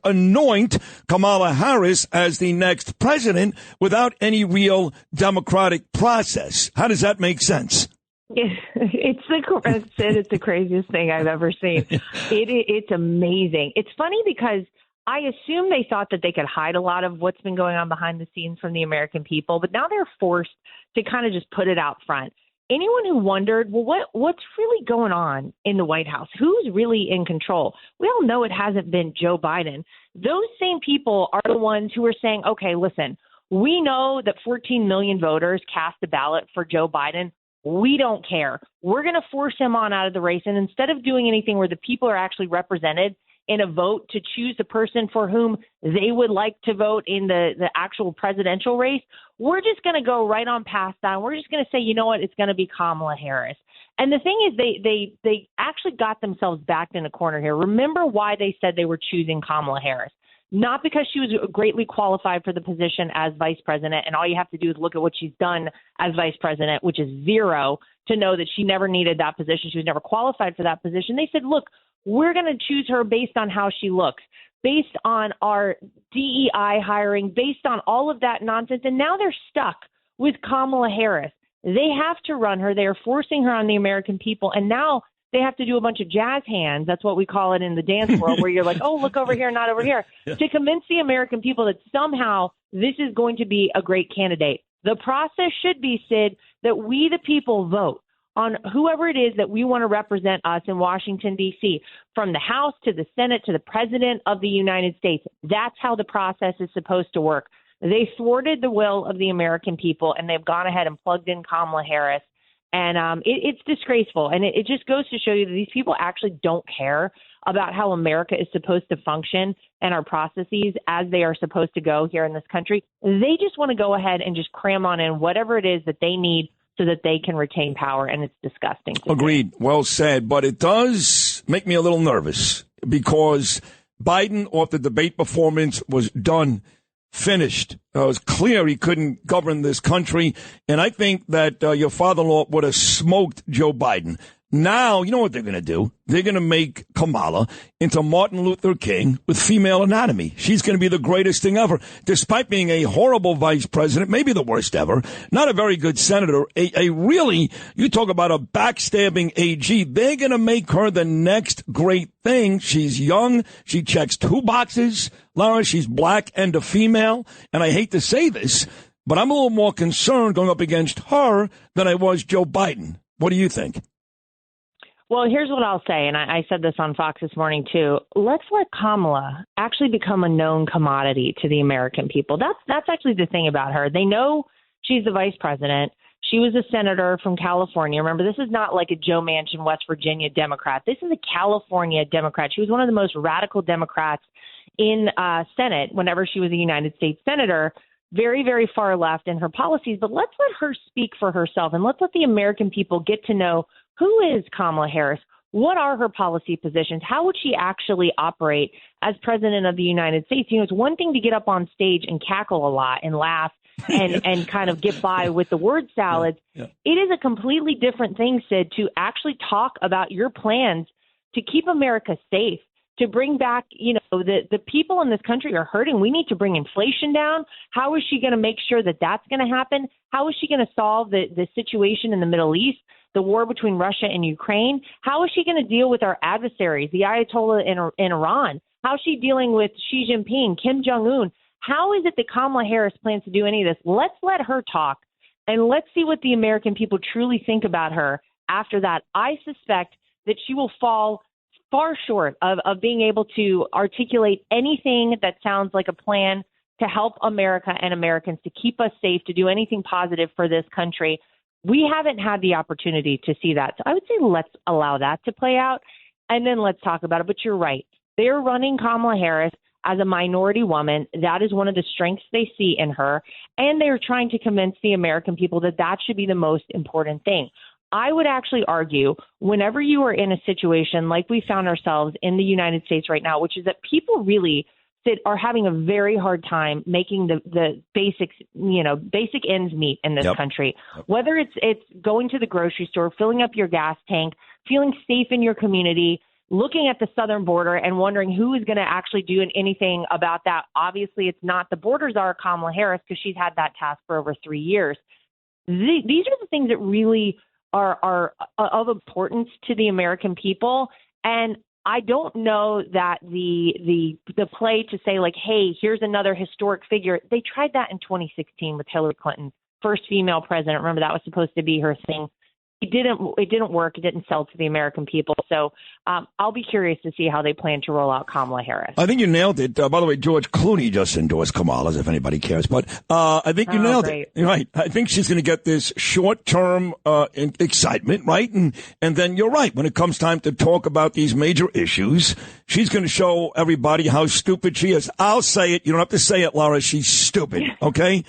Kamala Harris as the next president without any real democratic process? How does that make sense? It's the craziest thing I've ever seen. It's amazing. It's funny because I assume they thought that they could hide a lot of what's been going on behind the scenes from the American people, but now they're forced to kind of just put it out front. Anyone who wondered, well, what's really going on in the White House? Who's really in control? We all know it hasn't been Joe Biden. Those same people are the ones who are saying, okay, listen, we know that 14 million voters cast a ballot for Joe Biden. We don't care. We're going to force him on out of the race. And instead of doing anything where the people are actually represented in a vote to choose the person for whom they would like to vote in the actual presidential race, we're just going to go right on past that. We're just going to say, you know what, it's going to be Kamala Harris. And the thing is, they actually got themselves backed in a corner here. Remember why they said they were choosing Kamala Harris. Not because she was greatly qualified for the position as vice president, and all you have to do is look at what she's done as vice president, which is zero, to know that she never needed that position. She was never qualified for that position. They said, look, we're going to choose her based on how she looks, based on our DEI hiring, based on all of that nonsense. And now they're stuck with Kamala Harris. They have to run her. They are forcing her on the American people. And now they have to do a bunch of jazz hands. That's what we call it in the dance world, where you're like, oh, look over here, not over here, to convince the American people that somehow this is going to be a great candidate. The process should be, Sid, that we, the people, vote on whoever it is that we want to represent us in Washington, D.C., from the House to the Senate to the President of the United States. That's how the process is supposed to work. They thwarted the will of the American people, and they've gone ahead and plugged in Kamala Harris. And it's disgraceful. And it just goes to show you that these people actually don't care about how America is supposed to function and our processes as they are supposed to go here in this country. They just want to go ahead and just cram on in whatever it is that they need so that they can retain power. And it's disgusting. Agreed. Well said. But it does make me a little nervous because Biden, off the debate performance, was done. Finished. It was clear he couldn't govern this country. And I think that your father-in-law would have smoked Joe Biden. Now, you know what they're going to do? They're going to make Kamala into Martin Luther King with female anatomy. She's going to be the greatest thing ever. Despite being a horrible vice president, maybe the worst ever, not a very good senator, a really, you talk about a backstabbing AG, they're going to make her the next great thing. She's young. She checks two boxes. Lara, she's black and a female. And I hate to say this, but I'm a little more concerned going up against her than I was Joe Biden. What do you think? Well, here's what I'll say, and I said this on Fox this morning, too. Let's let Kamala actually become a known commodity to the American people. That's actually the thing about her. They know she's the vice president. She was a senator from California. Remember, this is not like a Joe Manchin, West Virginia Democrat. This is a California Democrat. She was one of the most radical Democrats in Senate whenever she was a United States senator. Very, very far left in her policies. But let's let her speak for herself, and let's let the American people get to know who is Kamala Harris? What are her policy positions? How would she actually operate as president of the United States? You know, it's one thing to get up on stage and cackle a lot and laugh and kind of get by with the word salads. Yeah. It is a completely different thing, Sid, to actually talk about your plans to keep America safe, to bring back, you know, the people in this country are hurting. We need to bring inflation down. How is she going to make sure that that's going to happen? How is she going to solve the situation in the Middle East? The war between Russia and Ukraine? How is she going to deal with our adversaries, the Ayatollah in Iran? How is she dealing with Xi Jinping, Kim Jong-un? How is it that Kamala Harris plans to do any of this? Let's let her talk, and let's see what the American people truly think about her after that, I suspect that she will fall far short of being able to articulate anything that sounds like a plan to help America and Americans, to keep us safe, to do anything positive for this country. We haven't had the opportunity to see that. So I would say let's allow that to play out, and then let's talk about it. But you're right. They're running Kamala Harris as a minority woman. That is one of the strengths they see in her, and they're trying to convince the American people that that should be the most important thing. I would actually argue whenever you are in a situation like we found ourselves in the United States right now, which is that people really are having a very hard time making the basics, basic ends meet in this country, whether it's going to the grocery store, filling up your gas tank, feeling safe in your community, looking at the southern border and wondering who is going to actually do anything about that. Obviously, it's not the borders are Kamala Harris, because she's had that task for over 3 years. These are the things that really are of importance to the American people. And I don't know that the play to say, like, hey, here's another historic figure. They tried that in 2016 with Hillary Clinton, first female president. Remember, that was supposed to be her thing. It didn't work. It didn't sell to the American people. So I'll be curious to see how they plan to roll out Kamala Harris. I think you nailed it. By the way, George Clooney just endorsed Kamala's, if anybody cares. But I think you nailed it. Right. I think she's going to get this short-term excitement, right? And then you're right. When it comes time to talk about these major issues, she's going to show everybody how stupid she is. I'll say it. You don't have to say it, Lara. She's stupid, okay?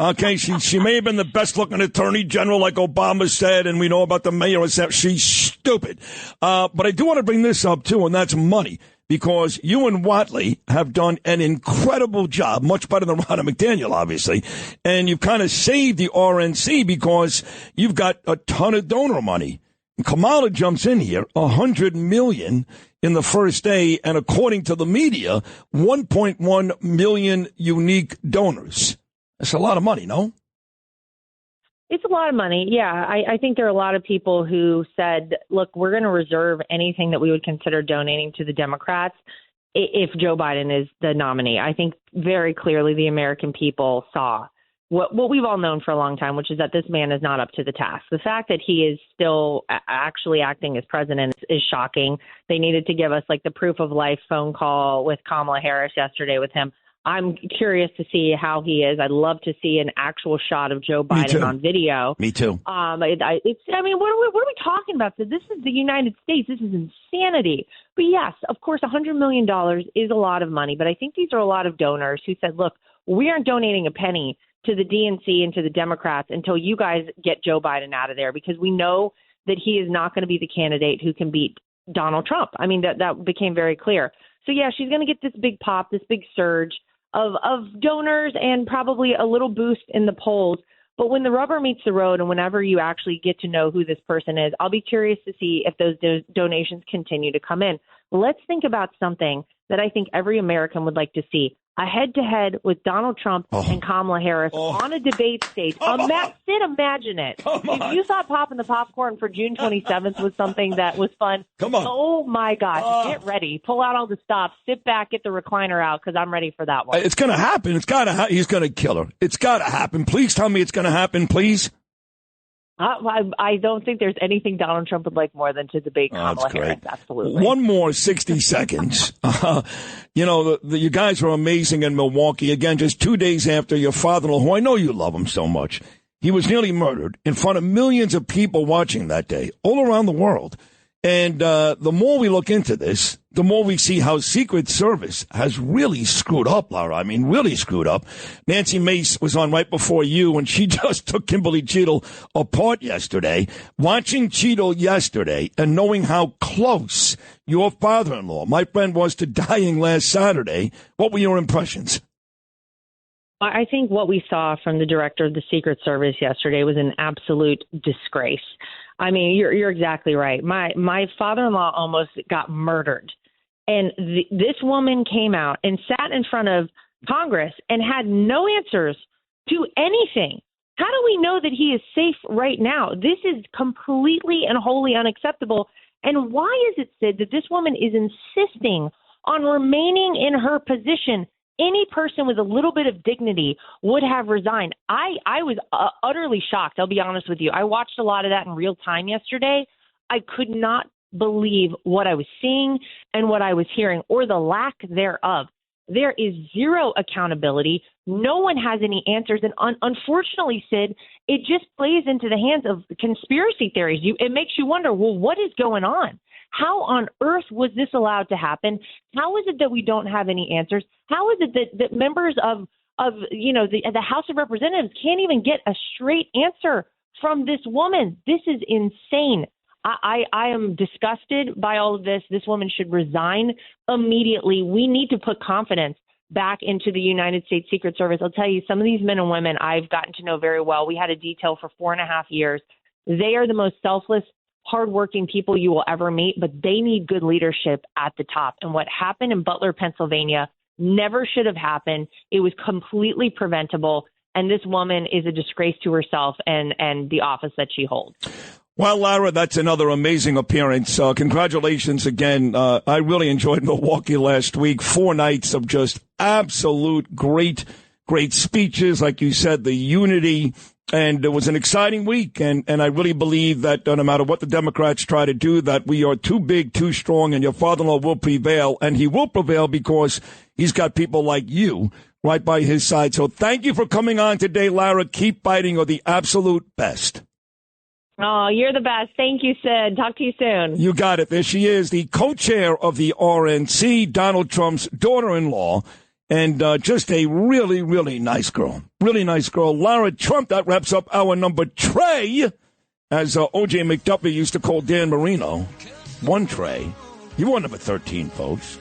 Okay, she may have been the best-looking attorney general, like Obama said, and we know about the mayor. She's stupid. But I do want to bring this up, too, and that's money, because you and Watley have done an incredible job, much better than Ronna McDaniel, obviously, and you've kind of saved the RNC because you've got a ton of donor money. And Kamala jumps in here, $100 million in the first day, and according to the media, 1.1 million unique donors. That's a lot of money, no? It's a lot of money, yeah. I think there are a lot of people who said, look, we're going to reserve anything that we would consider donating to the Democrats if Joe Biden is the nominee. I think very clearly the American people saw what we've all known for a long time, which is that this man is not up to the task. The fact that he is still actually acting as president is shocking. They needed to give us like the proof of life phone call with Kamala Harris yesterday with him. I'm curious to see how he is. I'd love to see an actual shot of Joe Biden on video. Me too. What are we talking about? So this is the United States. This is insanity. But yes, of course, $100 million is a lot of money. But I think these are a lot of donors who said, look, we aren't donating a penny to the DNC and to the Democrats until you guys get Joe Biden out of there, because we know that he is not going to be the candidate who can beat Donald Trump. I mean, that became very clear. So, yeah, she's going to get this big pop, this big surge of donors and probably a little boost in the polls. But when the rubber meets the road and whenever you actually get to know who this person is, I'll be curious to see if those donations continue to come in. Let's think about something that I think every American would like to see. A head-to-head with Donald Trump and Kamala Harris on a debate stage. Sid, imagine it. If you thought popping the popcorn for June 27th was something that was fun, oh, my gosh, get ready. Pull out all the stops. Sit back, get the recliner out, because I'm ready for that one. It's going to happen. It's got to happen. He's going to kill her. It's got to happen. Please tell me it's going to happen, please. I don't think there's anything Donald Trump would like more than to debate Kamala Harris. Absolutely. One more 60 seconds. You guys were amazing in Milwaukee. Again, just 2 days after your father-in-law, who I know you love him so much, he was nearly murdered in front of millions of people watching that day, all around the world. And the more we look into this, the more we see how Secret Service has really screwed up, Lara. I mean, really screwed up. Nancy Mace was on right before you, and she just took Kimberly Cheatle apart yesterday. Watching Cheatle yesterday and knowing how close your father-in-law, my friend, was to dying last Saturday, what were your impressions? I think what we saw from the director of the Secret Service yesterday was an absolute disgrace. I mean, you're exactly right. My father-in-law almost got murdered. And this woman came out and sat in front of Congress and had no answers to anything. How do we know that he is safe right now? This is completely and wholly unacceptable. And why is it, Sid, that this woman is insisting on remaining in her position any person with a little bit of dignity would have resigned. I was utterly shocked. I'll be honest with you. I watched a lot of that in real time yesterday. I could not believe what I was seeing and what I was hearing, or the lack thereof. There is zero accountability. No one has any answers. And unfortunately, Sid, it just plays into the hands of conspiracy theories. It makes you wonder, well, what is going on? How on earth was this allowed to happen? How is it that we don't have any answers? How is it that members of the House of Representatives can't even get a straight answer from this woman? This is insane. I am disgusted by all of this. This woman should resign immediately. We need to put confidence back into the United States Secret Service. I'll tell you, some of these men and women I've gotten to know very well. We had a detail for 4.5 years. They are the most selfless, hardworking people you will ever meet, but they need good leadership at the top. And what happened in Butler, Pennsylvania, never should have happened. It was completely preventable. And this woman is a disgrace to herself and the office that she holds. Well, Lara, that's another amazing appearance. Congratulations again. I really enjoyed Milwaukee last week. 4 nights of just absolute great speeches. Like you said, the unity. And it was an exciting week. And I really believe that no matter what the Democrats try to do, that we are too big, too strong, and your father-in-law will prevail. And he will prevail because he's got people like you right by his side. So thank you for coming on today, Lara. Keep fighting. You're the absolute best. Oh, you're the best. Thank you, Sid. Talk to you soon. You got it. There she is, the co-chair of the RNC, Donald Trump's daughter-in-law, and just a really, really nice girl. Really nice girl. Lara Trump, that wraps up our number Trey, as O.J. McDuffie used to call Dan Marino. 1 Trey. You were number 13, folks.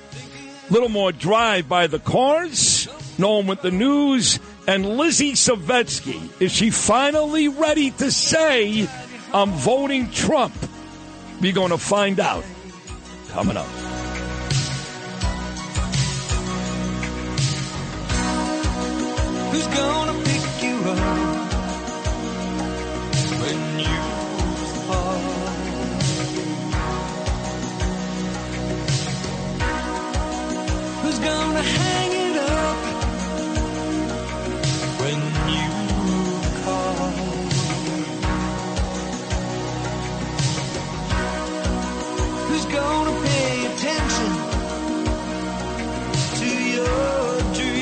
Little more drive by the cars. No one with the news. And Lizzy Savetsky, is she finally ready to say, I'm voting Trump? We're going to find out. Coming up. Who's gonna pick you up when you fall? Who's gonna hang it up when you call? Who's gonna pay attention to your dreams?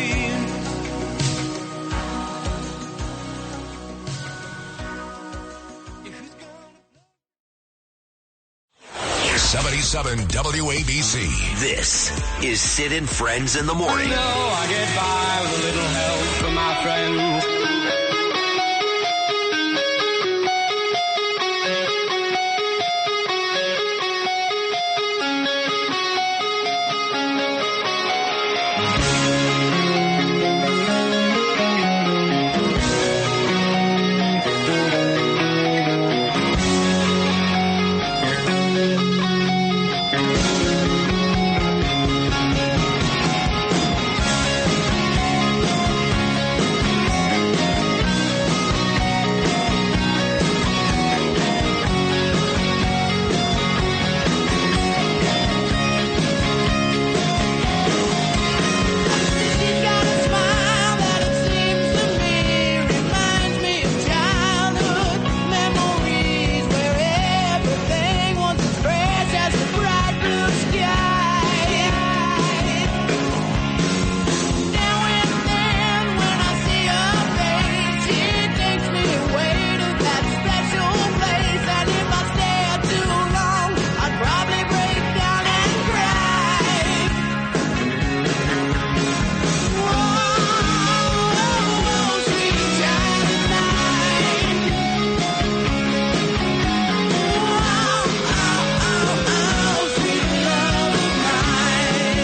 77 WABC. This is Sid and Friends in the Morning. I know I get by with a little help from my friends.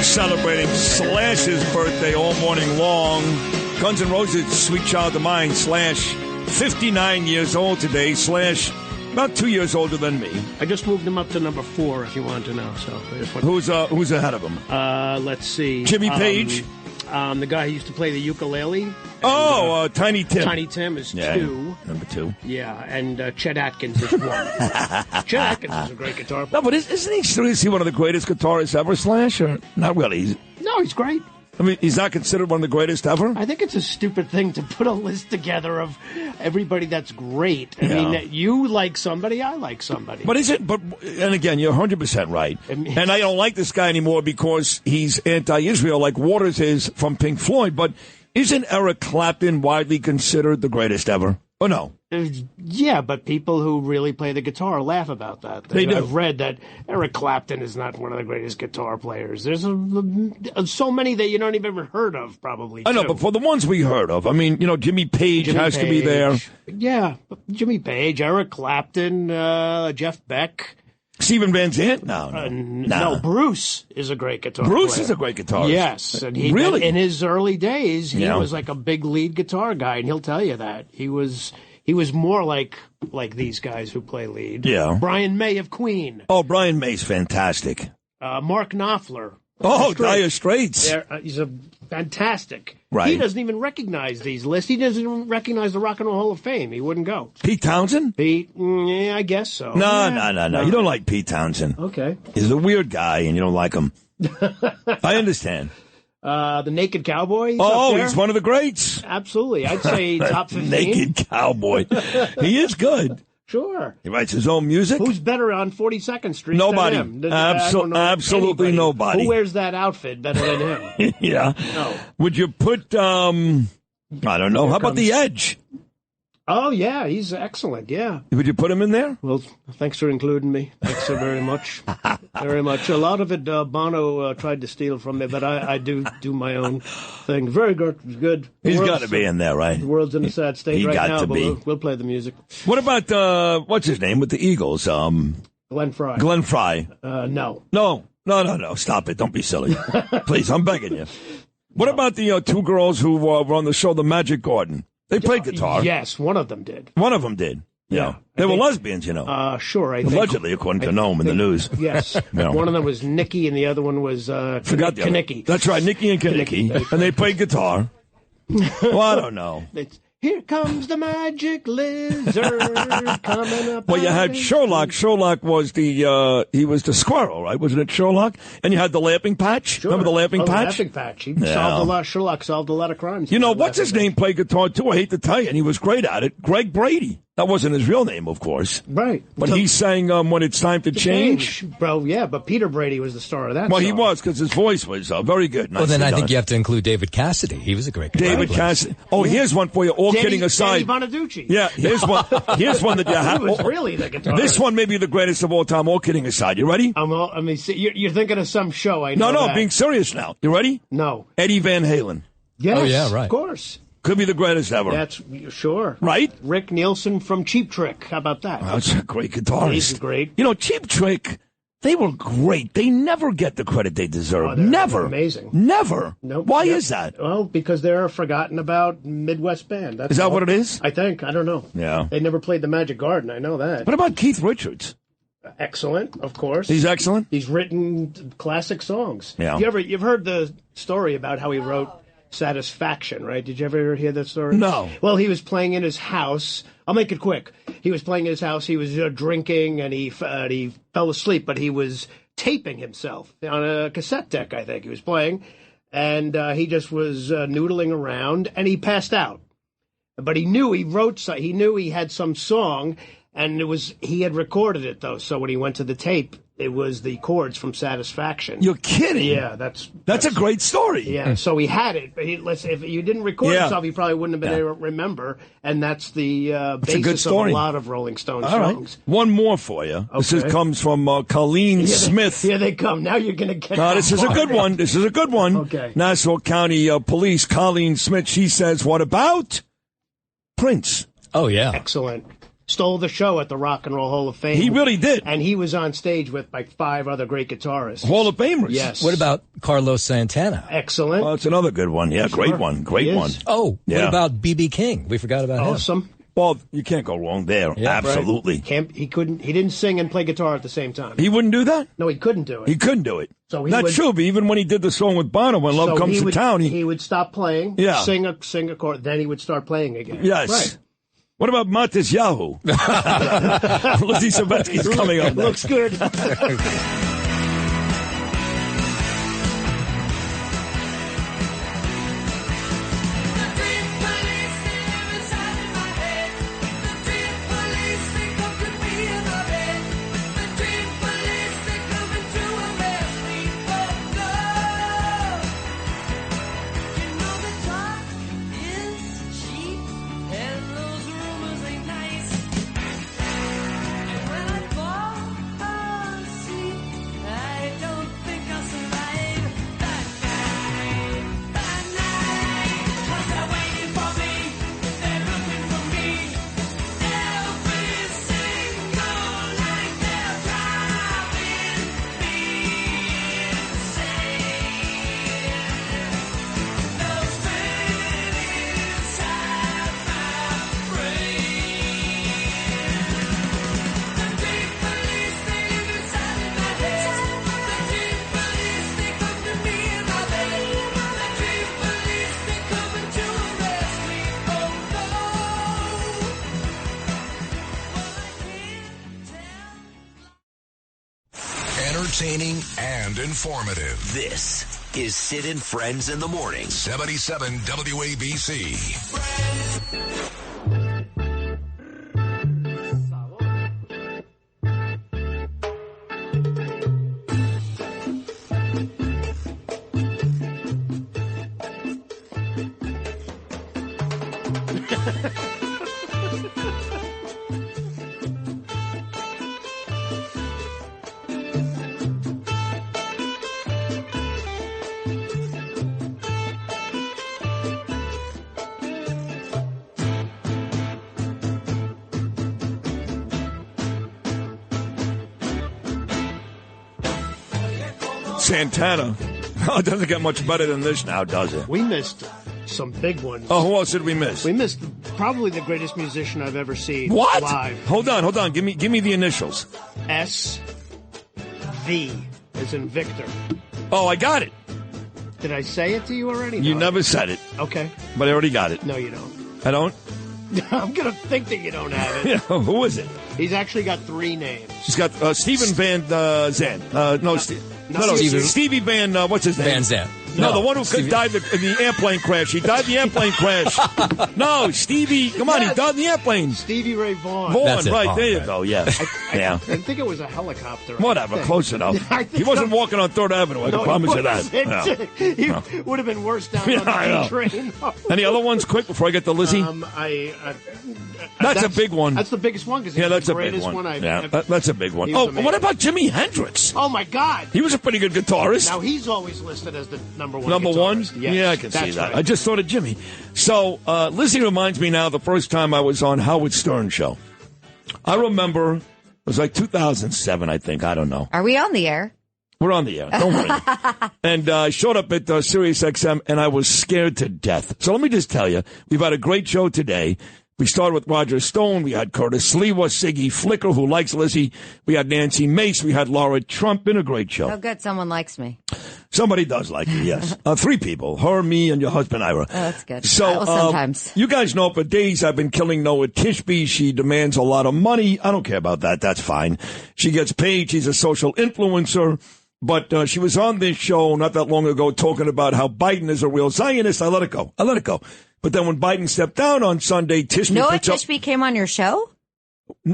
Celebrating Slash's birthday all morning long. Guns N' Roses' Sweet Child of Mine. Slash, 59 years old today. Slash, about 2 years older than me. I just moved him up to number 4, if you want to know. So I just want who's ahead of him? Let's see. Jimmy Page? The guy who used to play the ukulele. Tiny Tim. Tiny Tim is 2. Number 2. Yeah, and Chet Atkins is 1. Chet Atkins is a great guitar player. No, but isn't he seriously one of the greatest guitarists ever, Slash? Or not really? No, he's great. I mean, he's not considered one of the greatest ever? I think it's a stupid thing to put a list together of everybody that's great. I Yeah. mean, you like somebody, I like somebody. But and again, you're 100% right. And I don't like this guy anymore because he's anti-Israel like Waters is from Pink Floyd. But isn't Eric Clapton widely considered the greatest ever? Or no? Yeah, but people who really play the guitar laugh about that. They do. I've read that Eric Clapton is not one of the greatest guitar players. There's so many that you don't even ever heard of, probably. I know, but for the ones we heard of, I mean, Jimmy Page has to be there. Yeah, Jimmy Page, Eric Clapton, Jeff Beck. Stephen Van Zandt? No. No, Bruce is a great guitar Bruce player. is a great guitarist. Yes. And Really? in his early days, he Yeah. was like a big lead guitar guy, and he'll tell you that. He was more like these guys who play lead. Yeah. Brian May of Queen. Oh, Brian May's fantastic. Mark Knopfler. Oh, Dire Straits. He's a fantastic. Right. He doesn't even recognize these lists. He doesn't even recognize the Rock and Roll Hall of Fame. He wouldn't go. Pete Townsend? Yeah, I guess so. No. You don't like Pete Townsend. Okay. He's a weird guy, and you don't like him. I understand. The Naked Cowboy. He's one of the greats. Absolutely. I'd say top 15. Naked Cowboy. He is good. Sure. He writes his own music. Who's better on 42nd Street Nobody. than him? Absolutely anybody. nobody. Who wears that outfit better than him? Yeah. No. Would you put, I don't know, how about The Edge? Oh, yeah, he's excellent, yeah. Would you put him in there? Well, thanks for including me. Thanks so very much. Very much. A lot of it Bono tried to steal from me, but I do my own thing. Very good. He's got to be in there, right? The world's in a sad state He right got now, to but be. we'll play the music. What about, what's his name with the Eagles? Glenn Fry. Glenn Fry. No. No. Stop it. Don't be silly. Please, I'm begging you. What about the two girls who were on the show, The Magic Garden? They played guitar. Yes, one of them did. One of them did. Yeah. They were lesbians, Sure, I think. Allegedly, according to Noam in the news. Yes. Yeah. One of them was Nikki, and the other one was Forgot the other. Kanicki. That's right, Nikki and Kanicki. And they played guitar. Well, I don't know. Here comes the magic lizard coming up. Well, you had Sherlock. Sherlock was he was the squirrel, right? Wasn't it Sherlock? And you had the Laughing Patch. Sure. Remember the Laughing Patch? Laughing Patch. Sherlock solved a lot of crimes. What's his name played guitar too? I hate to tell you, and he was great at it. Greg Brady. That wasn't his real name, of course. Right. But he sang When It's Time to Change. Bro, yeah, but Peter Brady was the star of that Well, song. he was, because his voice was very good. Well, then I think you have to include David Cassidy. He was a great guitar David player. Cassidy. Oh, here's one for you, kidding aside. Danny Bonaducci. Yeah, here's one that you have. He was really the guitarist. This one may be the greatest of all time, all kidding aside. You ready? I mean, see, you're thinking of some show, I know No, that. being serious now. You ready? No. Eddie Van Halen. Yes, oh, yeah, right. Of course. Could be the greatest ever. That's sure. Right? Rick Nielsen from Cheap Trick. How about that? Well, that's a great guitarist. He's great. Cheap Trick, they were great. They never get the credit they deserve. They're Never. Amazing. Never. Nope. Why is that? Well, because they're a forgotten about Midwest band. That's Is that all. what it is? I think. I don't know. Yeah. They never played the Magic Garden. I know that. What about Keith Richards? Excellent, of course. He's excellent? He's written classic songs. Yeah. You've heard the story about how he wrote Satisfaction, right? Did you ever hear that story? No. Well, he was playing in his house. I'll make it quick. He was playing in his house. He was drinking, and he fell asleep, but he was taping himself on a cassette deck, I think. He was playing, and he just was noodling around, and he passed out. But he knew he knew he had some song, and he had recorded it, though. So when he went to the tape, it was the chords from Satisfaction. You're kidding? Yeah, that's a great story. Yeah, so he had it. But if you didn't record himself, he probably wouldn't have been able to remember. And that's the basis of a lot of Rolling Stones songs. Right. One more for you. Okay. This comes from Colleen Smith. Here they come. Now you're going to get this is a good one. This is a good one. Okay. Nassau County Police, Colleen Smith, she says, what about Prince? Oh, yeah. Excellent. Stole the show at the Rock and Roll Hall of Fame. He really did. And he was on stage with like 5 other great guitarists. Hall of Famers. Yes. What about Carlos Santana? Excellent. Well, that's another good one. Yeah, sure. Great one. Great one. Oh, yeah. What about B.B. King? We forgot about him. Awesome. Well, you can't go wrong there. Yeah, absolutely. Right. He didn't sing and play guitar at the same time. He wouldn't do that? No, he couldn't do it. He couldn't do it. So Not true, but even when he did the song with Bono, When Love Comes to Town, he would stop playing, sing a chord, then he would start playing again. Yes. Right. What about Matis Yahoo? Lizzy Savetsky's coming up next. Looks good. entertaining and informative. This is Sid and Friends in the Morning. 77 WABC. Santana. Oh, it doesn't get much better than this now, does it? We missed some big ones. Oh, who else did we miss? We missed probably the greatest musician I've ever seen. What? Live. Hold on. Give me the initials. SV, as in Victor. Oh, I got it. Did I say it to you already? You No. never said it. Okay. But I already got it. No, you don't. I don't? I'm going to think that you don't have it. Yeah, who is it? He's actually got three names. He's got Stephen Van Zandt. Stevie Van, what's his name? Van Zandt. No, the one who died in the airplane crash. He died in the airplane crash. No, Stevie, come on, he died in the airplane. Stevie Ray Vaughan. Vaughan, right, there you go, yes. I think it was a helicopter. Whatever, close enough. He wasn't walking on 3rd Avenue, I can promise you that. He would have been worse down on the train. Any other ones, quick, before I get to Lizzy? That's a big one. That's the biggest one, because that's the a big greatest one. I've That's a big one. Oh, what about Jimi Hendrix? Oh, my God. He was a pretty good guitarist. Now, he's always listed as the number one Number one? Yes, yeah, I can see that. Right. I just thought of Jimmy. So, Lizzy reminds me now the first time I was on Howard Stern's show. I remember, it was like 2007, I think. I don't know. Are we on the air? We're on the air. Don't worry. And I showed up at Sirius XM, and I was scared to death. So let me just tell you, we've had a great show today. We started with Roger Stone. We had Curtis Sliwa, Siggy Flicker, who likes Lizzy. We had Nancy Mace. We had Lara Trump. Been a great show. Oh, good. Someone likes me. Somebody does like you, yes. 3 people. Her, me, and your husband, Ira. Oh, that's good. So, sometimes. You guys know for days I've been killing Noah Tishby. She demands a lot of money. I don't care about that. That's fine. She gets paid. She's a social influencer. But she was on this show not that long ago talking about how Biden is a real Zionist. I let it go. But then when Biden stepped down on Sunday, Tishby Noah Tishby came on your show?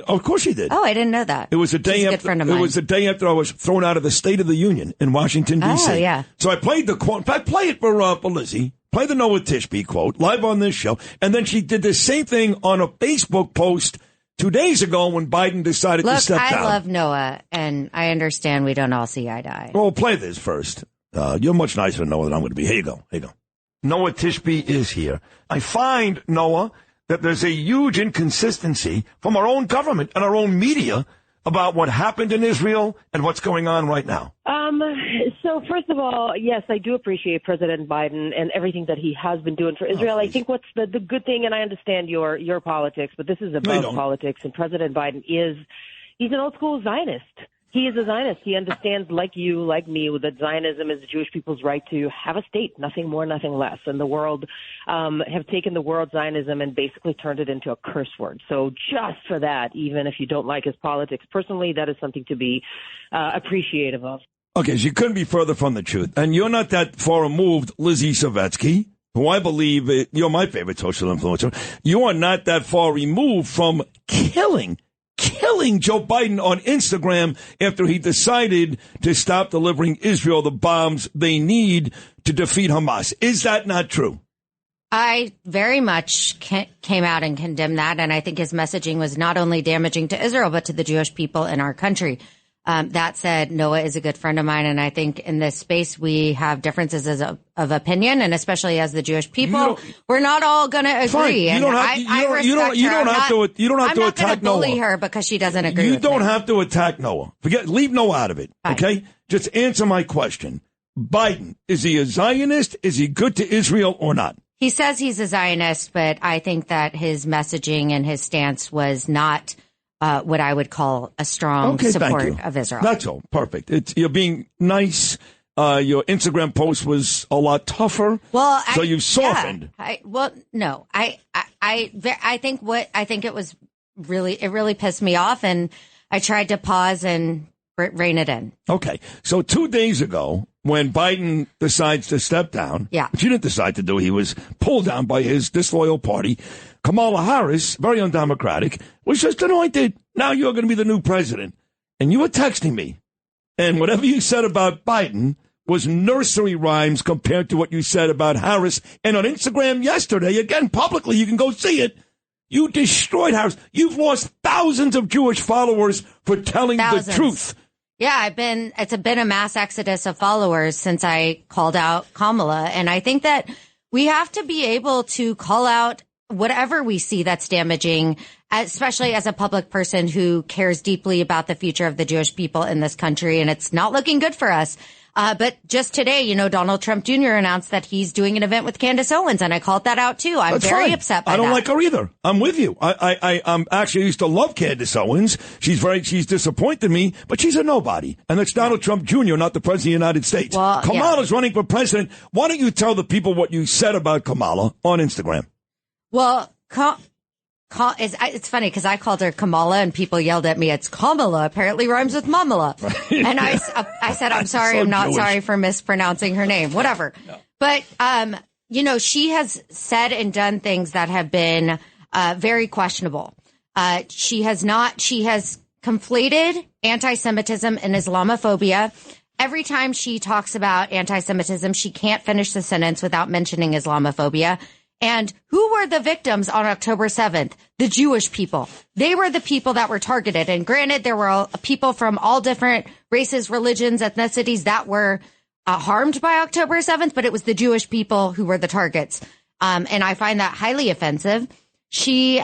Of course he did. Oh, I didn't know that. It was a day She's a after. good friend of mine. It was the day after I was thrown out of the State of the Union in Washington D.C. Oh, yeah. So I played the quote. In fact, play it for Lizzy. Play the Noah Tishby quote live on this show, and then she did the same thing on a Facebook post 2 days ago when Biden decided to step down. I love Noah, and I understand we don't all see eye to eye. Well, play this first. You're much nicer to Noah than I'm going to be. Here you go. Noah Tishby is here. I find, Noah, that there's a huge inconsistency from our own government and our own media about what happened in Israel and what's going on right now. So first of all, yes, I do appreciate President Biden and everything that he has been doing for Israel. I think what's the good thing, and I understand your politics, but this is above politics, and President Biden he's an old school Zionist. He is a Zionist. He understands, like you, like me, that Zionism is the Jewish people's right to have a state, nothing more, nothing less. And the world have taken the word Zionism and basically turned it into a curse word. So just for that, even if you don't like his politics, personally, that is something to be appreciative of. Okay, so you couldn't be further from the truth. And you're not that far removed, Lizzy Savetsky, who I believe you're my favorite social influencer. You are not that far removed from killing Joe Biden on Instagram after he decided to stop delivering Israel the bombs they need to defeat Hamas. Is that not true? I very much came out and condemned that, and I think his messaging was not only damaging to Israel, but to the Jewish people in our country. That said, Noah is a good friend of mine, and I think in this space we have differences of opinion, and especially as the Jewish people, we're not all going to agree. Fine. You don't have to attack Noah. I'm not going to bully her because she doesn't agree. You don't have to attack Noah. Leave Noah out of it. Fine. Okay, just answer my question. Biden, is he a Zionist? Is he good to Israel or not? He says he's a Zionist, but I think that his messaging and his stance was not what I would call a strong support of Israel. That's all. Perfect. You're being nice. Your Instagram post was a lot tougher. Well, so you softened. I think it was really pissed me off, and I tried to pause and rein it in. Okay. So 2 days ago, when Biden decides to step down, which he didn't decide to do, he was pulled down by his disloyal party, Kamala Harris, very undemocratic, was just anointed. Now you're going to be the new president. And you were texting me. And whatever you said about Biden was nursery rhymes compared to what you said about Harris. And on Instagram yesterday, again, publicly, you can go see it. You destroyed Harris. You've lost thousands of Jewish followers for telling the truth. Yeah, it's been a mass exodus of followers since I called out Kamala. And I think that we have to be able to call out whatever we see that's damaging, especially as a public person who cares deeply about the future of the Jewish people in this country. And it's not looking good for us. But just today, Donald Trump Jr. announced that he's doing an event with Candace Owens, and I called that out too. I'm very upset by that. I don't like her either. I'm with you. I'm actually used to love Candace Owens. She's disappointed me, but she's a nobody. And it's Donald Trump Jr., not the president of the United States. Well, Kamala's running for president. Why don't you tell the people what you said about Kamala on Instagram? Well, it's funny because I called her Kamala and people yelled at me. It's Kamala. Apparently rhymes with Mamala. And I said, I'm sorry. So I'm not Jewish. sorry for mispronouncing her name. Whatever. No. But, she has said and done things that have been very questionable. She has conflated anti-Semitism and Islamophobia. Every time she talks about anti-Semitism, she can't finish the sentence without mentioning Islamophobia. And who were the victims on October 7th? The Jewish people. They were the people that were targeted. And granted, there were people from all different races, religions, ethnicities that were harmed by October 7th, but it was the Jewish people who were the targets. And I find that highly offensive. She's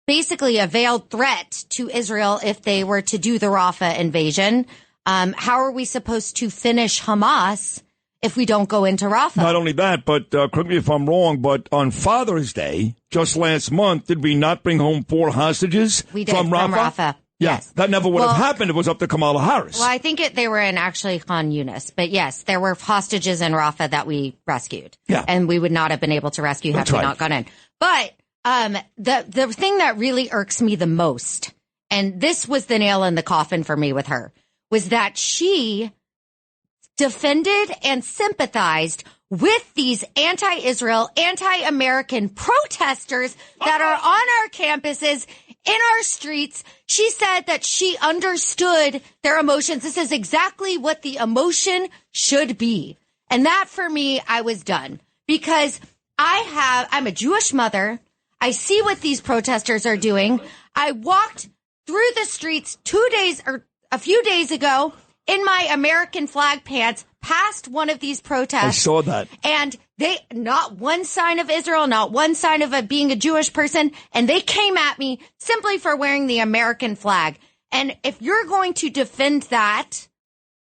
basically a veiled threat to Israel if they were to do the Rafah invasion. How are we supposed to finish Hamas if we don't go into Rafah? Not only that, but correct me if I'm wrong, but on Father's Day, just last month, did we not bring home 4 hostages we did, from Rafah? Yes. That never would have happened. It was up to Kamala Harris. Well, I think they were in actually Khan Yunis. But yes, there were hostages in Rafah that we rescued. Yeah. And we would not have been able to rescue had we not gone in. But the thing that really irks me the most, and this was the nail in the coffin for me with her, was that she defended and sympathized with these anti-Israel, anti-American protesters that are on our campuses, in our streets. She said that she understood their emotions. This is exactly what the emotion should be. And that, for me, I was done. Because I'm a Jewish mother. I see what these protesters are doing. I walked through the streets a few days ago in my American flag pants past one of these protests. I saw that. And not one sign of Israel, not one sign of being a Jewish person. And they came at me simply for wearing the American flag. And if you're going to defend that,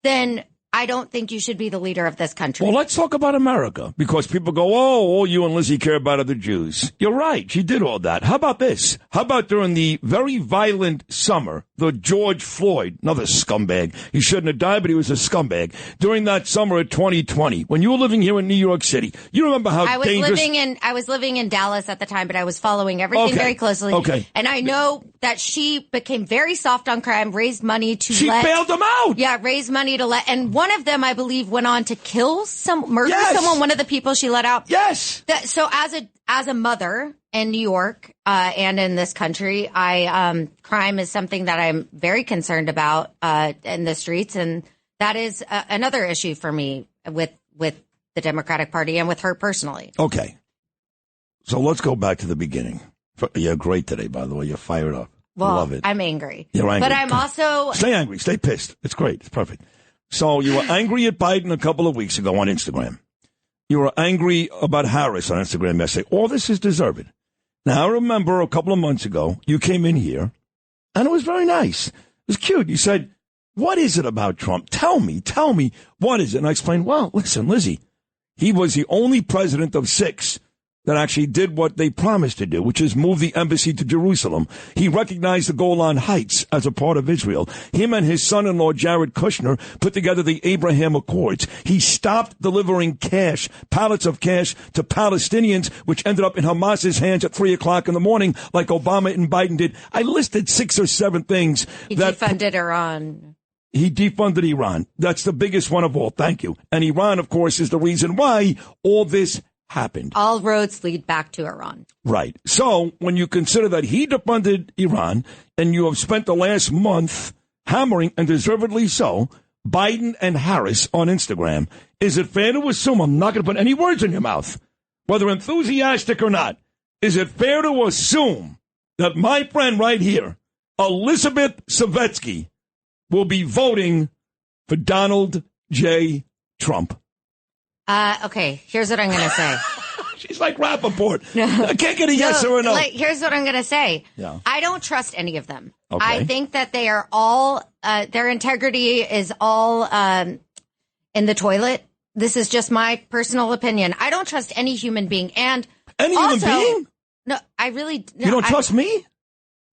then I don't think you should be the leader of this country. Well, let's talk about America, because people go, all you and Lizzy care about are the Jews. You're right. She did all that. How about this? How about during the very violent summer, the George Floyd, another scumbag. He shouldn't have died, but he was a scumbag. During that summer of 2020, when you were living here in New York City, you remember how dangerous... I was living in Dallas at the time, but I was following everything very closely. Okay. And I know that she became very soft on crime, raised money to She bailed them out! Yeah, raised money to let... And one of them, I believe, went on to murder someone, one of the people she let out. Yes! So as a mother in New York and in this country, crime is something that I'm very concerned about in the streets, and that is another issue for me with the Democratic Party and with her personally. Okay. So let's go back to the beginning. You're great today, by the way. You're fired up. Well, I love it. I'm angry. You're angry. But I'm also... Stay angry. Stay pissed. It's great. It's perfect. So you were angry at Biden a couple of weeks ago on Instagram. You were angry about Harris on Instagram yesterday. All this is deserved. Now, I remember a couple of months ago, you came in here, and it was very nice. It was cute. You said, what is it about Trump? Tell me, what is it? And I explained, well, listen, Lizzy, he was the only president of 6 that actually did what they promised to do, which is move the embassy to Jerusalem. He recognized the Golan Heights as a part of Israel. Him and his son-in-law, Jared Kushner, put together the Abraham Accords. He stopped delivering cash, pallets of cash, to Palestinians, which ended up in Hamas's hands at 3 o'clock in the morning, like Obama and Biden did. I listed 6 or 7 things. He defunded Iran. He defunded Iran. That's the biggest one of all. Thank you. And Iran, of course, is the reason why all this happened. All roads lead back to Iran. Right. So when you consider that he defunded Iran and you have spent the last month hammering, and deservedly so, Biden and Harris on Instagram, is it fair to assume, I'm not going to put any words in your mouth, whether enthusiastic or not, is it fair to assume that my friend right here, Elizabeth Savetsky, will be voting for Donald J. Trump? Okay, here's what I'm going to say. She's like Rappaport. I can't get a yes or a no. Here's what I'm going to say. Yeah. I don't trust any of them. Okay. I think that they are all, their integrity is all in the toilet. This is just my personal opinion. I don't trust any human being. And any human being? No, I really. No, you don't trust me?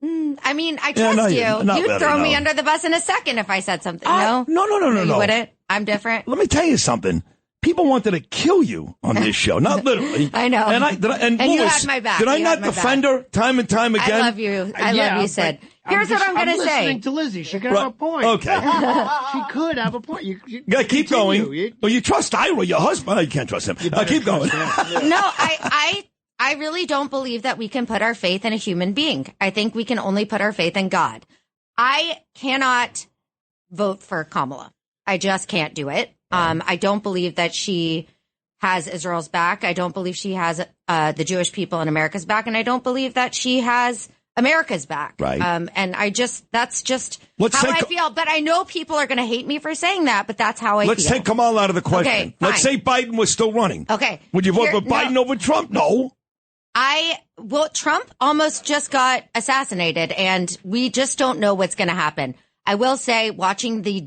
I mean, I trust you. You'd throw me under the bus in a second if I said something. No, you wouldn't. I'm different. Let me tell you something. People wanted to kill you on this show, not literally. I know. And Louis, you had my back. Did I not defend her time and time again? I love you. I love you, Sid. Here's what I'm going to say. I'm listening to Lizzy. She could have a point. Okay. She could have a point. Yeah, keep going. Well, you trust Ira, your husband. You can't trust him. Keep going. No, I really don't believe that we can put our faith in a human being. I think we can only put our faith in God. I cannot vote for Kamala. I just can't do it. I don't believe that she has Israel's back. I don't believe she has the Jewish people in America's back. And I don't believe that she has America's back. Right. And that's just how I feel. But I know people are going to hate me for saying that, but that's how I feel. Let's take Kamala out of the question. Okay, let's say Biden was still running. Okay. Would you vote for Biden over Trump? No. Trump almost just got assassinated, and we just don't know what's going to happen. I will say, watching the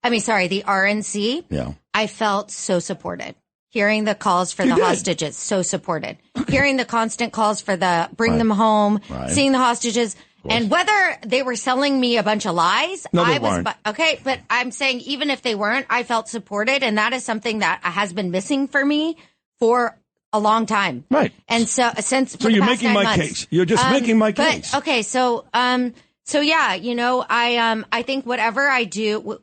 RNC, yeah. I felt so supported. Hearing the calls for the hostages, so supported. Hearing the constant calls for bring them home, seeing the hostages. And whether they were selling me a bunch of lies, okay, but I'm saying even if they weren't, I felt supported, and that is something that has been missing for me for a long time. Right. And so you're making my case. You're just making my case. Okay, so yeah, I think whatever I do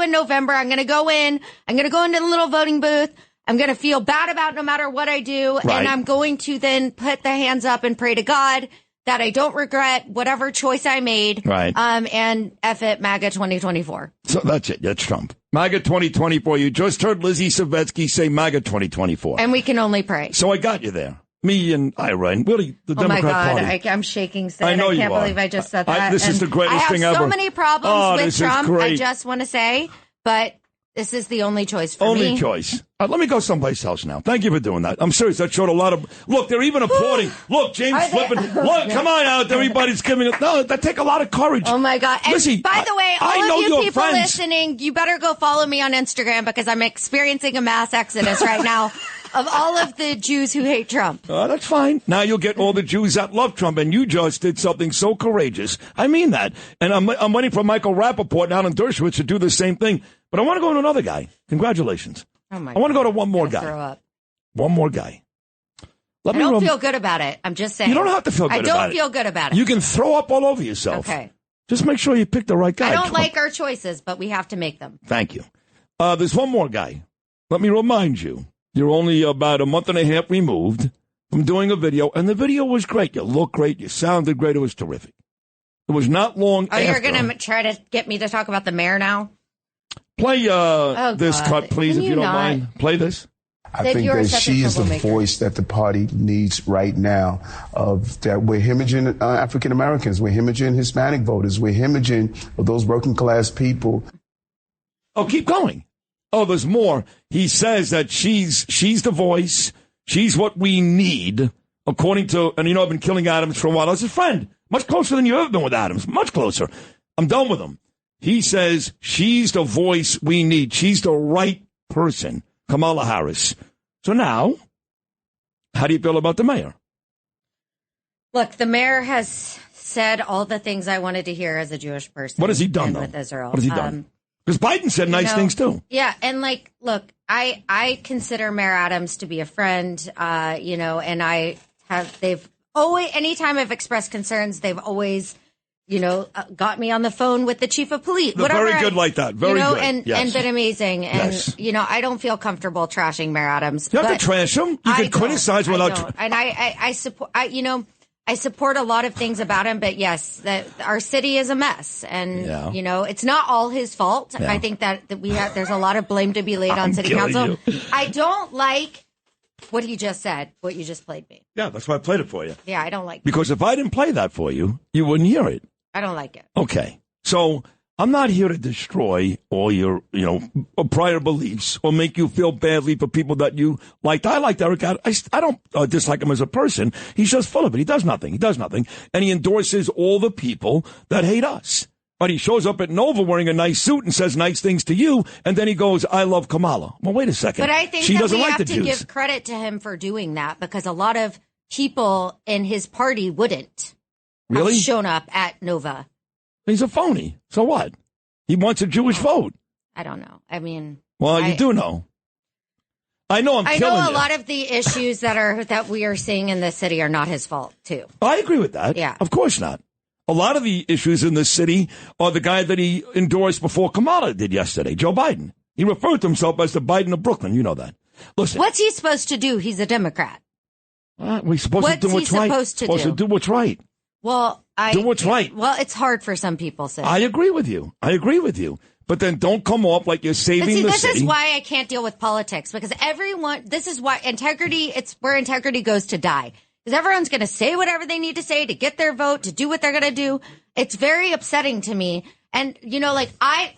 in November, I'm going to go into the little voting booth. I'm going to feel bad about no matter what I do. Right. And I'm going to then put the hands up and pray to God that I don't regret whatever choice I made. Right. And F it, MAGA 2024. So that's it. That's Trump. MAGA 2024. You just heard Lizzy Savetsky say MAGA 2024. And we can only pray. So I got you there. Me and Ira, and really the Democrat Party. I'm shaking. Sid. I know I can't you believe I just said that. This is the greatest thing ever. I have so many problems with Trump, I just want to say, but this is the only choice for me. Only choice. Let me go someplace else now. Thank you for doing that. I'm serious. That showed a lot of... Look, they're even applauding. Look, James flipping. Look, come on out. Everybody's giving it. No, that take a lot of courage. Oh, my God. And Lizzy, by the way, all of you people friends. listening, you better go follow me on Instagram because I'm experiencing a mass exodus right now of all of the Jews who hate Trump. That's fine. Now you'll get all the Jews that love Trump, and you just did something so courageous. I mean that. And I'm waiting for Michael Rappaport down in Dershowitz to do the same thing. But I want to go to another guy. Congratulations. Oh my I want to go to one more guy. guy. Throw up. One more guy. I don't feel good about it. I'm just saying. You don't have to feel good about it. I don't feel good about it. You can throw up all over yourself. Okay. Just make sure you pick the right guy. I don't like our choices, but we have to make them. Thank you. There's one more guy. Let me remind you. You're only about a month and a half removed from doing a video, and the video was great. You looked great. You sounded great. It was terrific. It was not long after. You're going to try to get me to talk about the mayor now? Play this cut, please, if you don't mind. Play this. I think that she is the voice that the party needs right now. Of that, we're hemorrhaging African Americans, we're hemorrhaging Hispanic voters, we're hemorrhaging those working class people. Oh, keep going. Oh, there's more. He says that she's the voice. She's what we need, according to. And I've been killing Adams for a while. As a friend, much closer than you've ever been with Adams. Much closer. I'm done with him. He says she's the voice we need. She's the right person, Kamala Harris. So now, how do you feel about the mayor? Look, the mayor has said all the things I wanted to hear as a Jewish person. What has he done, though? With Israel. What has he done? Because Biden said nice things, too. Yeah, and look, I consider Mayor Adams to be a friend, and they've always, anytime I've expressed concerns, they've always, got me on the phone with the chief of police. Very good like that. Very good. And been amazing. And, I don't feel comfortable trashing Mayor Adams. You have to trash him. You can criticize without. And I support, I support a lot of things about him, but yes, our city is a mess, and it's not all his fault. Yeah. I think that there's a lot of blame to be laid on city council. I don't like what he just said, what you just played me. Yeah, that's why I played it for you. Yeah, I don't like it. Because if I didn't play that for you, you wouldn't hear it. I don't like it. Okay, so I'm not here to destroy all your, prior beliefs or make you feel badly for people that you liked. I liked Eric. I don't dislike him as a person. He's just full of it. He does nothing. And he endorses all the people that hate us. But he shows up at Nova wearing a nice suit and says nice things to you, and then he goes, I love Kamala. Well, wait a second. But I think she that doesn't we like have the to Jews. give credit to him for doing that, because a lot of people in his party wouldn't have shown up at Nova. He's a phony. So what? He wants a Jewish vote. I don't know. I mean, well, you do know. I know. I know a lot of the issues that we are seeing in the city are not his fault too. I agree with that. Yeah, of course not. A lot of the issues in the city are the guy that he endorsed before Kamala did yesterday, Joe Biden. He referred to himself as the Biden of Brooklyn. You know that. Listen, what's he supposed to do? He's a Democrat. We're supposed to do what's right. Supposed to do what's right. Well, do what's right. Well, it's hard for some people, Sid. I agree with you. But then don't come off like you're saving the city. This is why I can't deal with politics, because this is why integrity, it's where integrity goes to die. Because everyone's going to say whatever they need to say to get their vote, to do what they're going to do. It's very upsetting to me. And, I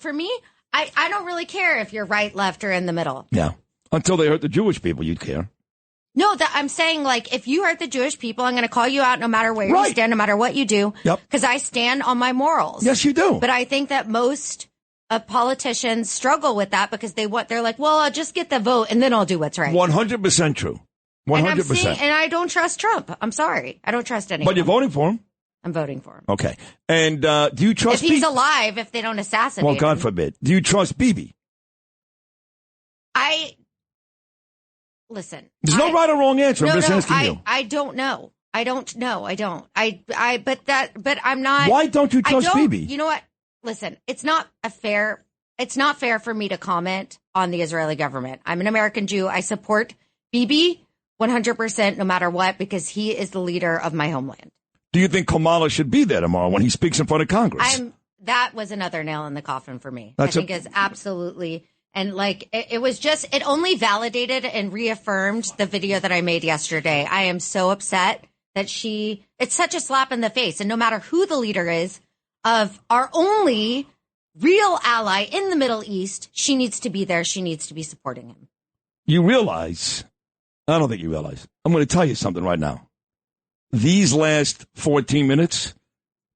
don't really care if you're right, left, or in the middle. Yeah. Until they hurt the Jewish people, you'd care. No, I'm saying, if you hurt the Jewish people, I'm going to call you out no matter where you stand, no matter what you do. Yep. Because I stand on my morals. Yes, you do. But I think that most politicians struggle with that because they're like, well, I'll just get the vote and then I'll do what's right. 100% true. 100%. And I don't trust Trump. I'm sorry. I don't trust anyone. But you're voting for him? I'm voting for him. Okay. And do you trust If he's alive, if they don't assassinate him. Well, God forbid. Do you trust Bibi? Listen. There's no right or wrong answer. I'm just asking you. I don't know. I don't know. I don't. But I'm not. Why don't you trust Bibi? You know what? Listen, it's not fair for me to comment on the Israeli government. I'm an American Jew. I support Bibi 100% no matter what, because he is the leader of my homeland. Do you think Kamala should be there tomorrow when he speaks in front of Congress? That was another nail in the coffin for me. I think is absolutely. And it only validated and reaffirmed the video that I made yesterday. I am so upset that it's such a slap in the face. And no matter who the leader is of our only real ally in the Middle East, she needs to be there. She needs to be supporting him. You realize, I don't think you realize, I'm going to tell you something right now. These last 14 minutes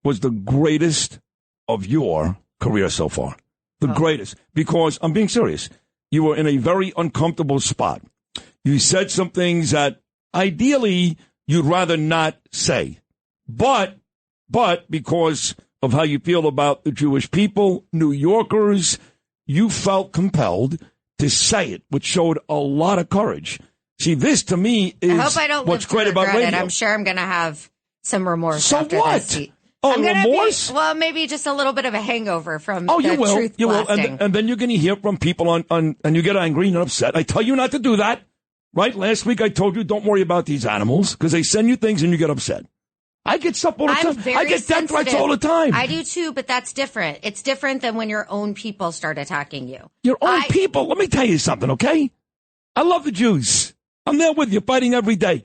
was the greatest of your career so far. The greatest. Because, I'm being serious, you were in a very uncomfortable spot. You said some things that ideally you'd rather not say. But because of how you feel about the Jewish people, New Yorkers, you felt compelled to say it, which showed a lot of courage. See, this to me is I hope I don't what's great about radio. I'm sure I'm going to have some remorse. So after what? This. Oh, remorse? Maybe just a little bit of a hangover from you will. truth You will. blasting. And then you're going to hear from people and you get angry and upset. I tell you not to do that. Right? Last week I told you don't worry about these animals because they send you things and you get upset. I get stuff all the time. I get death threats all the time. I do too, but that's different. It's different than when your own people start attacking you. Your own people? Let me tell you something, okay? I love the Jews. I'm there with you, fighting every day.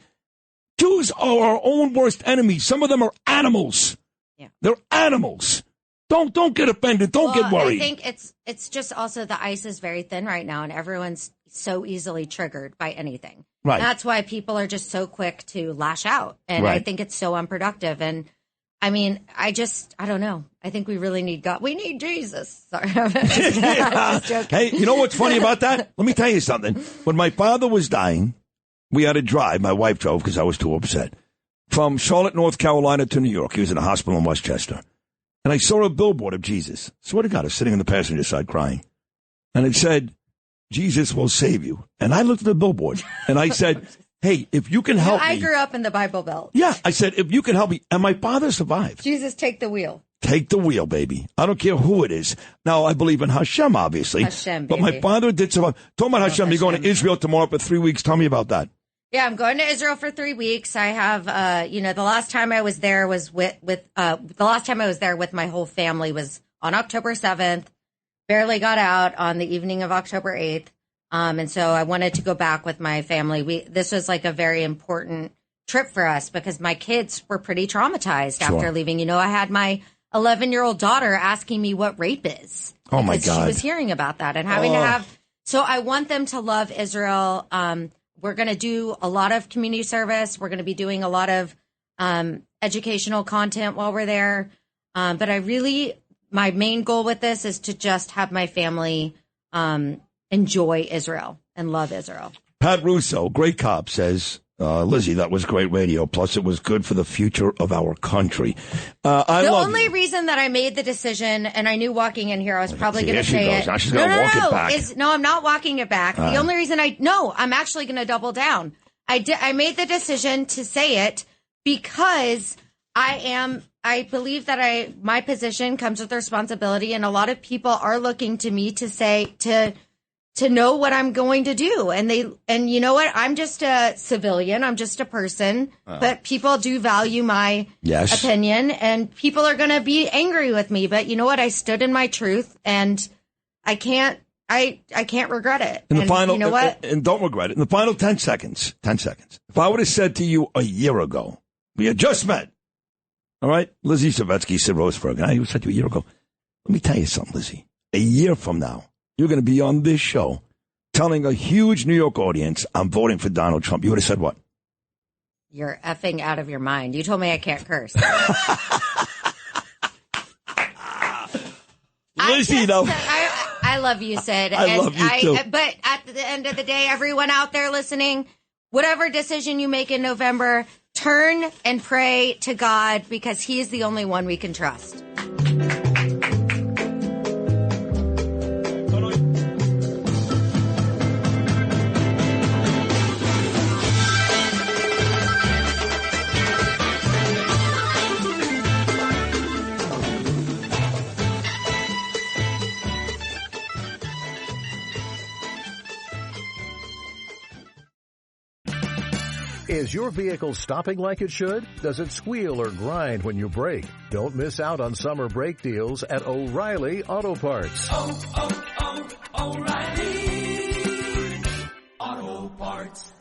Jews are our own worst enemies. Some of them are animals. Yeah. They're animals. Don't get offended. Don't get worried. I think it's just also the ice is very thin right now, and everyone's so easily triggered by anything. Right. That's why people are just so quick to lash out, and I think it's so unproductive. And I mean, I don't know. I think we really need God. We need Jesus. Sorry. Hey, you know what's funny about that? Let me tell you something. When my father was dying, we had to drive. My wife drove because I was too upset. From Charlotte, North Carolina to New York. He was in a hospital in Westchester. And I saw a billboard of Jesus. Swear to God, I was sitting in the passenger side crying. And it said, Jesus will save you. And I looked at the billboard and I said, hey, if you can help me. I grew up in the Bible Belt. Yeah, I said, if you can help me. And my father survived. Jesus, take the wheel. Take the wheel, baby. I don't care who it is. Now, I believe in Hashem, obviously. Hashem, but my father did survive. Talking about Hashem, you're going to Israel tomorrow for 3 weeks. Tell me about that. Yeah, I'm going to Israel for 3 weeks. I have, the last time I was there was with my whole family was on October 7th. Barely got out on the evening of October 8th. And so I wanted to go back with my family. This was like a very important trip for us because my kids were pretty traumatized after leaving. I had my 11-year-old daughter asking me what rape is. Oh my God. She was hearing about that and having to have, so I want them to love Israel. We're going to do a lot of community service. We're going to be doing a lot of educational content while we're there. But my main goal with this is to just have my family enjoy Israel and love Israel. Pat Russo, great cop, says, Lizzy, that was great radio. Plus, it was good for the future of our country. The only reason that I made the decision, and I knew walking in here I was probably going to say it. Now she's going to walk it back. No, I'm not walking it back. The only reason I'm actually going to double down. I made the decision to say it because I believe that my position comes with responsibility, and a lot of people are looking to me to say, to know what I'm going to do. And you know what? I'm just a civilian. I'm just a person, but people do value my opinion, and people are going to be angry with me. But you know what? I stood in my truth, and I can't regret it. In the final, you know what? And don't regret it. In the final 10 seconds, if I would have said to you a year ago, we had just met, all right? Lizzy, Savetsky, Sid Roseberg, and I said to you a year ago, let me tell you something, Lizzy. A year from now, you're going to be on this show telling a huge New York audience, I'm voting for Donald Trump. You would have said what? You're effing out of your mind. You told me I can't curse. Lizzy, though. I love you, Sid. I love you, too. But at the end of the day, everyone out there listening, whatever decision you make in November, turn and pray to God because he is the only one we can trust. Is your vehicle stopping like it should? Does it squeal or grind when you brake? Don't miss out on summer brake deals at O'Reilly Auto Parts. O'Reilly Auto Parts.